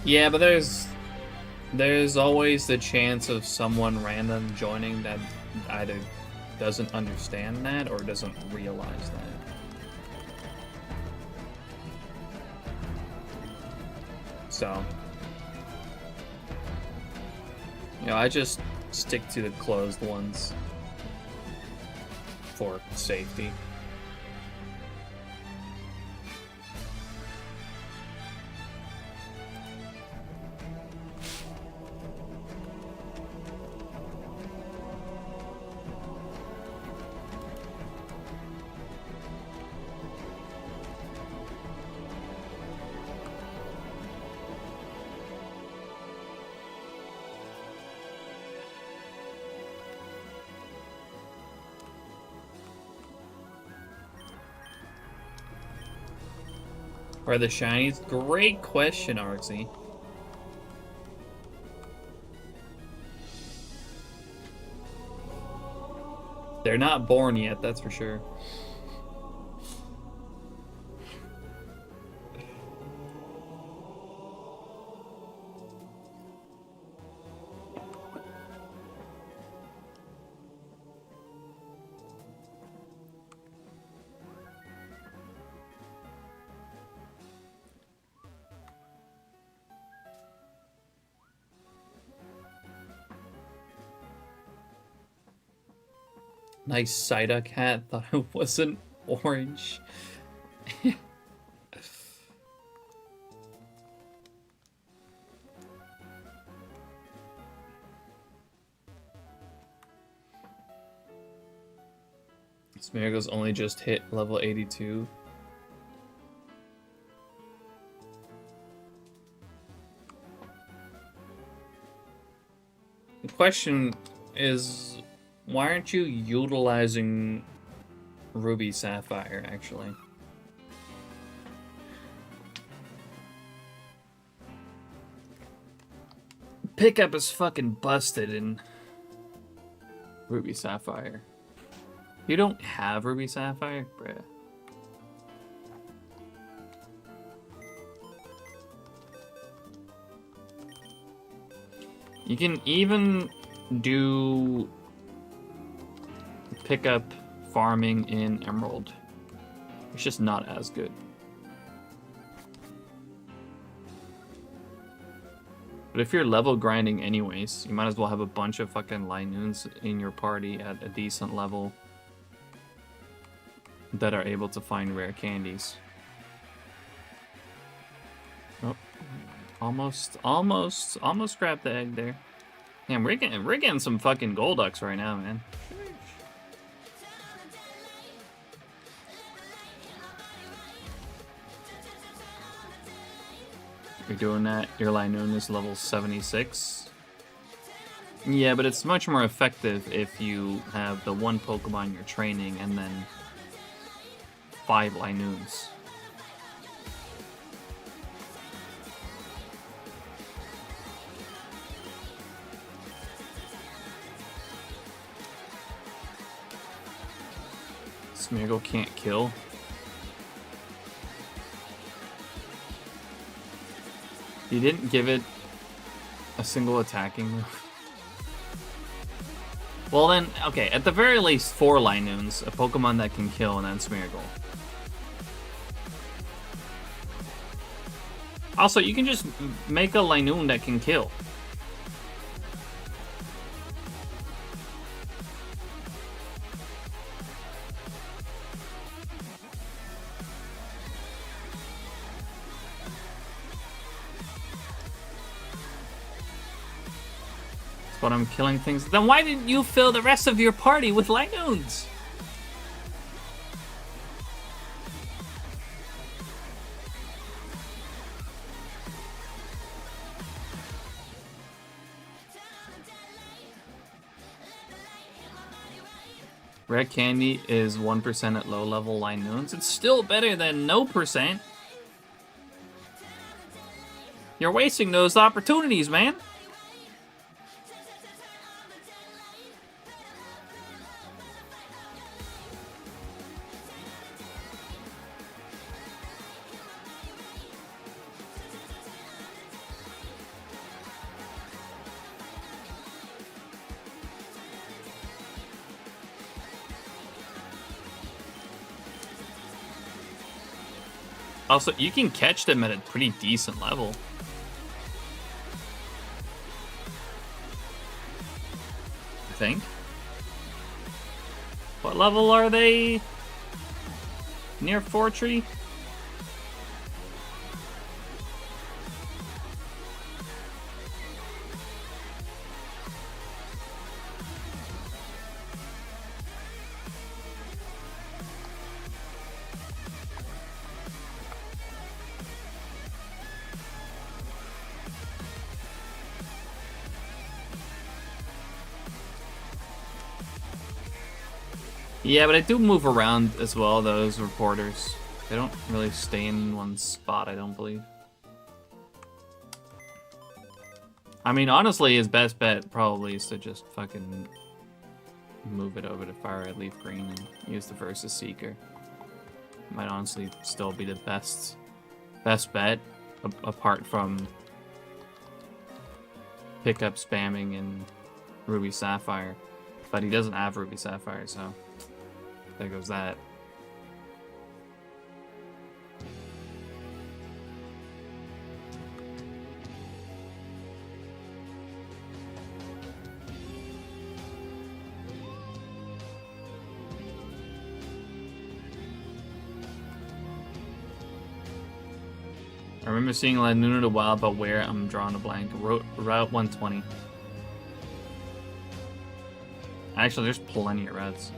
Yeah, but there's always the chance of someone random joining that either doesn't understand that or doesn't realize that. So, you know, I just stick to the closed ones for safety. Are the shinies? Great question, Artsy. They're not born yet, that's for sure. Nice Psyduck hat. Thought it wasn't orange. Smeargle's only just hit level 82. The question is, why aren't you utilizing Ruby Sapphire, actually? Pickup is fucking busted in Ruby Sapphire. You don't have Ruby Sapphire? Bruh. You can even do pickup farming in Emerald. It's just not as good. But if you're level grinding anyways, you might as well have a bunch of fucking Linoons in your party at a decent level that are able to find rare candies. Oh, almost grabbed the egg there. Damn, we're getting some fucking Golducks right now, man. You're doing that. Your Linoon is level 76. Yeah, but it's much more effective if you have the one Pokemon you're training and then 5 Linoons. Smeargle can't kill. You didn't give it a single attacking move. Well then, okay, at the very least 4 Linoons, a Pokemon that can kill, and then Smeargle. Also, you can just make a Linoon that can kill. But I'm killing things. Then why didn't you fill the rest of your party with Linoons? Red candy is 1% at low level Linoons. It's still better than no percent. You're wasting those opportunities, man. Also, you can catch them at a pretty decent level. I think. What level are they? Near Fortree? Yeah, but I do move around as well, those reporters. They don't really stay in one spot, I don't believe. I mean, honestly, his best bet probably is to just fucking move it over to Fire Red Leaf Green and use the Versus Seeker. Might honestly still be the best bet, apart from pickup spamming in Ruby Sapphire. But he doesn't have Ruby Sapphire, so there goes that. I remember seeing Linoon in the wild, but where? I'm drawing a blank. Route 120. Actually, there's plenty of routes.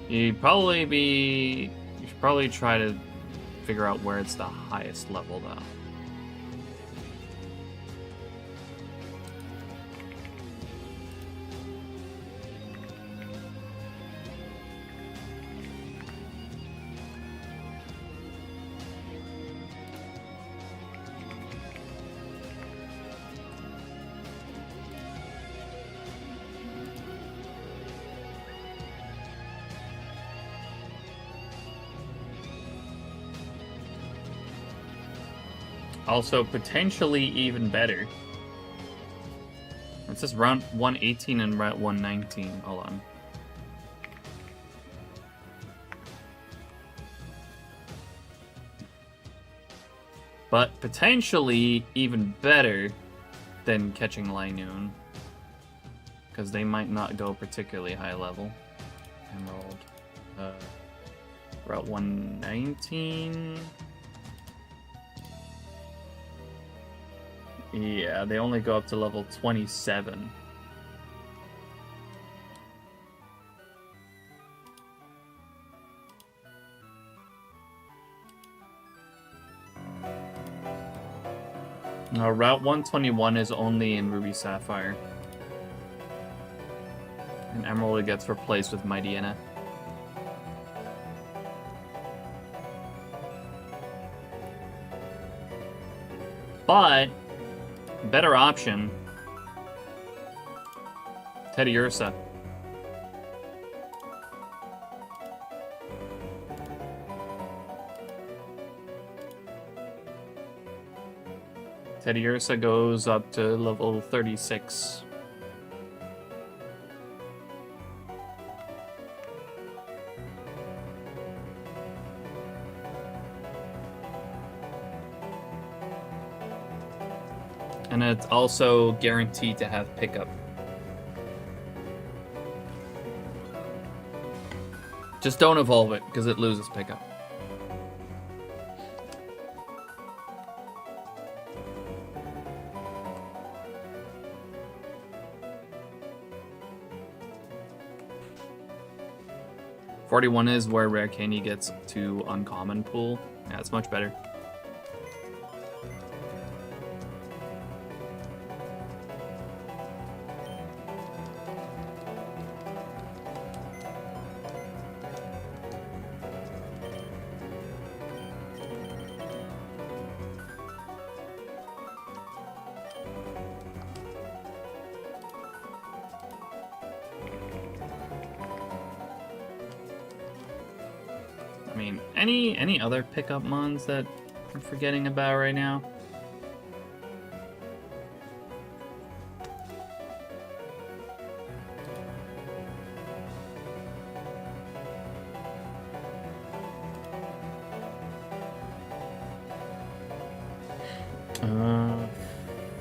You should probably try to figure out where it's the highest level, though. Also, potentially even better. It says round 118 and round 119. Hold on. But potentially even better than catching Linoon. Because they might not go particularly high level. Emerald. Route 119. Yeah, they only go up to level 27. No, Route 121 is only in Ruby Sapphire. And Emerald gets replaced with Mightyena. But better option, Teddy Ursa. Teddy Ursa goes up to level 36. And it's also guaranteed to have pickup. Just don't evolve it, because it loses pickup. $41 is where Rare Candy gets to uncommon pool. Yeah, it's much better. I mean, any other pickup mons that I'm forgetting about right now?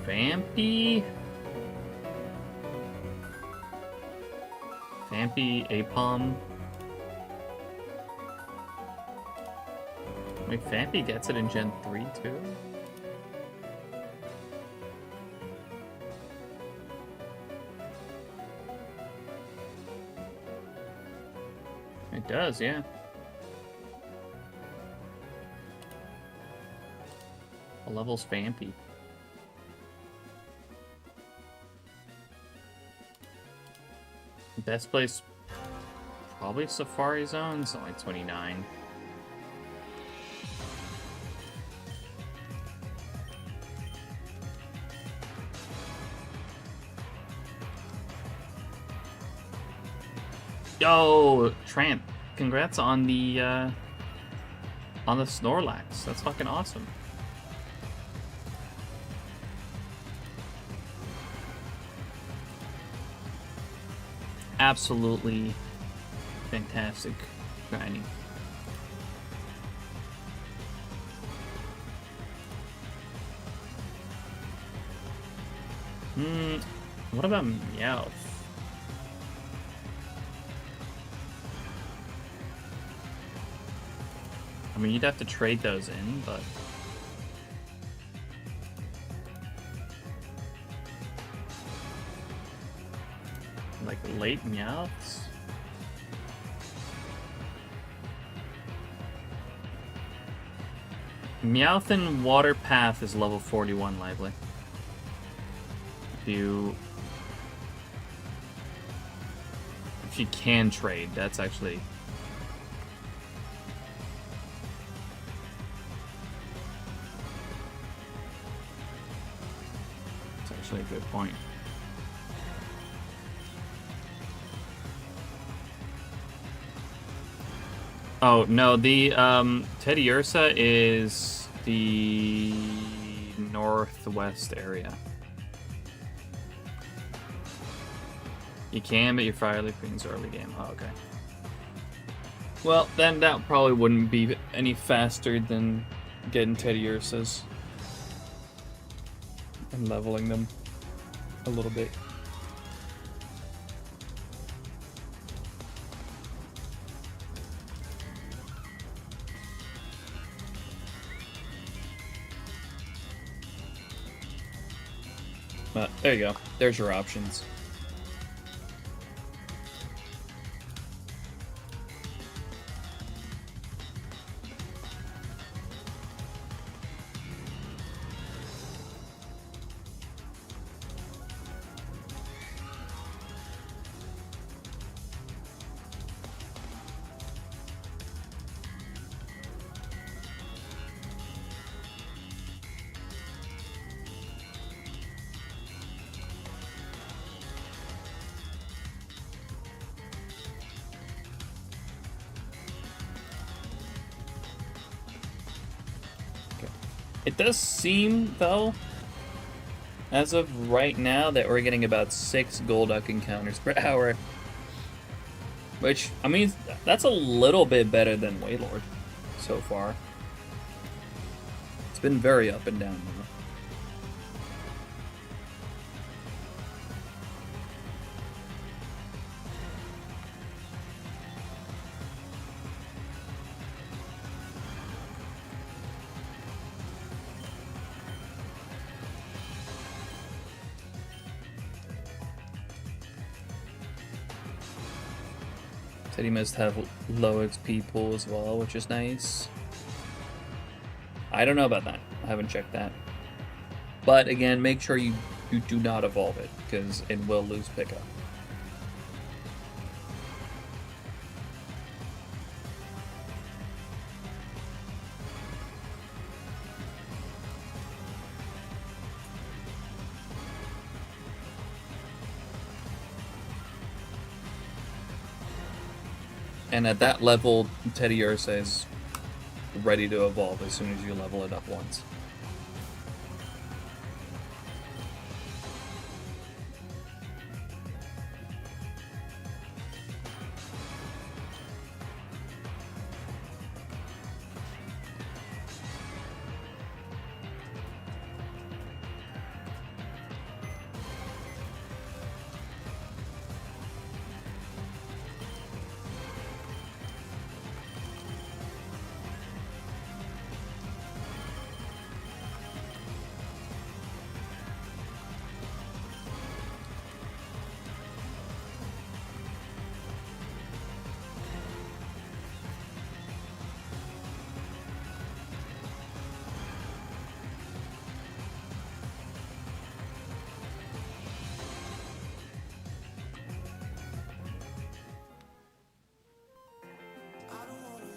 Vampy? Vampy, Apom. Wait, Vampy gets it in Gen 3 too? It does, yeah. What level's Vampy? Best place, probably Safari Zone. It's only 29. Yo, Tramp, congrats on the Snorlax. That's fucking awesome. Absolutely fantastic grinding. What about Meowth? I mean, you'd have to trade those in, but... like, late Meowths? Meowth in Water Path is level 41, Lively. If you can trade, that's actually... actually a good point. Oh, no, the Teddy Ursa is the northwest area. You can, but your fire leaf brings early game. Oh, okay. Well, then that probably wouldn't be any faster than getting Teddy Ursas and leveling them a little bit. But there you go. There's your options. It does seem, though, as of right now, that we're getting about 6 Golduck encounters per hour. Which, I mean, that's a little bit better than Wailord so far. It's been very up and down, though. Said he must have low XP pool as well, which is nice. I don't know about that. I haven't checked that. But again, make sure you do not evolve it, because it will lose pickup. And at that level, Teddy Ursa is ready to evolve as soon as you level it up once.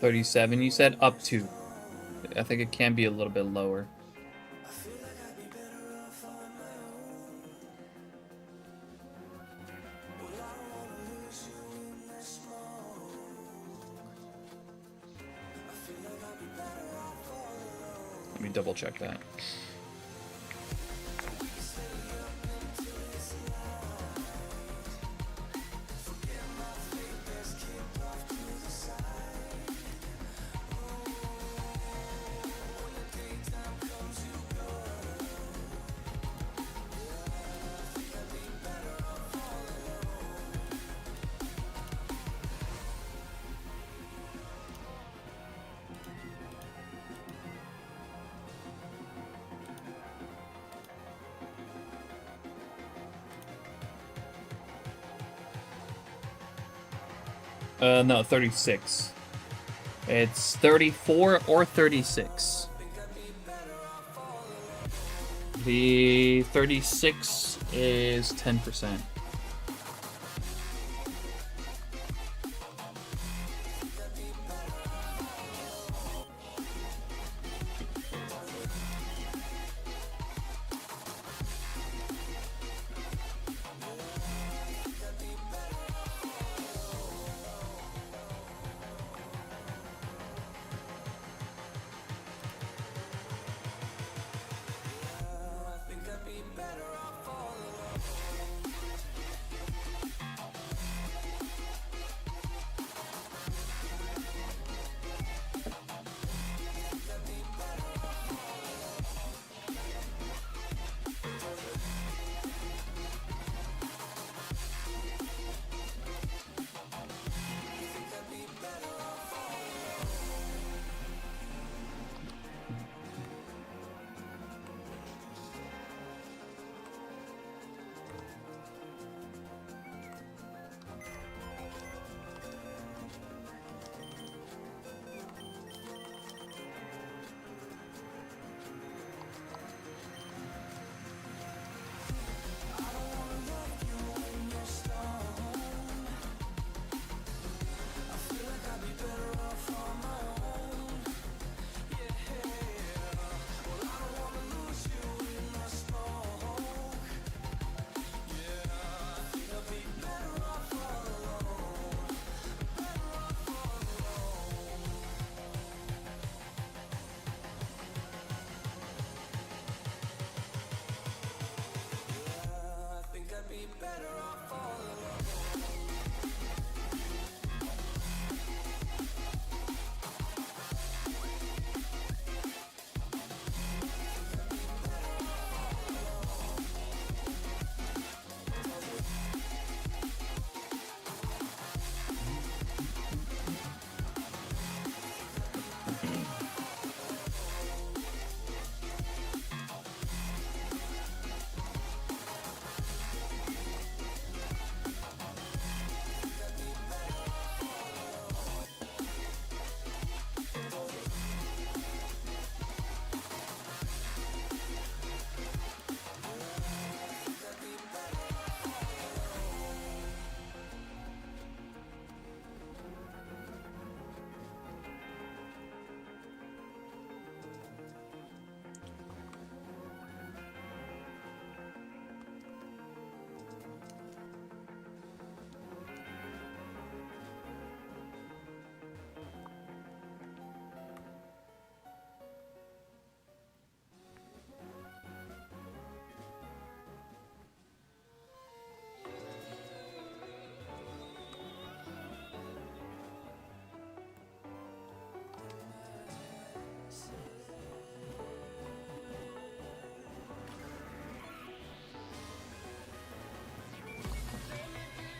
$37, you said? Up to. I think it can be a little bit lower. Let me double check that. No, 36. It's 34 or 36. The 36 is 10%.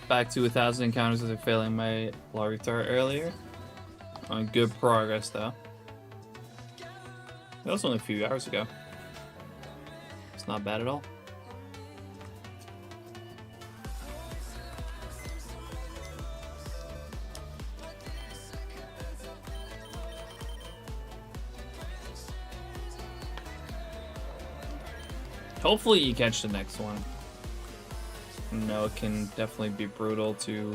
Back to 1,000 encounters after failing my law retard earlier. On good progress though. That was only a few hours ago. It's not bad at all. Hopefully you catch the next one. No, it can definitely be brutal to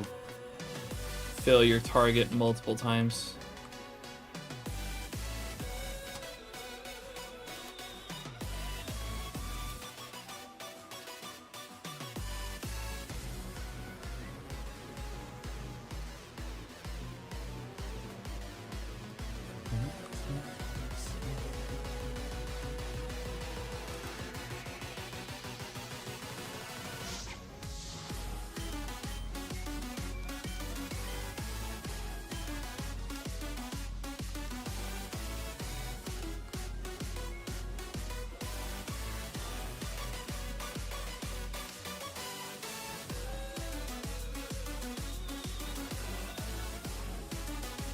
fail your target multiple times.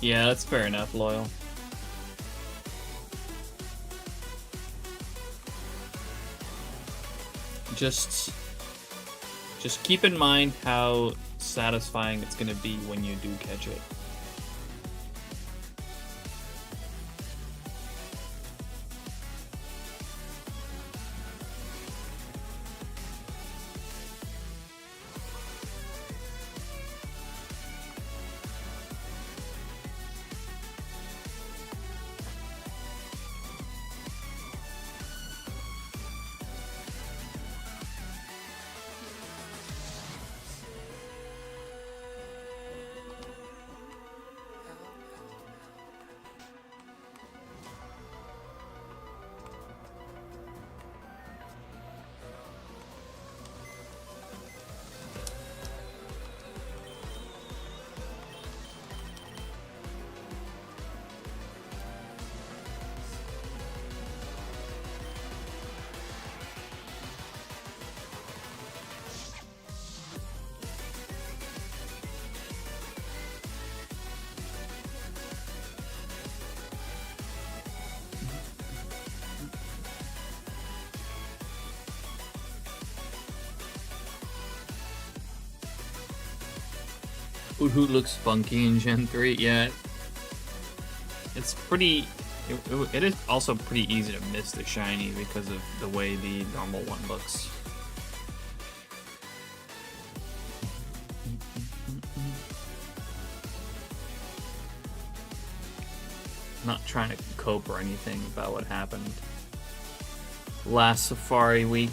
Yeah, that's fair enough, Loyal. Just keep in mind how satisfying it's gonna be when you do catch it. Hoot looks funky in Gen 3, yeah. It's pretty... It is also pretty easy to miss the shiny because of the way the normal one looks. Not trying to cope or anything about what happened last Safari week.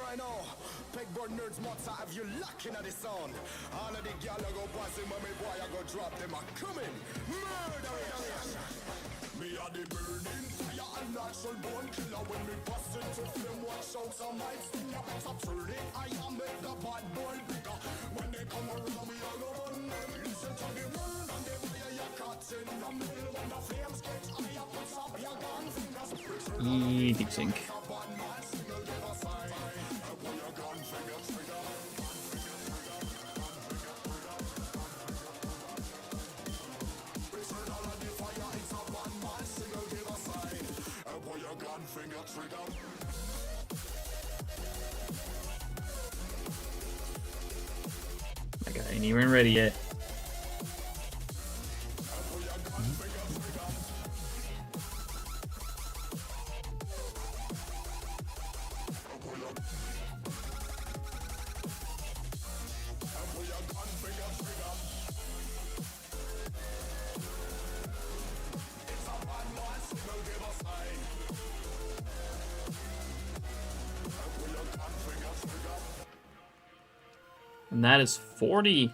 right now. Pegboard nerds, mods, have you locking at the sound? All of the gal I go passing, but me boy I go drop them. I come in, murder it. Me are the burning fire and natural born killer. When me bust into flame, watch out some might sting up. Top turn it, I am make the bad boy bigger. When they come around me, I go on them. Listen to the word and the fire you caught in the middle. When the flames get high, put up your gun fingers. Deep sync. My guy ain't even ready yet. And that is 40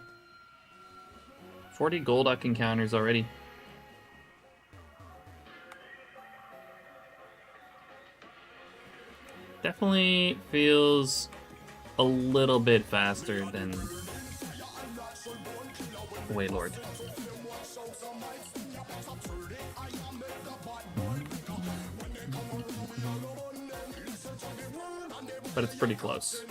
Golduck encounters already. Definitely feels a little bit faster than Waylord. But it's pretty close.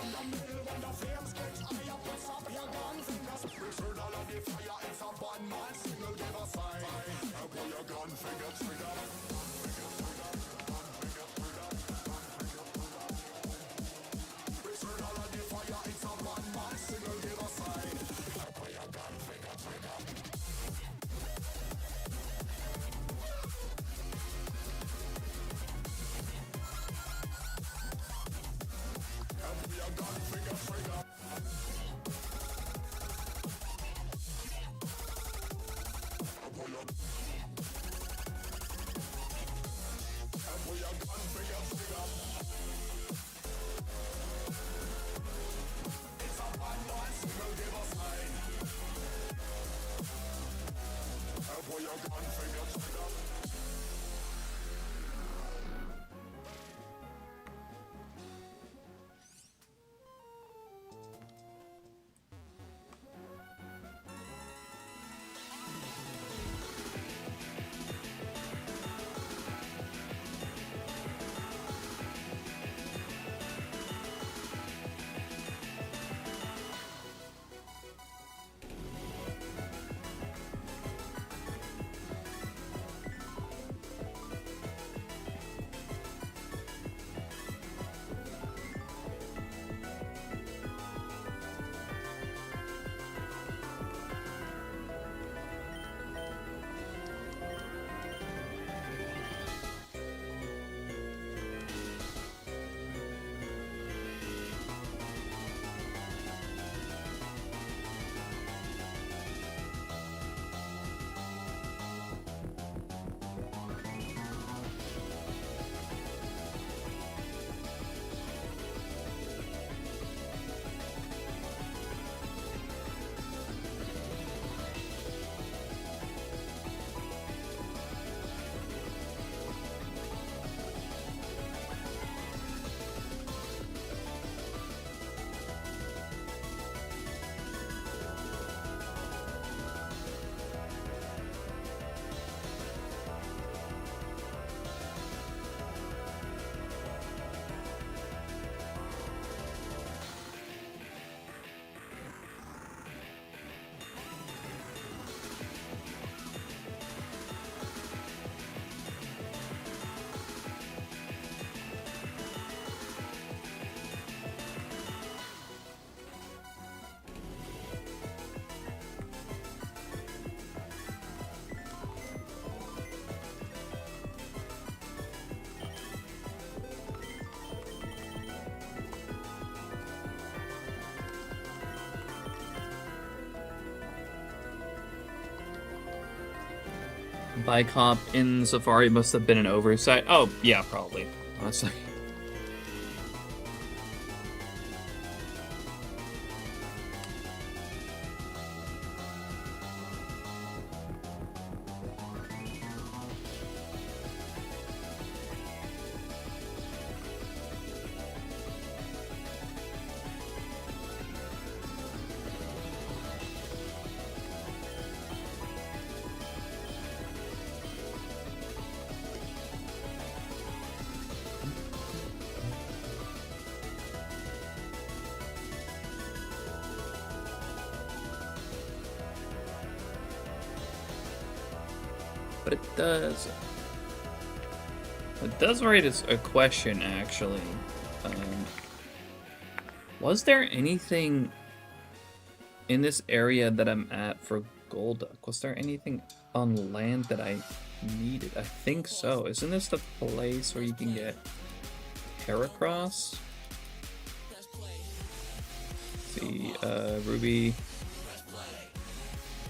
Bike hop in Safari must have been an oversight. Oh, yeah, probably, honestly. But it does. It does raise a question, actually. Was there anything in this area that I'm at for Golduck? Was there anything on land that I needed? I think so. Isn't this the place where you can get Heracross? Let's see, Ruby,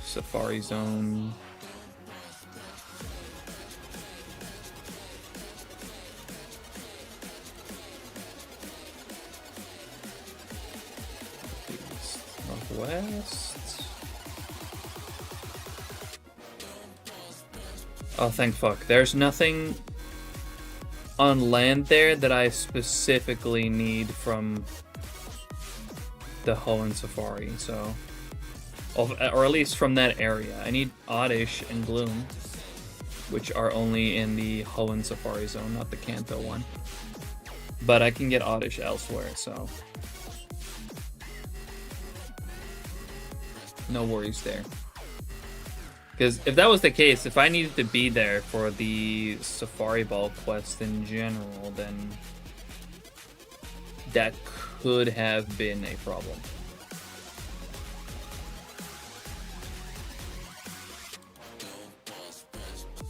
Safari Zone. Northwest. Oh, thank fuck. There's nothing on land there that I specifically need from the Hoenn Safari, so... Or at least from that area. I need Oddish and Gloom, which are only in the Hoenn Safari zone, not the Kanto one. But I can get Oddish elsewhere, so... No worries there. Because if that was the case, if I needed to be there for the Safari Ball quest in general, then that could have been a problem.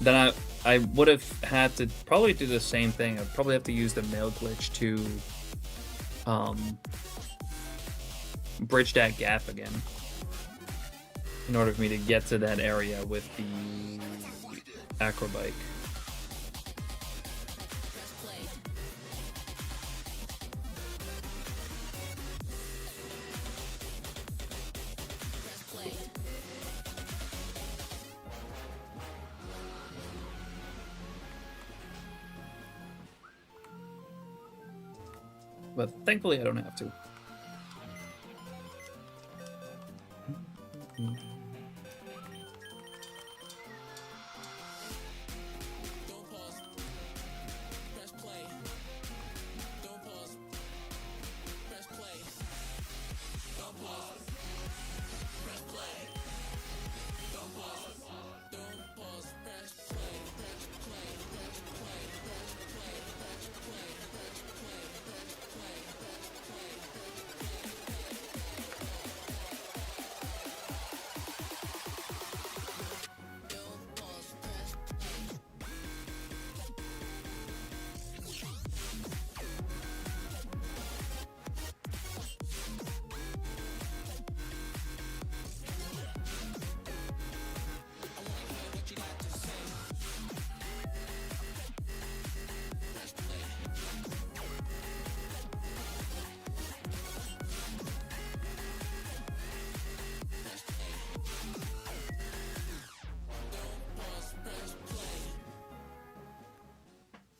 Then I would have had to probably do the same thing. I'd probably have to use the mail glitch to bridge that gap again, in order for me to get to that area with the Acrobike. But thankfully I don't have to.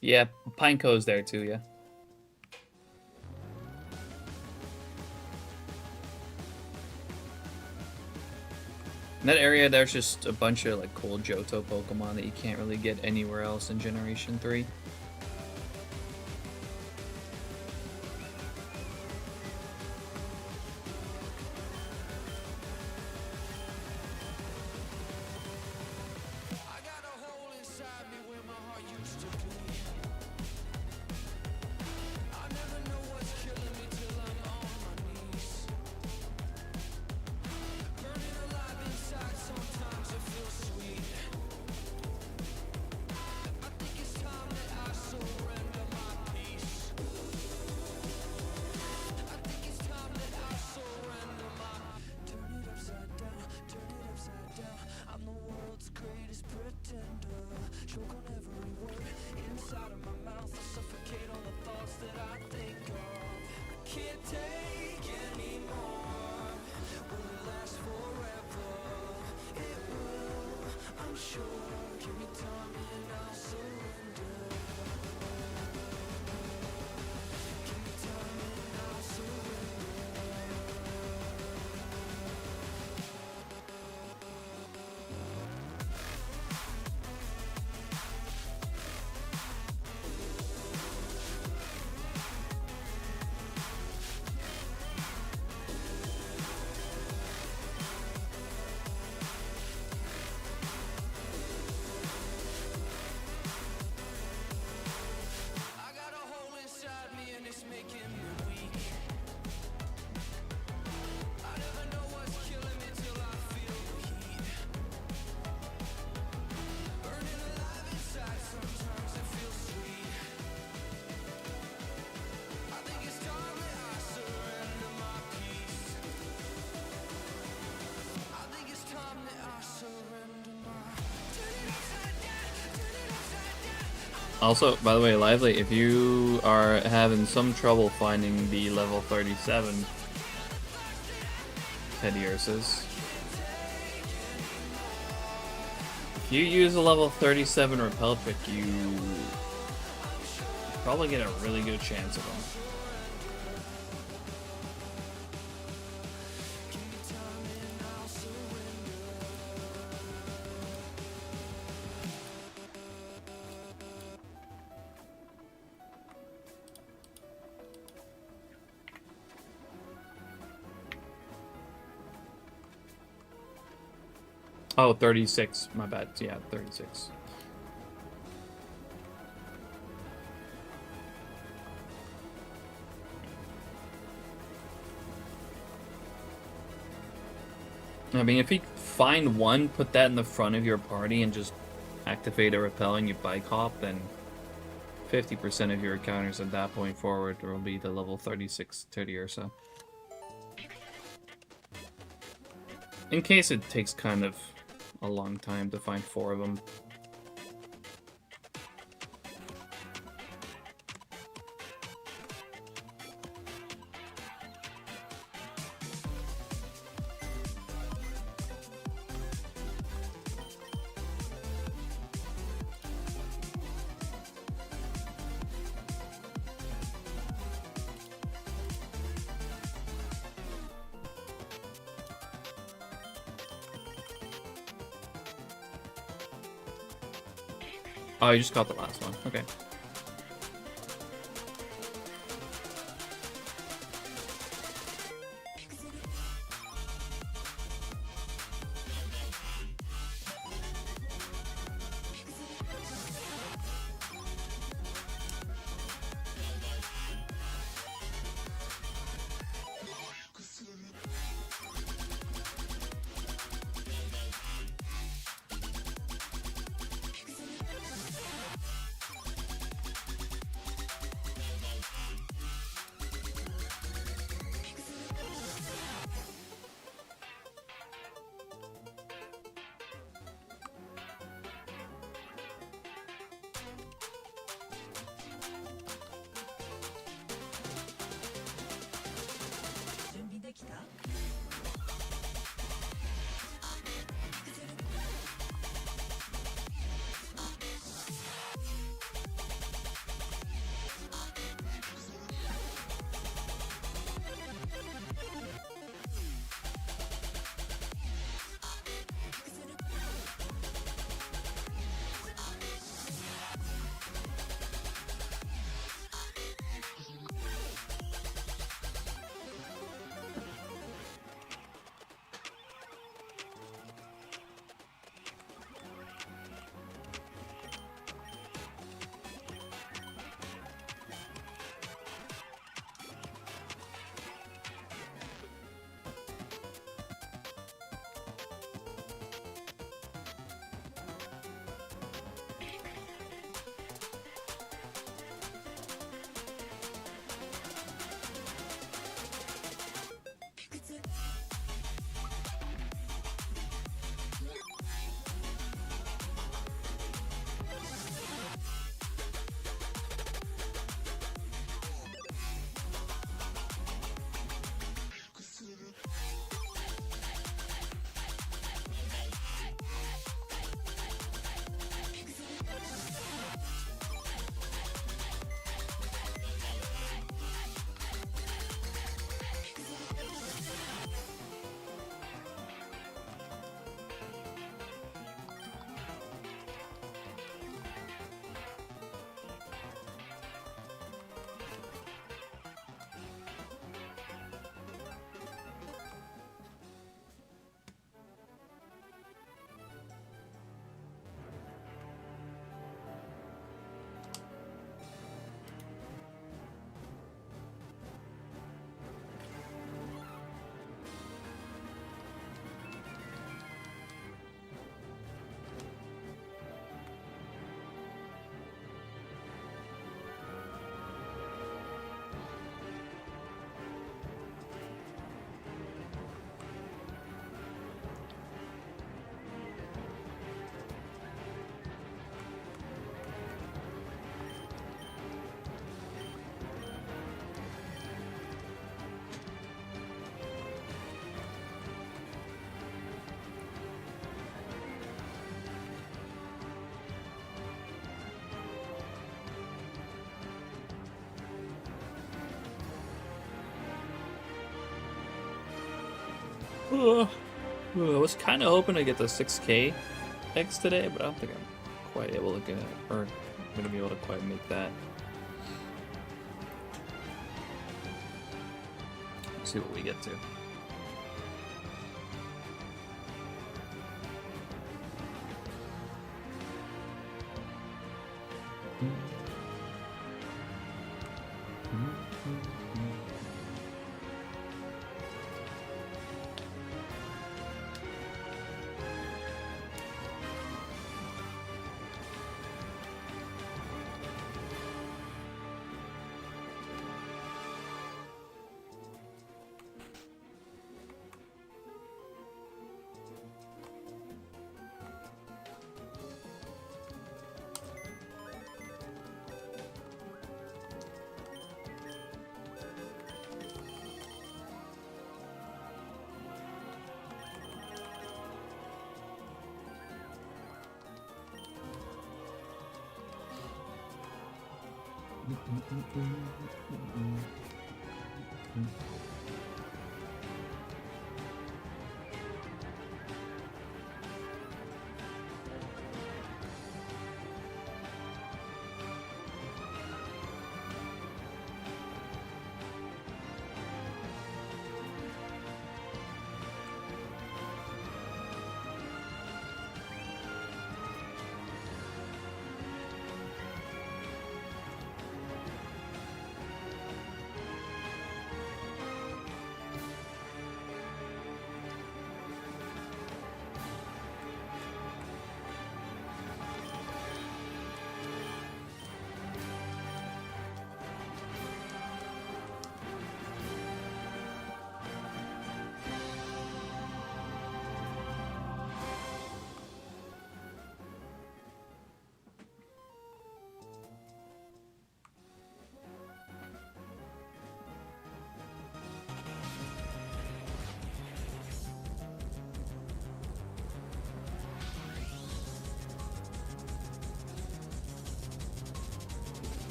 Yeah, Pineco's there too, yeah. In that area, there's just a bunch of like cool Johto Pokemon that you can't really get anywhere else in Generation 3. Also, by the way, Lively, if you are having some trouble finding the level 37 Teddy Ursus, if you use a level 37 repel trick, you probably get a really good chance of them. Oh, 36. My bad. Yeah, 36. I mean, if you find one, put that in the front of your party and just activate a repel and you bike hop, then 50% of your encounters at that point forward will be the level 36 Teddy or so. In case it takes kind of a long time to find 4 of them. Oh, you just got the last one. Okay. I was kind of hoping to get the 6K eggs today, but I don't think I'm quite able to get, or I'm gonna be able to quite make that. Let's see what we get to.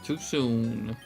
Too soon.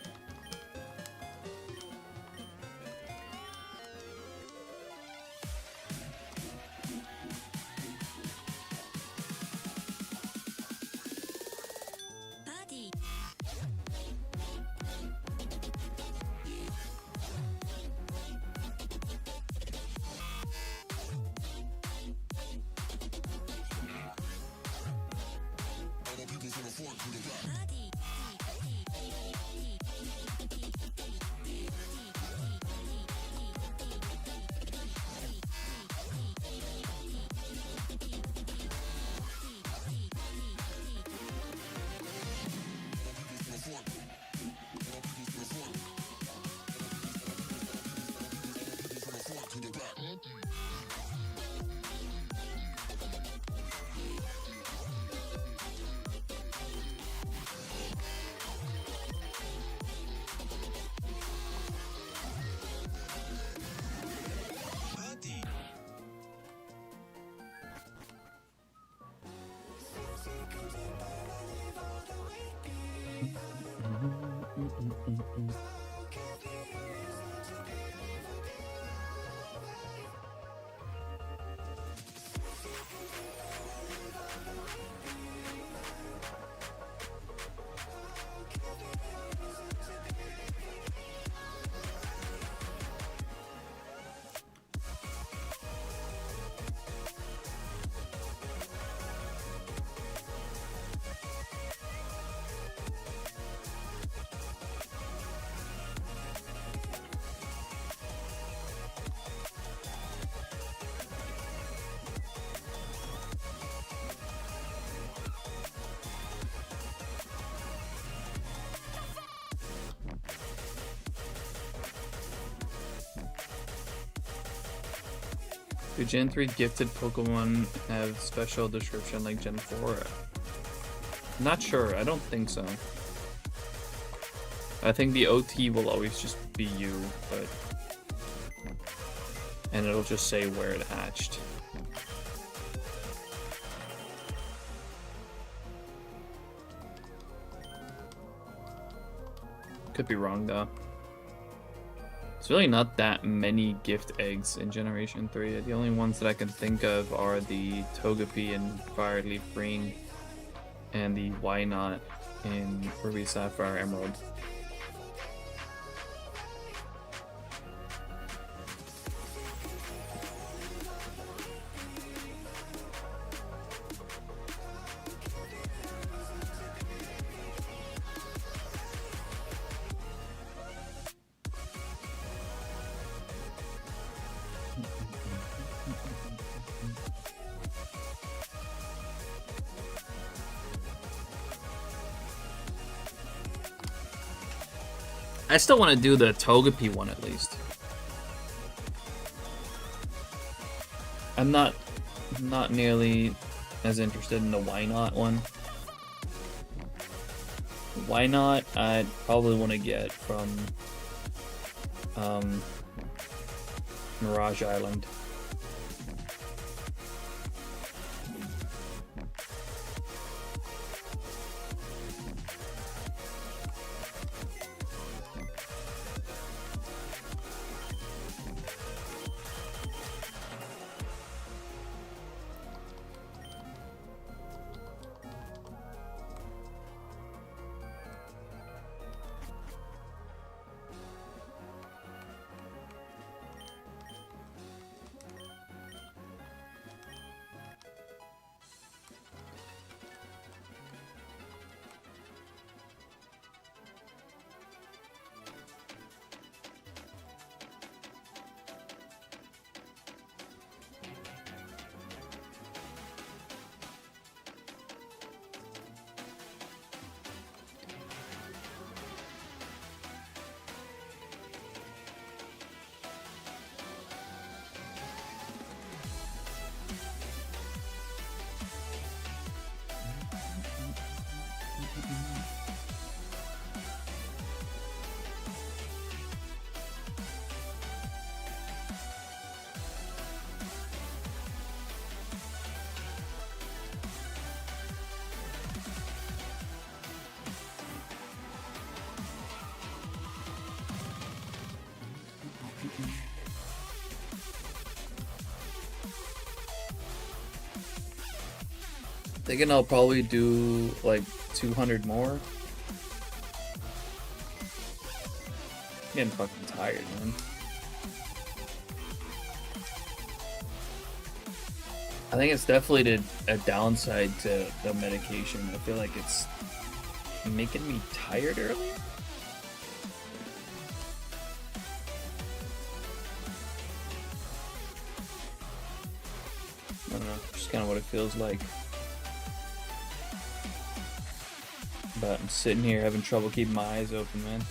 Do Gen 3 gifted Pokemon have special description like Gen 4? Not sure, I don't think so. I think the OT will always just be you, but... and it'll just say where it hatched. Could be wrong though. It's really not that many gift eggs in Generation 3. The only ones that I can think of are the Togepi and Fireleaf Green and the Why Not in Ruby Sapphire Emerald. I still want to do the Togepi one at least. I'm not nearly as interested in the Why Not one. Why Not? I'd probably want to get from Mirage Island. Thinking I'll probably do like 200 more. I'm getting fucking tired, man. I think it's definitely a downside to the medication. I feel like it's making me tired early. I don't know, just kind of what it feels like. But I'm sitting here having trouble keeping my eyes open, man.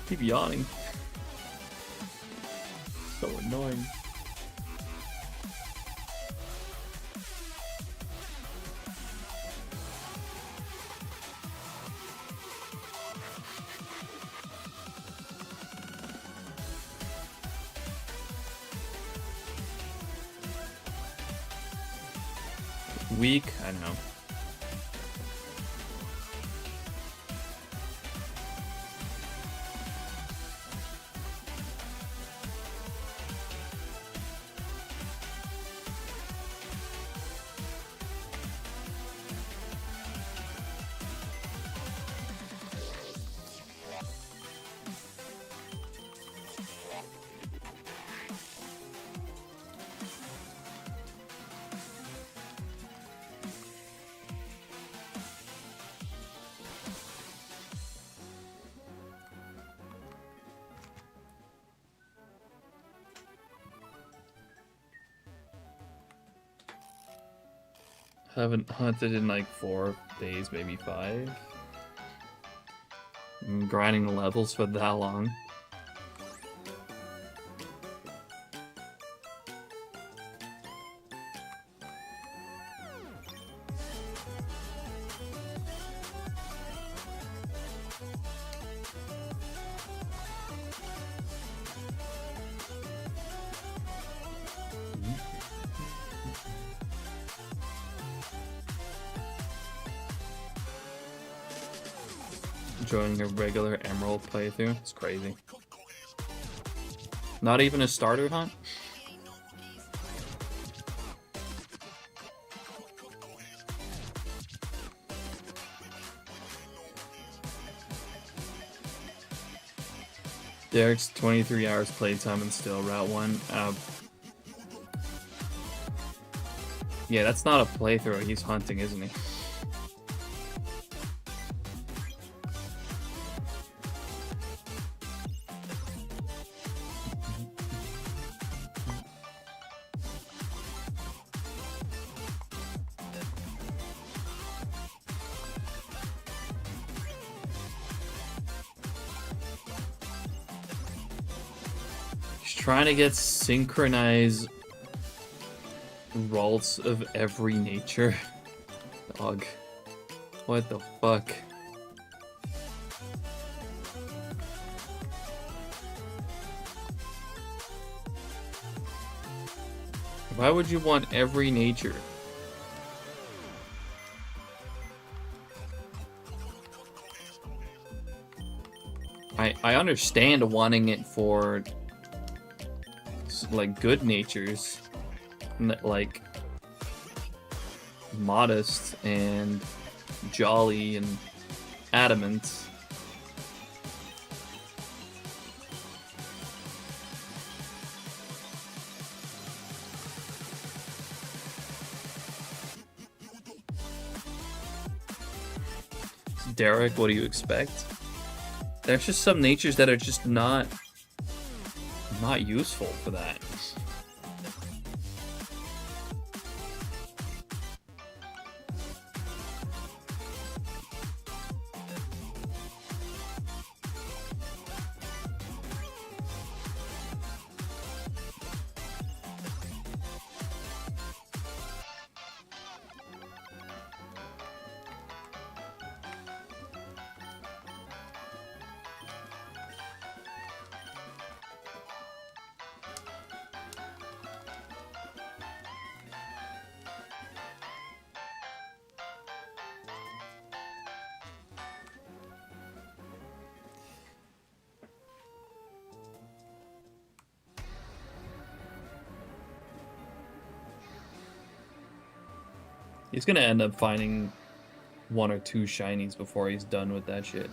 Keep yawning. So annoying. Weak, I know. Haven't hunted in like 4 days, maybe 5. I'm grinding the levels for that long. Enjoying a regular Emerald playthrough. It's crazy. Not even a starter hunt? Derek's 23 hours playtime and still Route 1. Yeah, that's not a playthrough. He's hunting, isn't he? Trying to get synchronized rolls of every nature. Dog. What the fuck? Why would you want every nature? I understand wanting it for like good natures, like modest and jolly and adamant. Derek, what do you expect? There's just some natures that are just not not useful for that. He's gonna end up finding 1 or 2 shinies before he's done with that shit.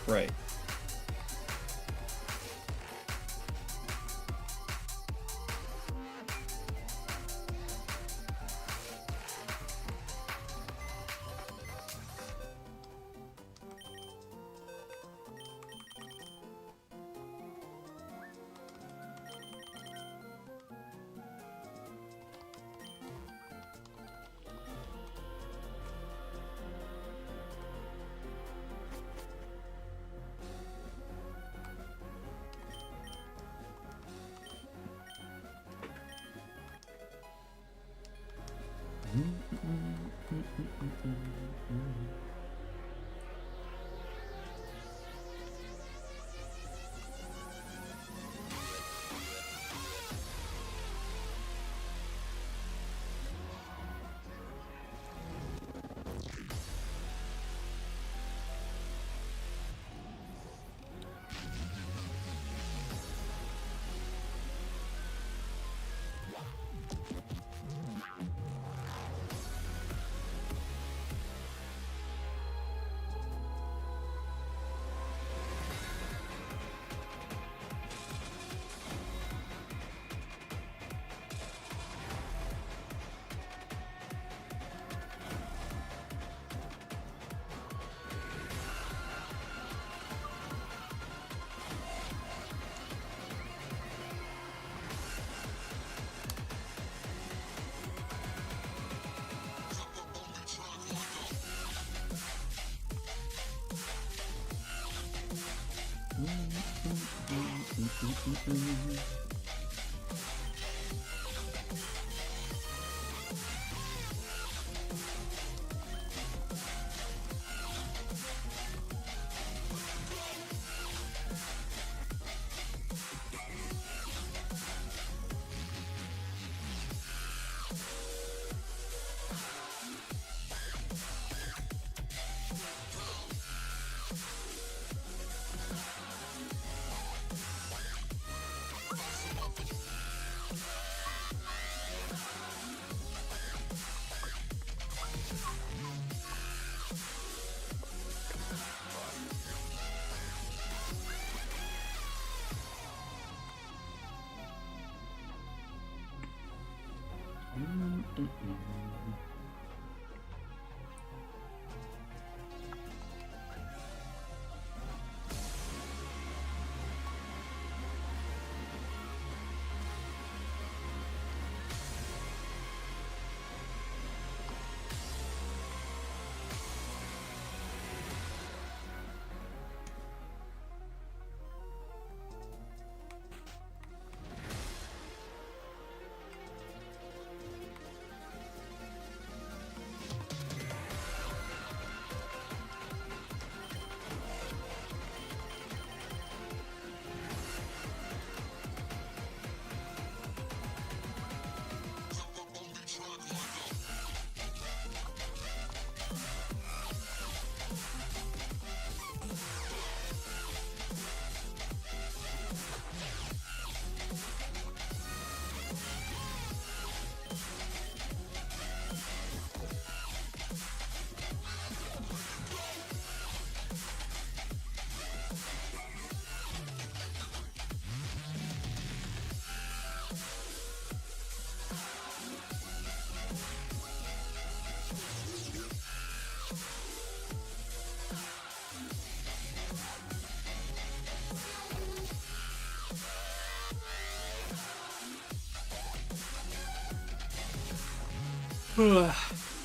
Right.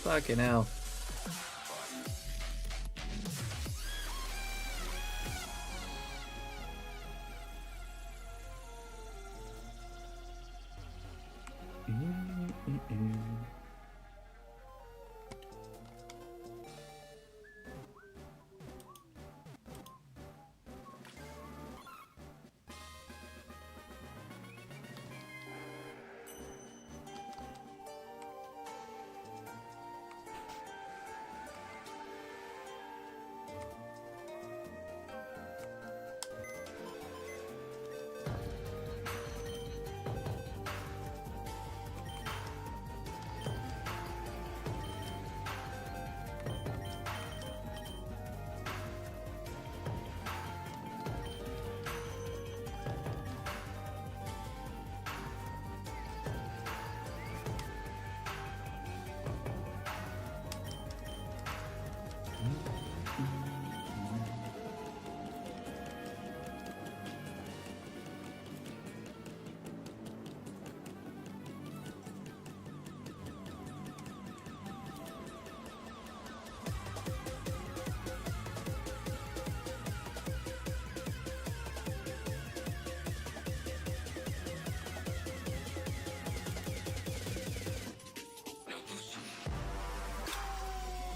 Fucking hell.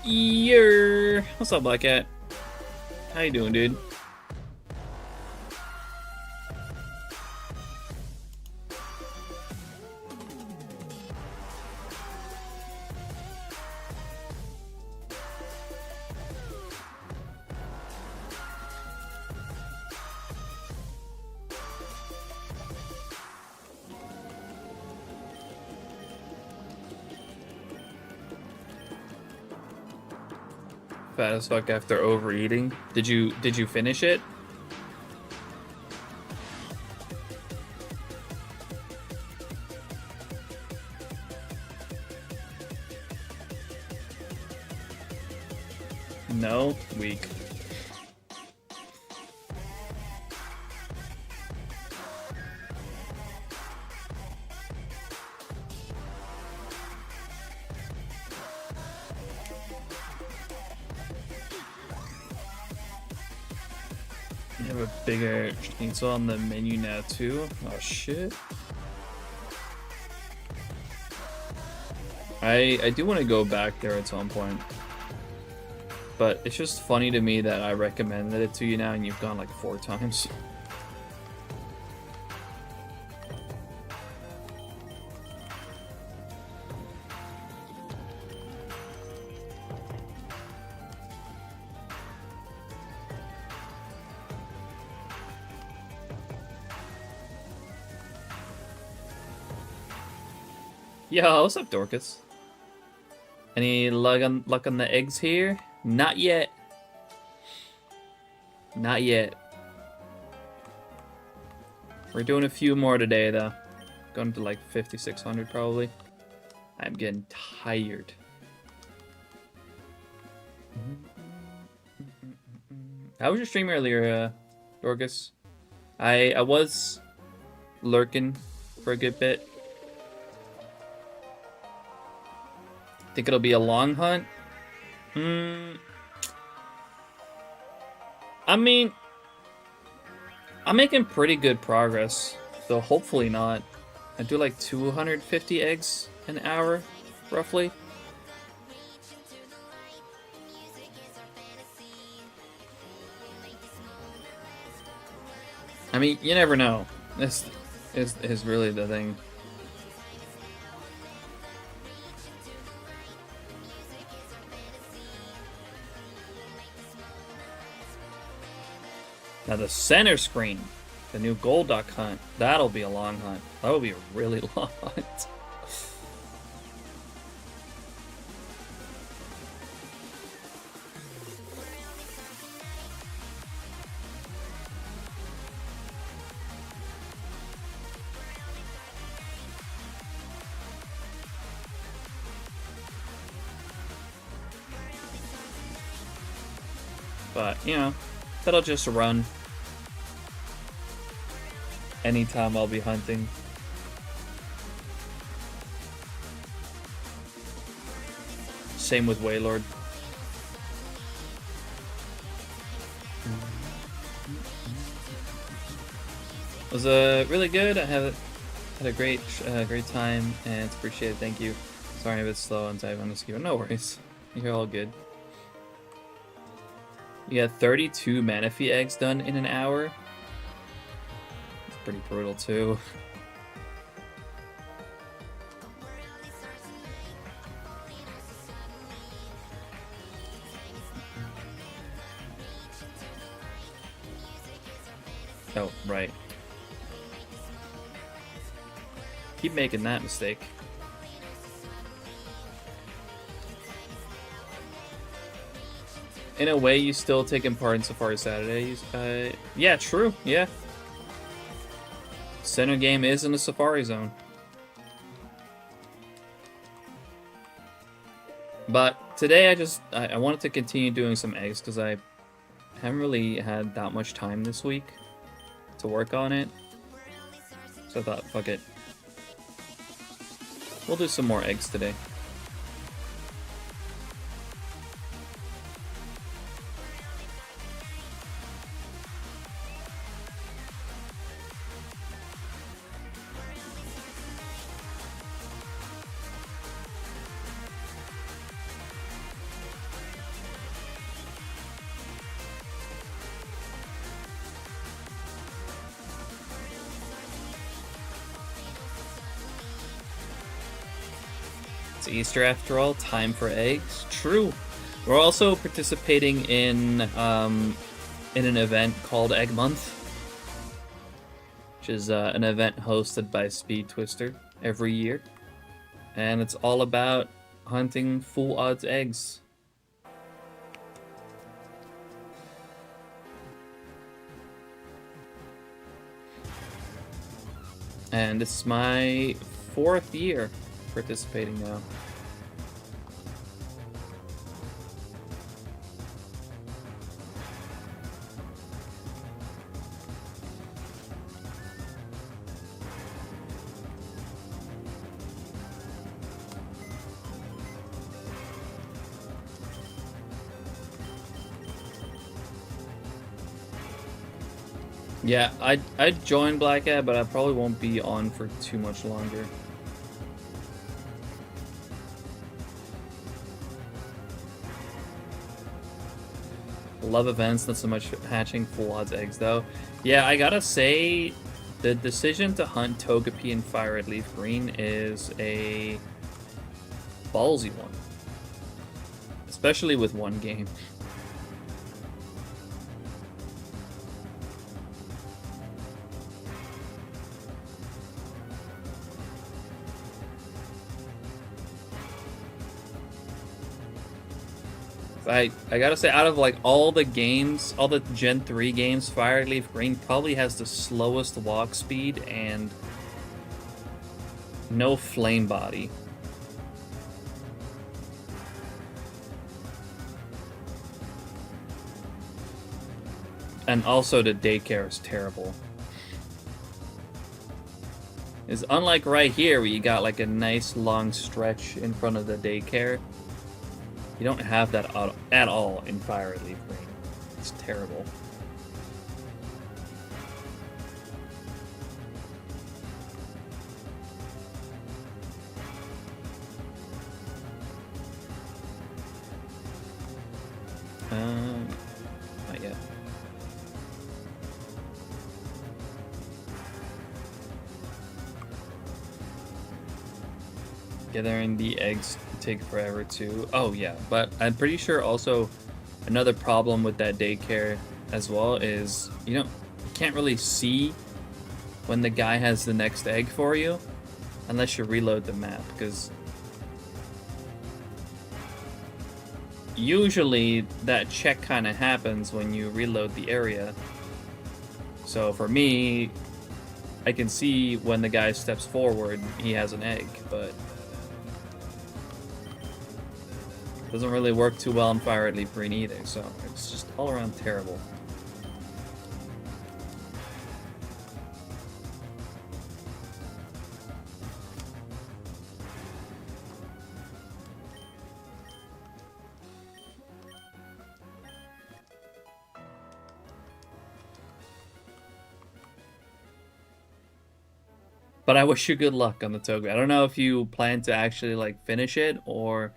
Yer. What's up, Black Cat? How you doing, dude? Fat as fuck after overeating. Did you finish it? No? Weak. You have a bigger schnitzel on the menu now too. Oh shit. I do want to go back there at some point. But it's just funny to me that I recommended it to you now and you've gone like 4 times. Yo, what's up, Dorcas? Any luck on the eggs here? Not yet. Not yet. We're doing a few more today, though. Going to like 5,600 probably. I'm getting tired. How was your stream earlier, Dorcas? I was lurking for a good bit. Think it'll be a long hunt? I mean, I'm making pretty good progress, so hopefully not. I do like 250 eggs an hour, roughly. I mean, you never know. This is really the thing. Now the center screen, the new gold duck hunt, that'll be a long hunt. That'll be a really long hunt. But, you know, that'll just run anytime I'll be hunting. Same with Waylord. It was really good. I had a great time, and it's appreciated. Thank you. Sorry I'm a bit slow on type on the skewer. No worries. You're all good. You got 32 Manaphy eggs done in an hour. It's pretty brutal too. Oh, right. Keep making that mistake. In a way, you still taking part in Safari Saturdays. Yeah, true. Yeah. Center game is in the Safari zone. But today I wanted to continue doing some eggs because I haven't really had that much time this week to work on it. So I thought, fuck it. We'll do some more eggs today. It's Easter after all, time for eggs. True. We're also participating in an event called Egg Month, which is an event hosted by Speed Twister every year. And it's all about hunting full odds eggs. And this is my 4th year participating now. Yeah, I'd join Black Ad, but I probably won't be on for too much longer. Love events, not so much hatching full odds eggs though. Yeah, I gotta say, the decision to hunt Togepi and Fire Red Leaf Green is a ballsy one. Especially with one game. I gotta say, out of like all the games, all the Gen 3 games, Fire Leaf Green probably has the slowest walk speed and no flame body. And also the daycare is terrible. It's unlike right here where you got like a nice long stretch in front of the daycare. You don't have that at all in Fire Leaf Green. It's terrible. Not yet. Gathering the eggs take forever too. Oh yeah, but I'm pretty sure also another problem with that daycare as well is you can't really see when the guy has the next egg for you unless you reload the map, because usually that check kind of happens when you reload the area. So for me, I can see when the guy steps forward he has an egg, but doesn't really work too well in Fire Red Leaf Green either, so it's just all around terrible. But I wish you good luck on the Togepi. I don't know if you plan to actually like finish it or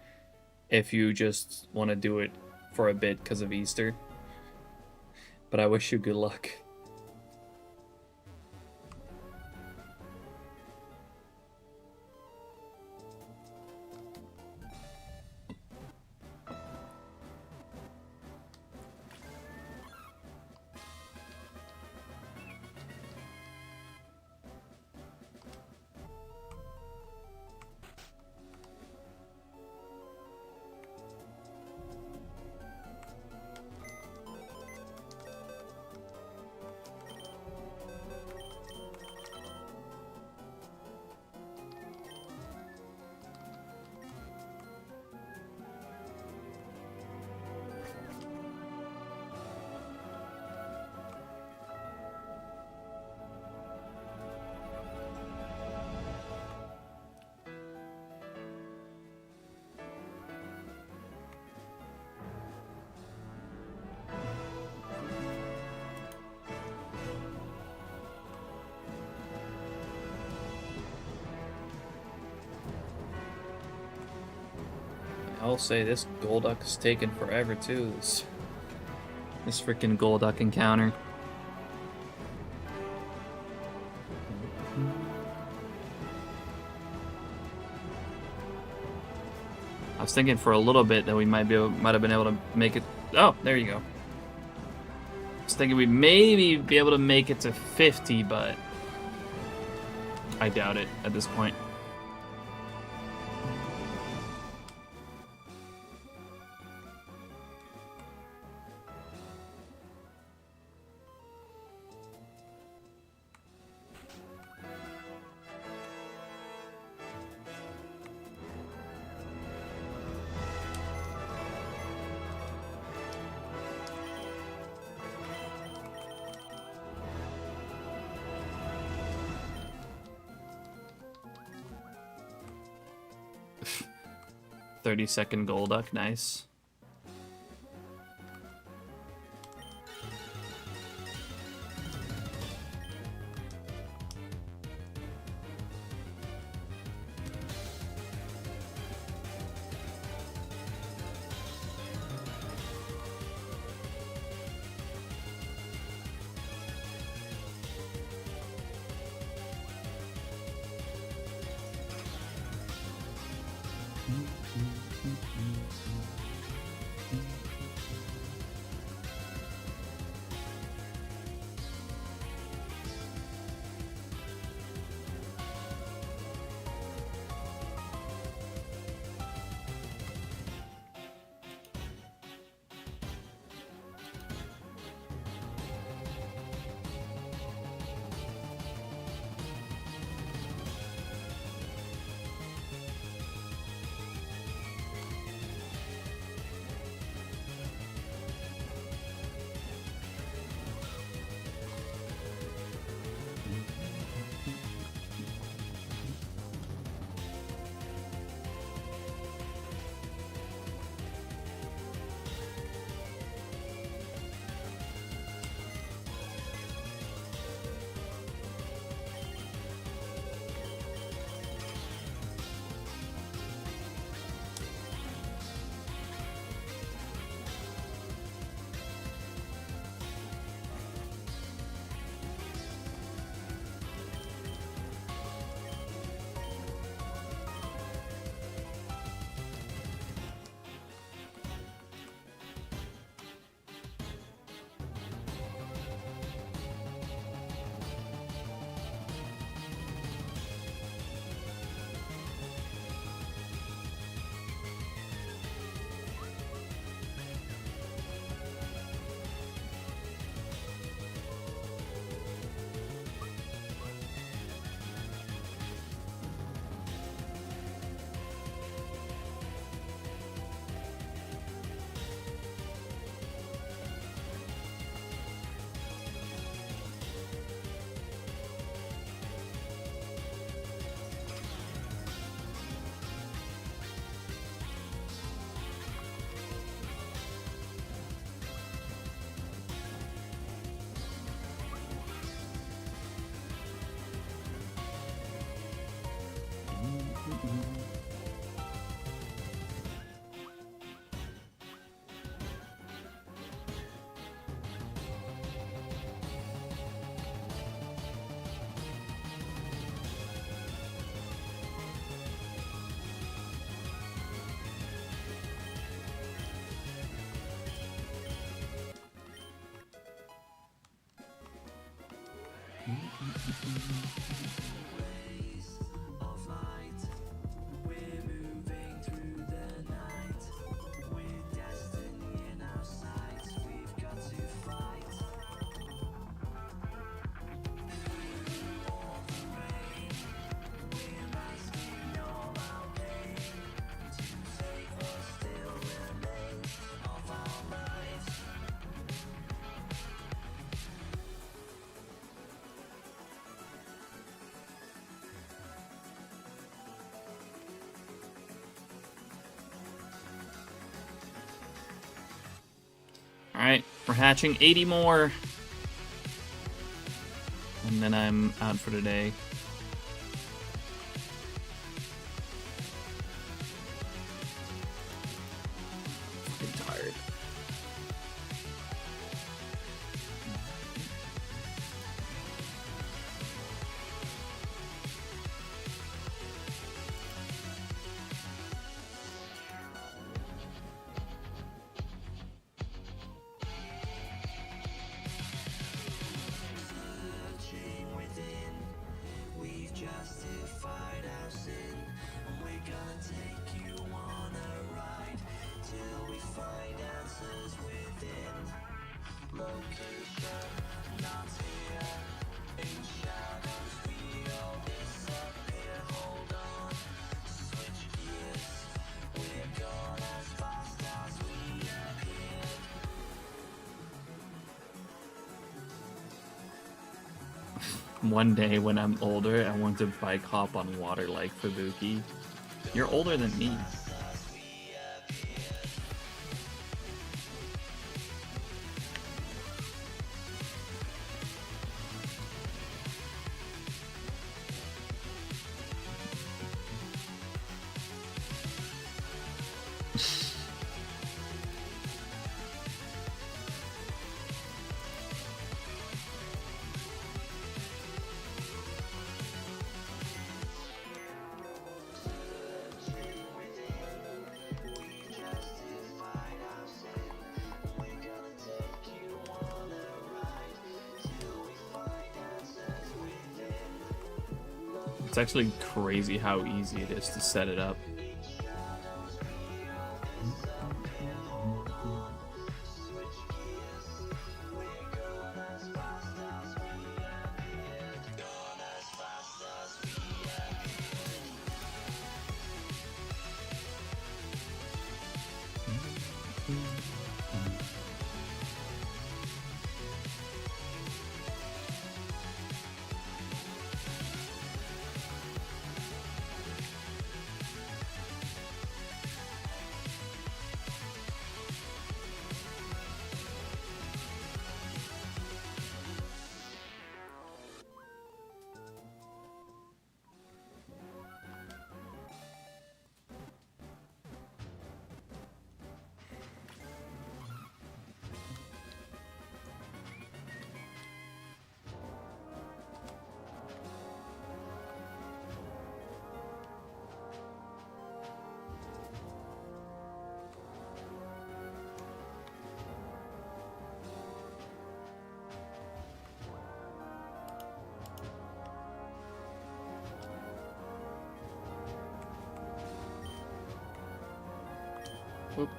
if you just want to do it for a bit because of Easter. But I wish you good luck. I'll say this Golduck is taking forever too. This freaking Golduck encounter. I was thinking for a little bit that we might have been able to make it. Oh, there you go. I was thinking we'd maybe be able to make it to 50, but I doubt it at this point. .30-second Golduck, nice. Alright, we're hatching 80 more. And then I'm out for today. I'm tired. One day when I'm older, I want to bike hop on water like Fubuki. You're older than me. It's actually crazy how easy it is to set it up. Whoop.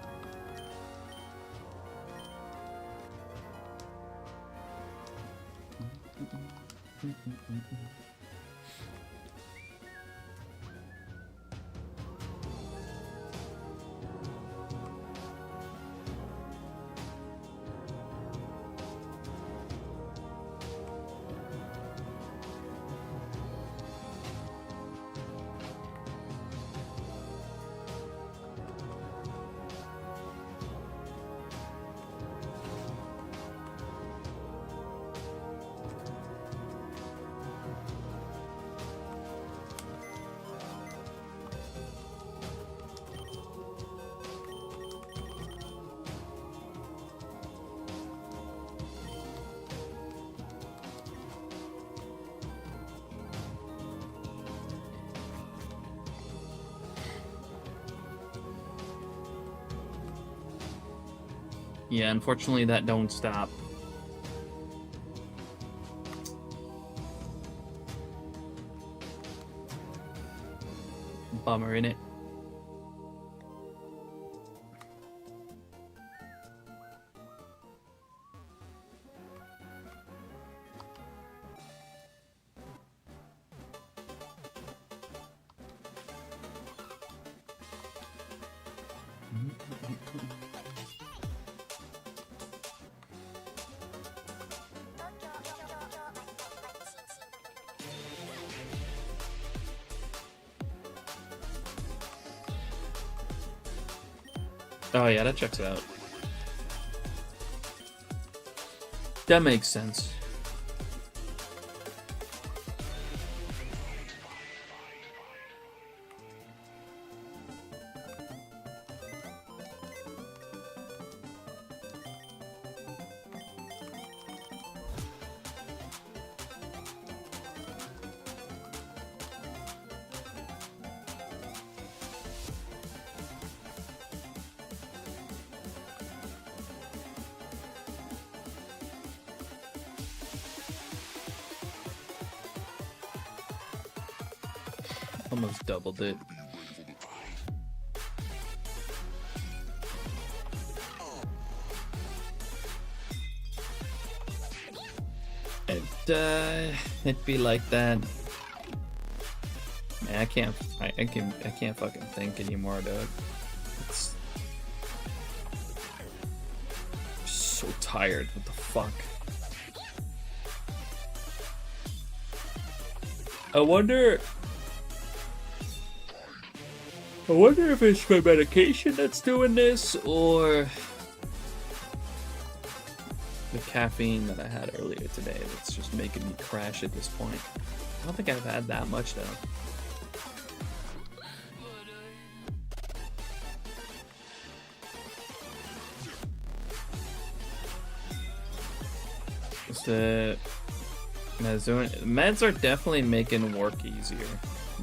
Yeah, unfortunately that don't stop. bummer, innit? Oh yeah, that checks out. That makes sense. Almost doubled it. It'd be like that. Man, I can't fucking think anymore, dude. It's so tired. What the fuck? I wonder if it's my medication that's doing this, or the caffeine that I had earlier today that's just making me crash at this point. I don't think I've had that much, though. The meds are definitely making work easier,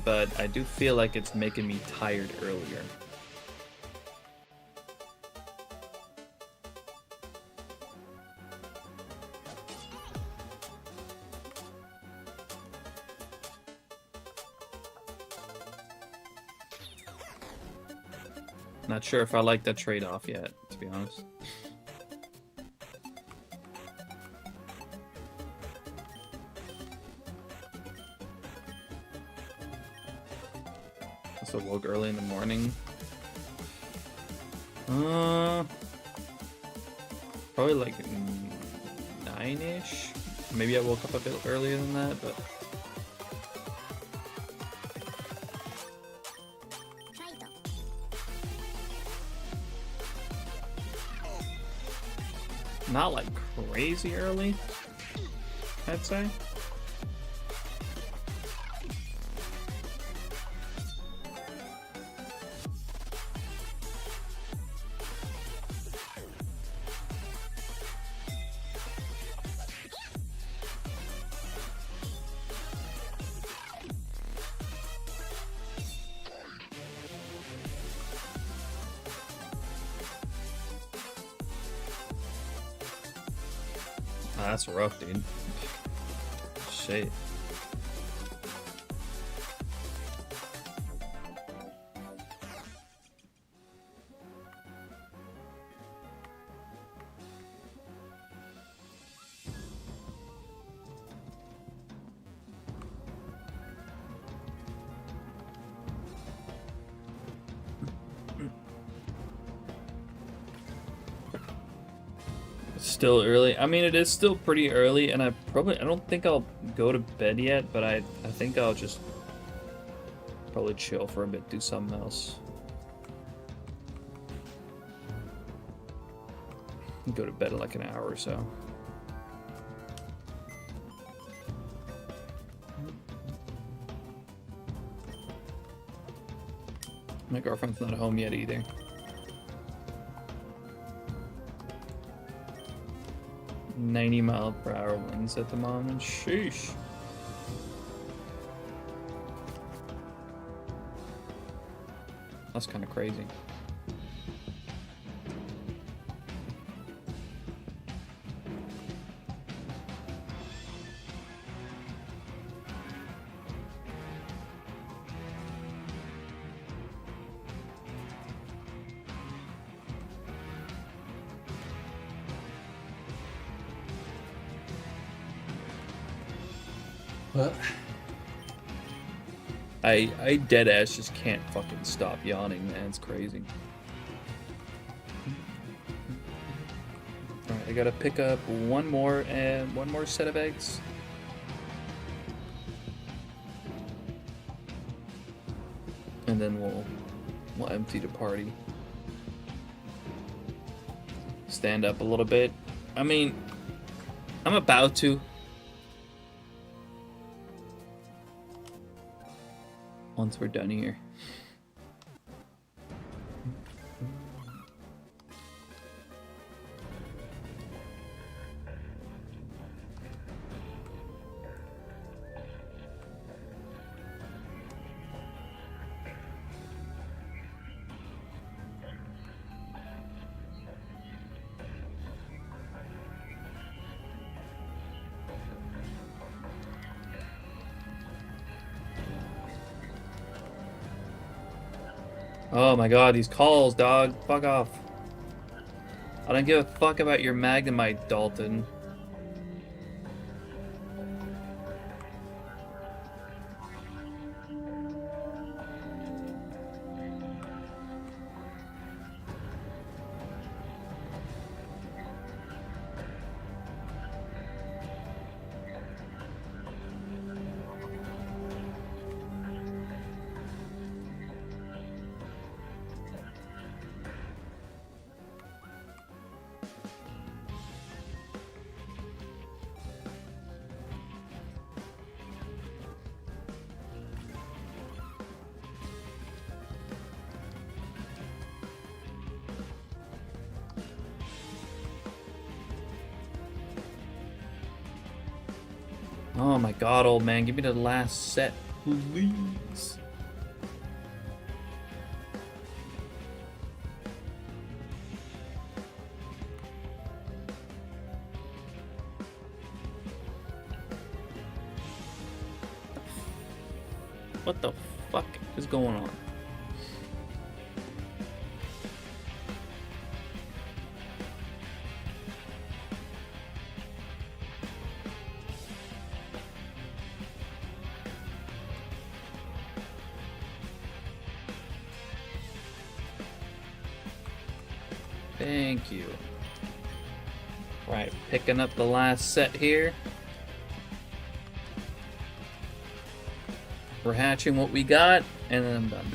but I do feel like it's making me tired earlier. Not sure if I like that trade-off yet, to be honest. Also woke early in the morning. Probably like 9-ish. Maybe I woke up a bit earlier than that, but not like crazy early, I'd say. That's rough, dude. Shit. Still early. I mean, it is still pretty early, and I don't think I'll go to bed yet, but I think I'll just probably chill for a bit, do something else. Go to bed in like an hour or so. My girlfriend's not home yet either. .90-mile-per-hour winds at the moment. Sheesh. That's kind of crazy. What? I dead ass just can't fucking stop yawning, man. It's crazy. Alright, I gotta pick up one more set of eggs. And then we'll empty the party. Stand up a little bit. I mean, I'm about to. Once we're done here. Oh my god, these calls, dog. Fuck off. I don't give a fuck about your Magnemite, Dalton. Oh my god, old man, give me the last set, please. What the fuck is going on? Thank you. Right, picking up the last set here. We're hatching what we got, and then I'm done.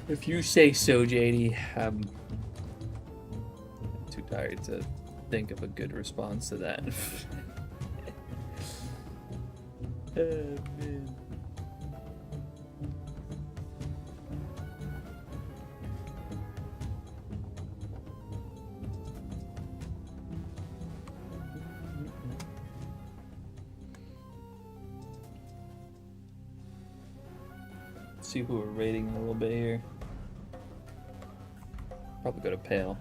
If you say so, JD, I'm too tired to think of a good response to that. Oh, man. Let's see who we're rating a little bit here. Probably go to Pale.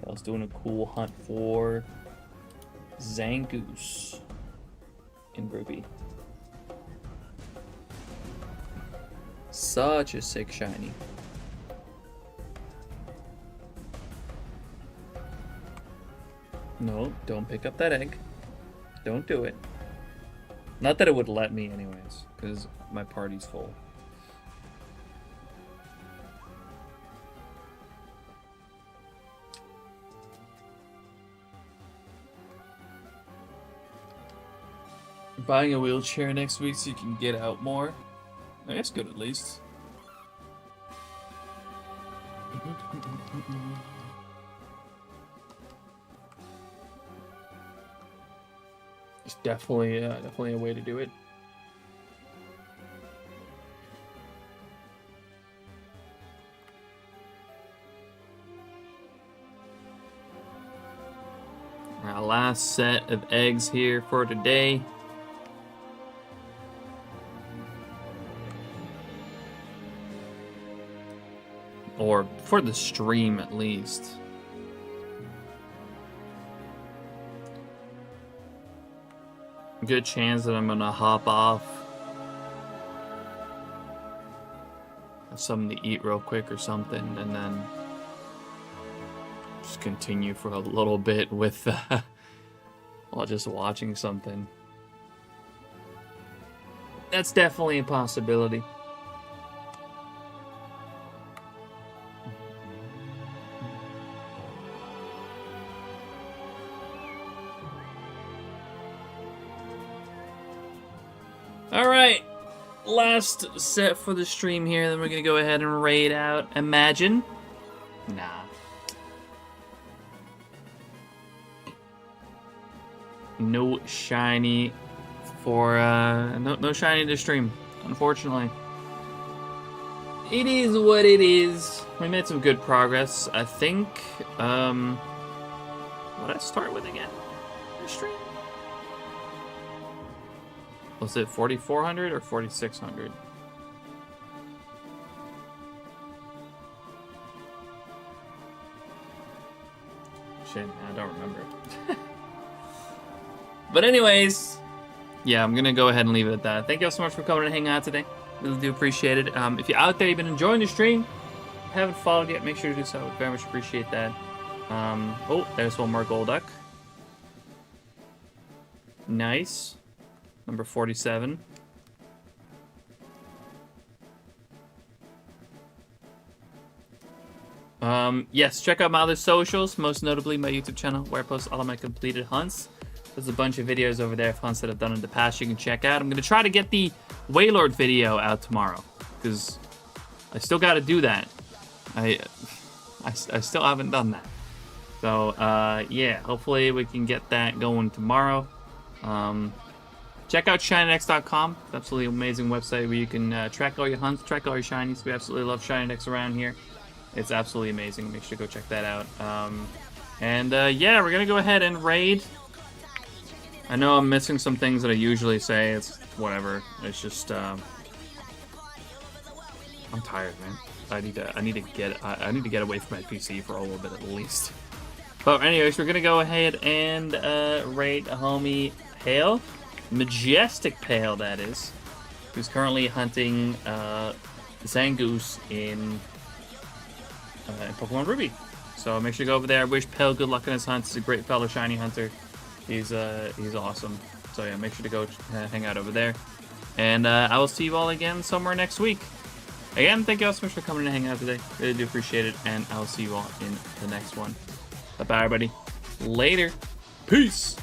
Pale's doing a cool hunt for Zangoose in Ruby. Such a sick shiny. No, don't pick up that egg. Don't do it. Not that it would let me anyways, because my party's full. Buying a wheelchair next week so you can get out more. That's good at least. definitely a way to do it. Our last set of eggs here for today. Or for the stream, at least. Good chance that I'm gonna hop off. Have something to eat real quick or something, and then just continue for a little bit with while just watching something. That's definitely a possibility. All right, last set for the stream here. Then we're gonna go ahead and raid out Imagine. Nah. No shiny for no shiny to stream, unfortunately. It is what it is. We made some good progress, I think. What did I start with again? The stream. Was it 4,400 or 4,600? Shit, I don't remember. But anyways, yeah, I'm gonna go ahead and leave it at that. Thank you all so much for coming and hanging out today. Really do appreciate it. If you're out there, you've been enjoying the stream, haven't followed yet, make sure to do so. I would very much appreciate that. Oh, there's one more Golduck. Nice. Number 47. Yes, check out my other socials, most notably my YouTube channel, where I post all of my completed hunts. There's a bunch of videos over there of hunts that I've done in the past you can check out. I'm going to try to get the Waylord video out tomorrow, because I still got to do that. I still haven't done that. So, yeah, hopefully we can get that going tomorrow. Check out SHINYDEX.com. It's an absolutely amazing website where you can track all your hunts, track all your shinies. We absolutely love SHINYDEX around here. It's absolutely amazing. Make sure to go check that out. Yeah, we're going to go ahead and raid. I know I'm missing some things that I usually say. It's whatever. It's just, I'm tired, man. I need to get away from my PC for a little bit at least. But anyways, we're going to go ahead and raid homie Pale. Majestic Pale, that is, who's currently hunting Zangoose in Pokemon Ruby. So make sure to go over there. I wish Pale good luck in his hunts. He's a great fellow shiny hunter. He's awesome. So yeah, make sure to go hang out over there. And I will see you all again somewhere next week. Again, thank you all so much for coming and hanging out today. Really do appreciate it. And I will see you all in the next one. Bye-bye, everybody. Later. Peace.